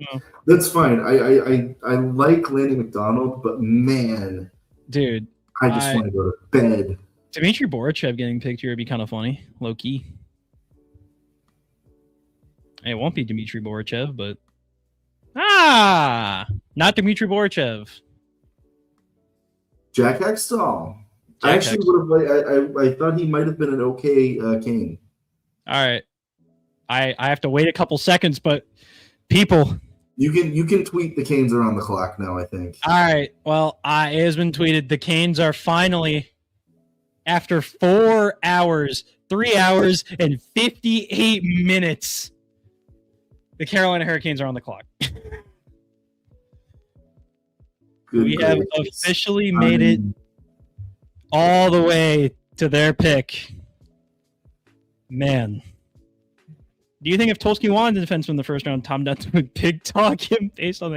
No. That's fine. I like Lanny McDonald, but man, dude, I just want to go to bed. Dmitry Borichev getting picked here would be kind of funny, low key. It won't be Dmitry Borichev, but not Dmitry Borichev. Jack Jack Hextall. I thought he might have been an okay Kane. All right, I have to wait a couple seconds, but people, you can tweet the Canes are on the clock now. I think. All right. Well, it has been tweeted. The Canes are finally, after 4 hours, 3 hours and 58 minutes. The Carolina Hurricanes are on the clock. We have officially made it all the way to their pick. Man. Do you think if Tulski wanted the defenseman in the first round, Tom Dutton would big talk him based on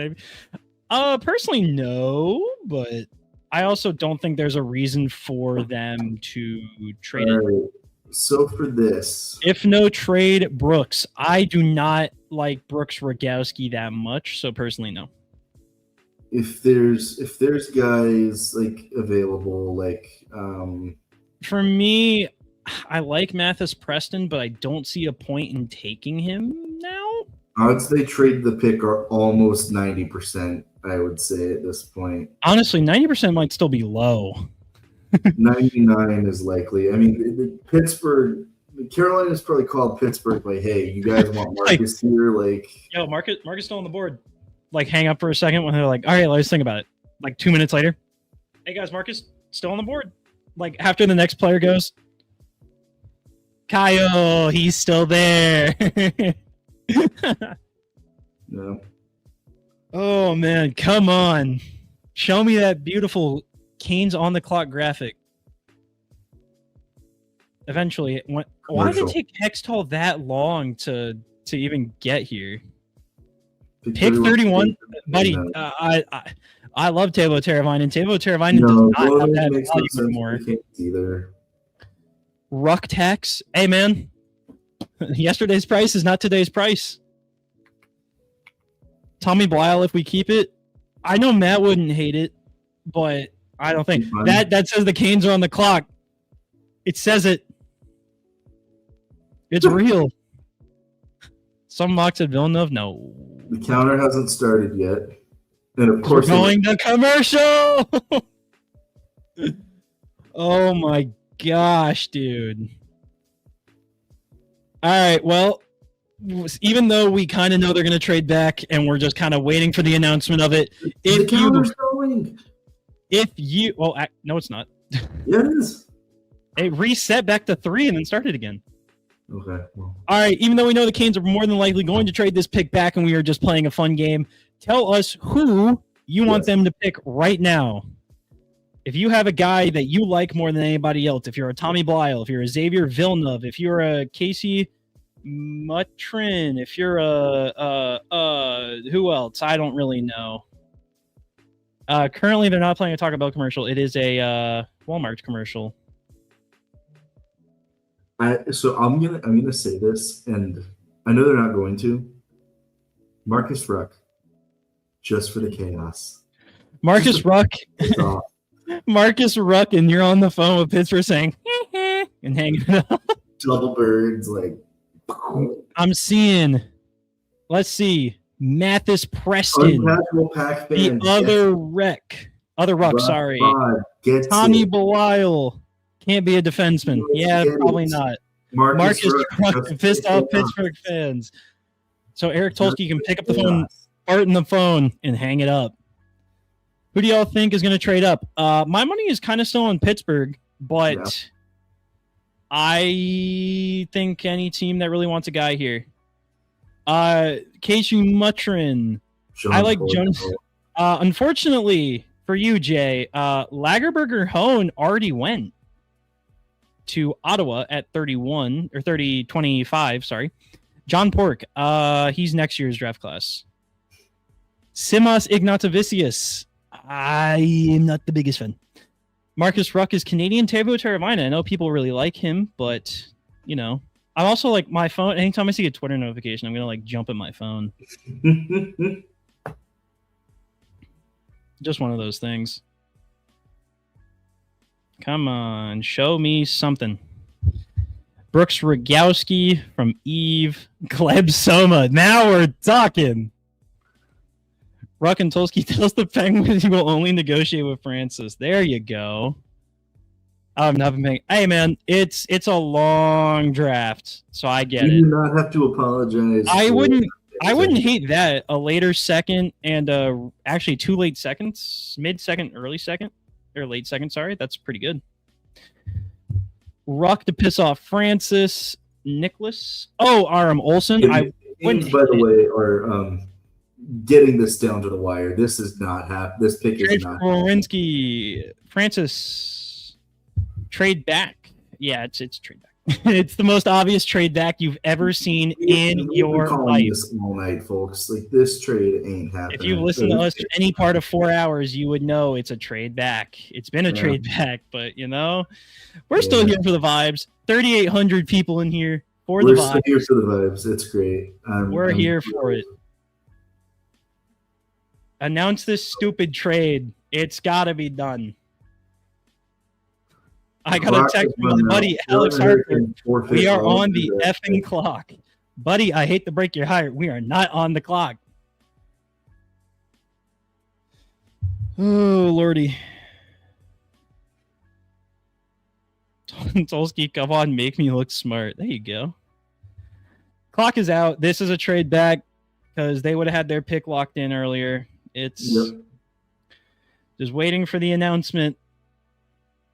that? Personally, no, but I also don't think there's a reason for them to trade it. So for this, if no trade, Brooks. I do not like Brooks Rogowski that much, so personally, no. If there's guys like available, like for me, I like Mathis Preston, but I don't see a point in taking him now. Odds they trade the pick are almost 90%. I would say at this point. Honestly, 90% might still be low. 99 is likely. I mean, Pittsburgh, Carolina's probably called Pittsburgh like, "Hey, you guys want Marcus here?" Like, yo, Marcus still on the board. Like, hang up for a second when they're like, "All right, let's think about it." Like 2 minutes later, hey guys, Marcus still on the board. Like after the next player goes, Kyle, he's still there. No. Oh man, come on, show me that beautiful Canes on the clock graphic. Eventually, why did it take Hextall that long to even get here? Pick 31, buddy. I love Teuvo Teravainen, and Teuvo Teravainen does not have that value anymore. Either. Ruck tax, hey man, Yesterday's price is not today's price. Tommy Blyle, if we keep it, I know Matt wouldn't hate it, but I don't think that says the Canes are on the clock. It says it. It's real. Some mocks at Villeneuve. No, the counter hasn't started yet, and of course we're going to commercial. Oh my gosh, dude. All right, well, even though we kind of know they're going to trade back and we're just kind of waiting for the announcement of it, no, it's not. Yeah, it is. It reset back to 3 and then started again. Okay. Well. All right, even though we know the Canes are more than likely going to trade this pick back and we are just playing a fun game, tell us who you want them to pick right now. If you have a guy that you like more than anybody else, if you're a Tommy Blyle, if you're a Xavier Villeneuve, if you're a Casey Mutrin, if you're who else? I don't really know. Currently, they're not playing a Taco Bell commercial. It is a Walmart commercial. So I'm gonna say this, and I know they're not going to. Marcus Ruck, just for the chaos. Marcus Ruck. Marcus Ruck, and you're on the phone with Pittsburgh saying, and hanging it up. Double birds, like. I'm seeing, let's see, Mathis Preston. The other Ruck, sorry. Tommy Blyle. Can't be a defenseman. Yeah, probably not. Marcus Ruck pissed off Pittsburgh fans. So Eric Tulsky can pick up the phone, fart in the phone, and hang it up. Who do y'all think is going to trade up? My money is kind of still on Pittsburgh, but I think any team that really wants a guy here. Casey Mutrin. I like Jonas. Unfortunately for you, Jay, Lagerberger Hone already went to Ottawa at 25, sorry. John Pork, he's next year's draft class. Simas Ignatavicius. I am not the biggest fan. Marcus Ruck is Canadian. Teuvo Teravainen. I know people really like him, but, you know. I'm also, like, my phone. Anytime I see a Twitter notification, I'm going to, like, jump at my phone. Just one of those things. Come on. Show me something. Brooks Rogowski from Eve. Gleb Soma. Now we're talking. Ruck and Tulsky tells the Penguins he will only negotiate with Francis. There you go. I've not been paying. Hey, man, it's a long draft, so I get it. You do not have to apologize. I wouldn't hate that. A later second and actually 2 late seconds, mid-second, early second, or late second, sorry. That's pretty good. Ruck to piss off Francis. Nicholas. Oh, Aram Olsen. I wouldn't. By the way, are getting this down to the wire. This is not this pick is not. Wawrinski. Francis. Trade back. Yeah, it's trade back. It's the most obvious trade back you've ever seen in your life. This all night, folks. Like, this trade ain't happening. If you listen to us for any part of 4 hours, you would know it's a trade back. It's been a trade back, but you know, we're still here for the vibes. 3,800 people in here for the vibes. We're still here for the vibes. It's great. We're here for it. Announce this stupid trade. It's got to be done. I got a text from my buddy Alex Harper. We are on the effing clock. Buddy, I hate to break your heart. We are not on the clock. Oh, Lordy. Tulsky, come on, make me look smart. There you go. Clock is out. This is a trade back because they would have had their pick locked in earlier. It's just waiting for the announcement.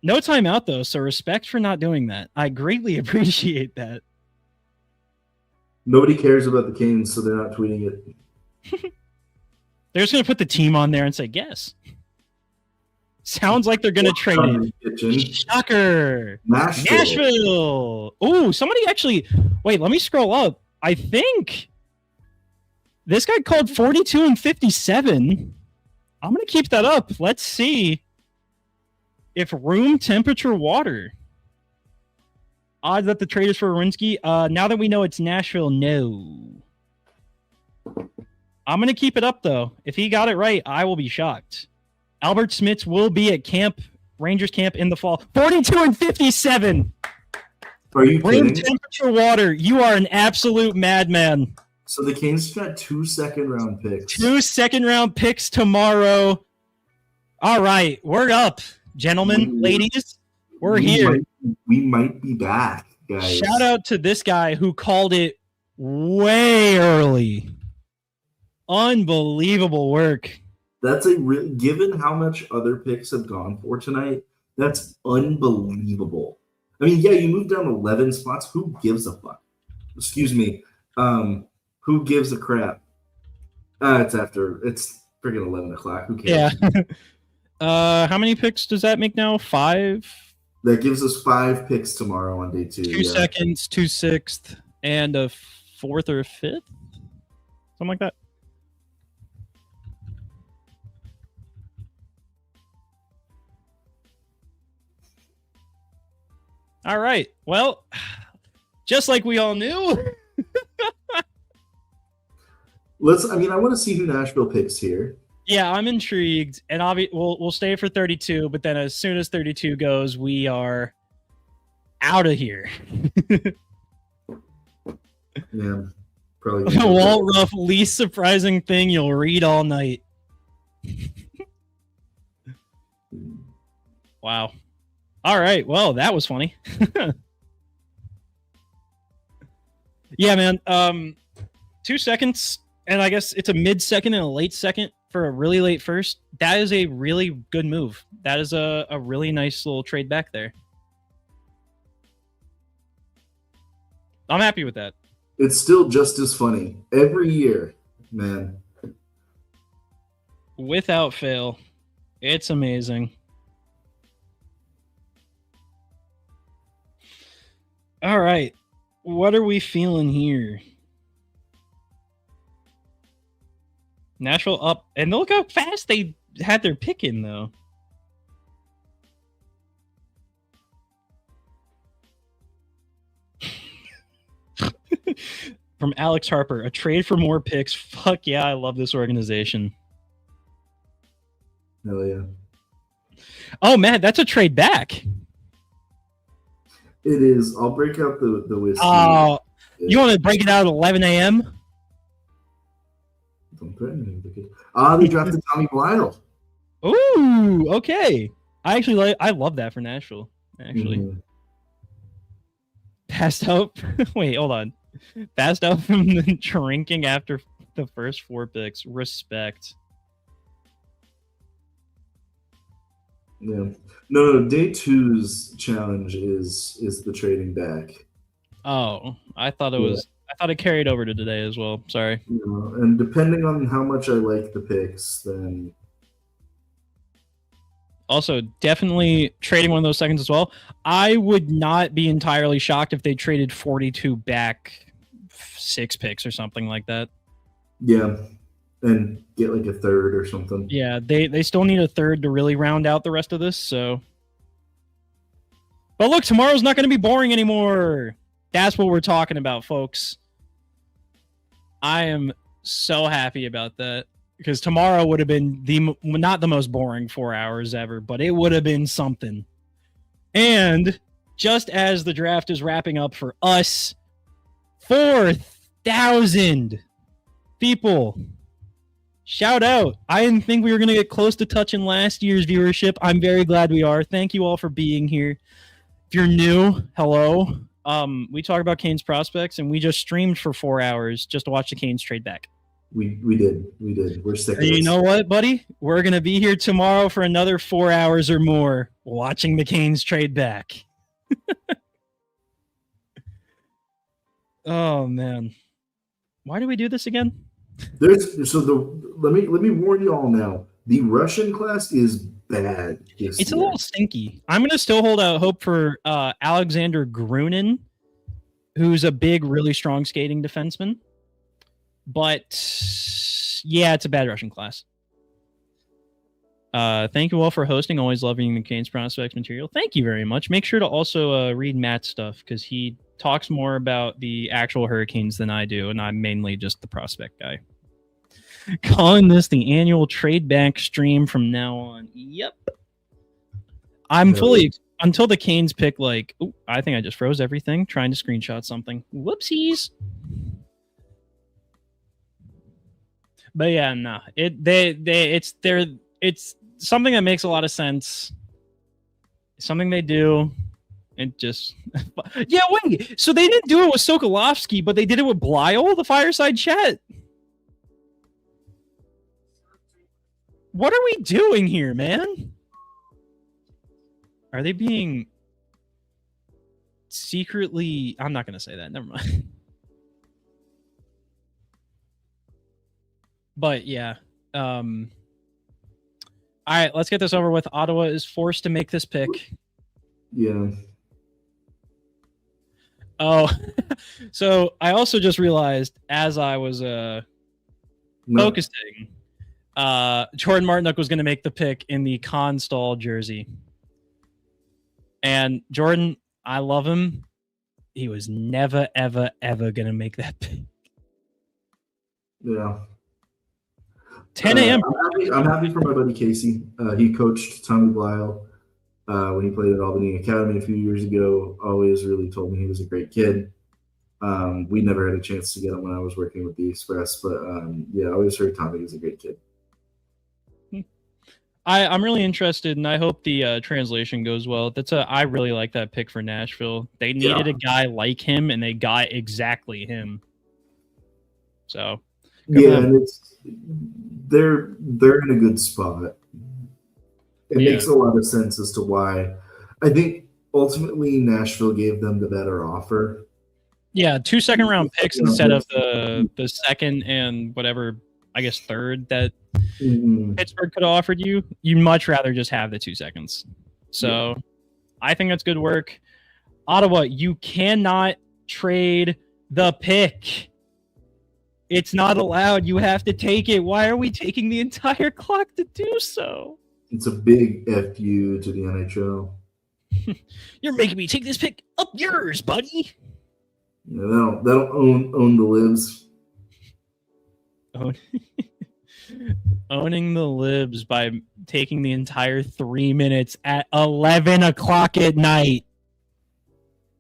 No timeout, though, so respect for not doing that. I greatly appreciate that. Nobody cares about the Canes, so they're not tweeting it. They're just going to put the team on there and say, guess. Sounds like they're going to trade it. Shocker. Nashville. Oh, somebody actually... Wait, let me scroll up. I think this guy called 42 and 57. I'm going to keep that up. Let's see if room temperature water Odds that the trade is for Werenski. Now that we know it's Nashville, no. I'm going to keep it up, though. If he got it right, I will be shocked. Albert Smits will be at Rangers camp in the fall. 42-57. Are you Room kidding? temperature water. You are an absolute madman. So the Canes got 2 second-round picks. 2 second-round picks tomorrow. All right, we're up, gentlemen, ladies. We're here. We might be back, guys. Shout out to this guy who called it way early. Unbelievable work. That's given how much other picks have gone for tonight, that's unbelievable. I mean, yeah, you moved down 11 spots. Who gives a fuck? Excuse me. Who gives a crap? It's freaking 11 o'clock. Who cares? Yeah. How many picks does that make now? 5? That gives us 5 picks tomorrow on day 2. 2 seconds, 2 sixths, and a 4th or a 5th? Something like that. All right. Well, just like we all knew. I want to see who Nashville picks here. Yeah, I'm intrigued, and we'll stay for 32. But then, as soon as 32 goes, we are out of here. Yeah, probably. Walt Ruff, least surprising thing you'll read all night. Wow. All right. Well, that was funny. Yeah, man. 2 seconds, and I guess it's a mid-second and a late second for a really late first. That is a really good move. That is a really nice little trade back there. I'm happy with that. It's still just as funny every year, man. Without fail. It's amazing. All right. What are we feeling here? Nashville up. And look how fast they had their pick in, though. From Alex Harper, a trade for more picks. Fuck yeah, I love this organization. Hell yeah. Oh, man, that's a trade back. It is. I'll break out the whiskey. Oh, you want to break it out at 11 a.m.? They drafted Tommy Blidle. Ooh, okay. I love that for Nashville, actually. Mm-hmm. Passed out. Wait, hold on. Passed out from the drinking after the first 4 picks. Respect. Yeah. No. Day 2's challenge is the trading back. Oh, I thought it carried over to today as well. Sorry. And depending on how much I like the picks, then also definitely trading one of those seconds as well. I would not be entirely shocked if they traded 42 back 6 picks or something like that. Yeah. And get like a 3rd or something. Yeah, they still need a 3rd to really round out the rest of this, so. But look, tomorrow's not going to be boring anymore. That's what we're talking about, folks. I am so happy about that because tomorrow would have been not the most boring 4 hours ever, but it would have been something. And just as the draft is wrapping up for us, 4,000 people. Shout out. I didn't think we were going to get close to touching last year's viewership. I'm very glad we are. Thank you all for being here. If you're new, hello. We talk about Canes prospects, and we just streamed for 4 hours just to watch the Canes trade back. We did. We're sick of this. You know what, buddy? We're going to be here tomorrow for another 4 hours or more watching the Canes trade back. Oh, man. Why do we do this again? Let me warn you all now. The Russian class is bad. It's a little stinky. I'm going to still hold out hope for Alexander Grunin, who's a big, really strong skating defenseman. But, yeah, it's a bad Russian class. Thank you all for hosting. Always loving the Canes prospects material. Thank you very much. Make sure to also read Matt's stuff because he talks more about the actual Hurricanes than I do, and I'm mainly just the prospect guy. Calling this the annual trade back stream from now on. Yep. I'm fully until the Canes pick like. Ooh, I think I just froze everything trying to screenshot something. Whoopsies. But yeah, no. It's something that makes a lot of sense. Something they do. It just yeah. Wait. So they didn't do it with Sokolovsky, but they did it with Blyle, the fireside chat. What are we doing here, man? Are they being secretly... I'm not going to say that. Never mind. But, yeah. All right, let's get this over with. Ottawa is forced to make this pick. Yeah. Oh, so I also just realized as I was focusing... Jordan Martinook was going to make the pick in the Constall jersey. And Jordan, I love him. He was never, ever, ever going to make that pick. Yeah. 10 a.m. I'm happy for my buddy Casey. He coached Tommy Blyle when he played at Albany Academy a few years ago. Always really told me he was a great kid. We never had a chance to get him when I was working with the Express. But, yeah, I always heard Tommy was a great kid. I'm really interested, and I hope the translation goes well. I really like that pick for Nashville. They needed a guy like him, and they got exactly him. So yeah, and they're in a good spot. It makes a lot of sense as to why. I think ultimately Nashville gave them the better offer. Yeah, 2 second-round picks instead of the second and whatever, I guess, third that Pittsburgh could have offered you. You'd much rather just have the 2 seconds. So I think that's good work. Ottawa, you cannot trade the pick. It's not allowed. You have to take it. Why are we taking the entire clock to do so? It's a big FU to the NHL. You're making me take this pick up yours, buddy. Yeah, they don't own the libs. Owning the libs by taking the entire 3 minutes at 11 o'clock at night.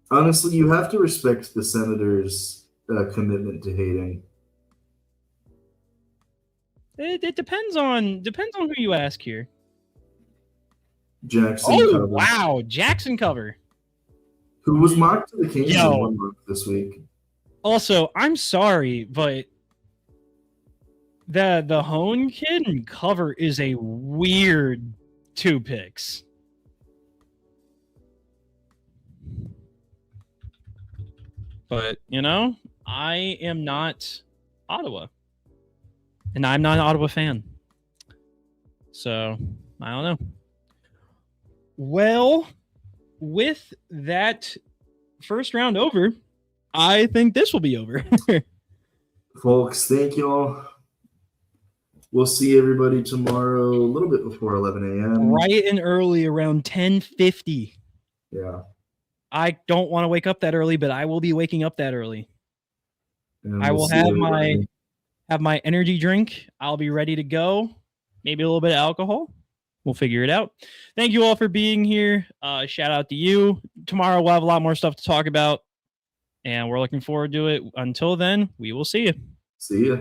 Honestly, you have to respect the Senators' commitment to hating. It depends on who you ask here. Jackson. Oh, wow. Jackson cover. Who was mocked to the Canes in 1 month this week. Also, I'm sorry, but the Hone kid and cover is a weird 2 picks. But, I am not Ottawa. And I'm not an Ottawa fan. So, I don't know. Well, with that first round over, I think this will be over. Folks, thank you all. We'll see everybody tomorrow a little bit before 11 a.m. Right and early, around 10:50. Yeah. I don't want to wake up that early, but I will be waking up that early. And I will have my energy drink. I'll be ready to go. Maybe a little bit of alcohol. We'll figure it out. Thank you all for being here. Shout out to you. Tomorrow we'll have a lot more stuff to talk about, and we're looking forward to it. Until then, we will see you. See ya.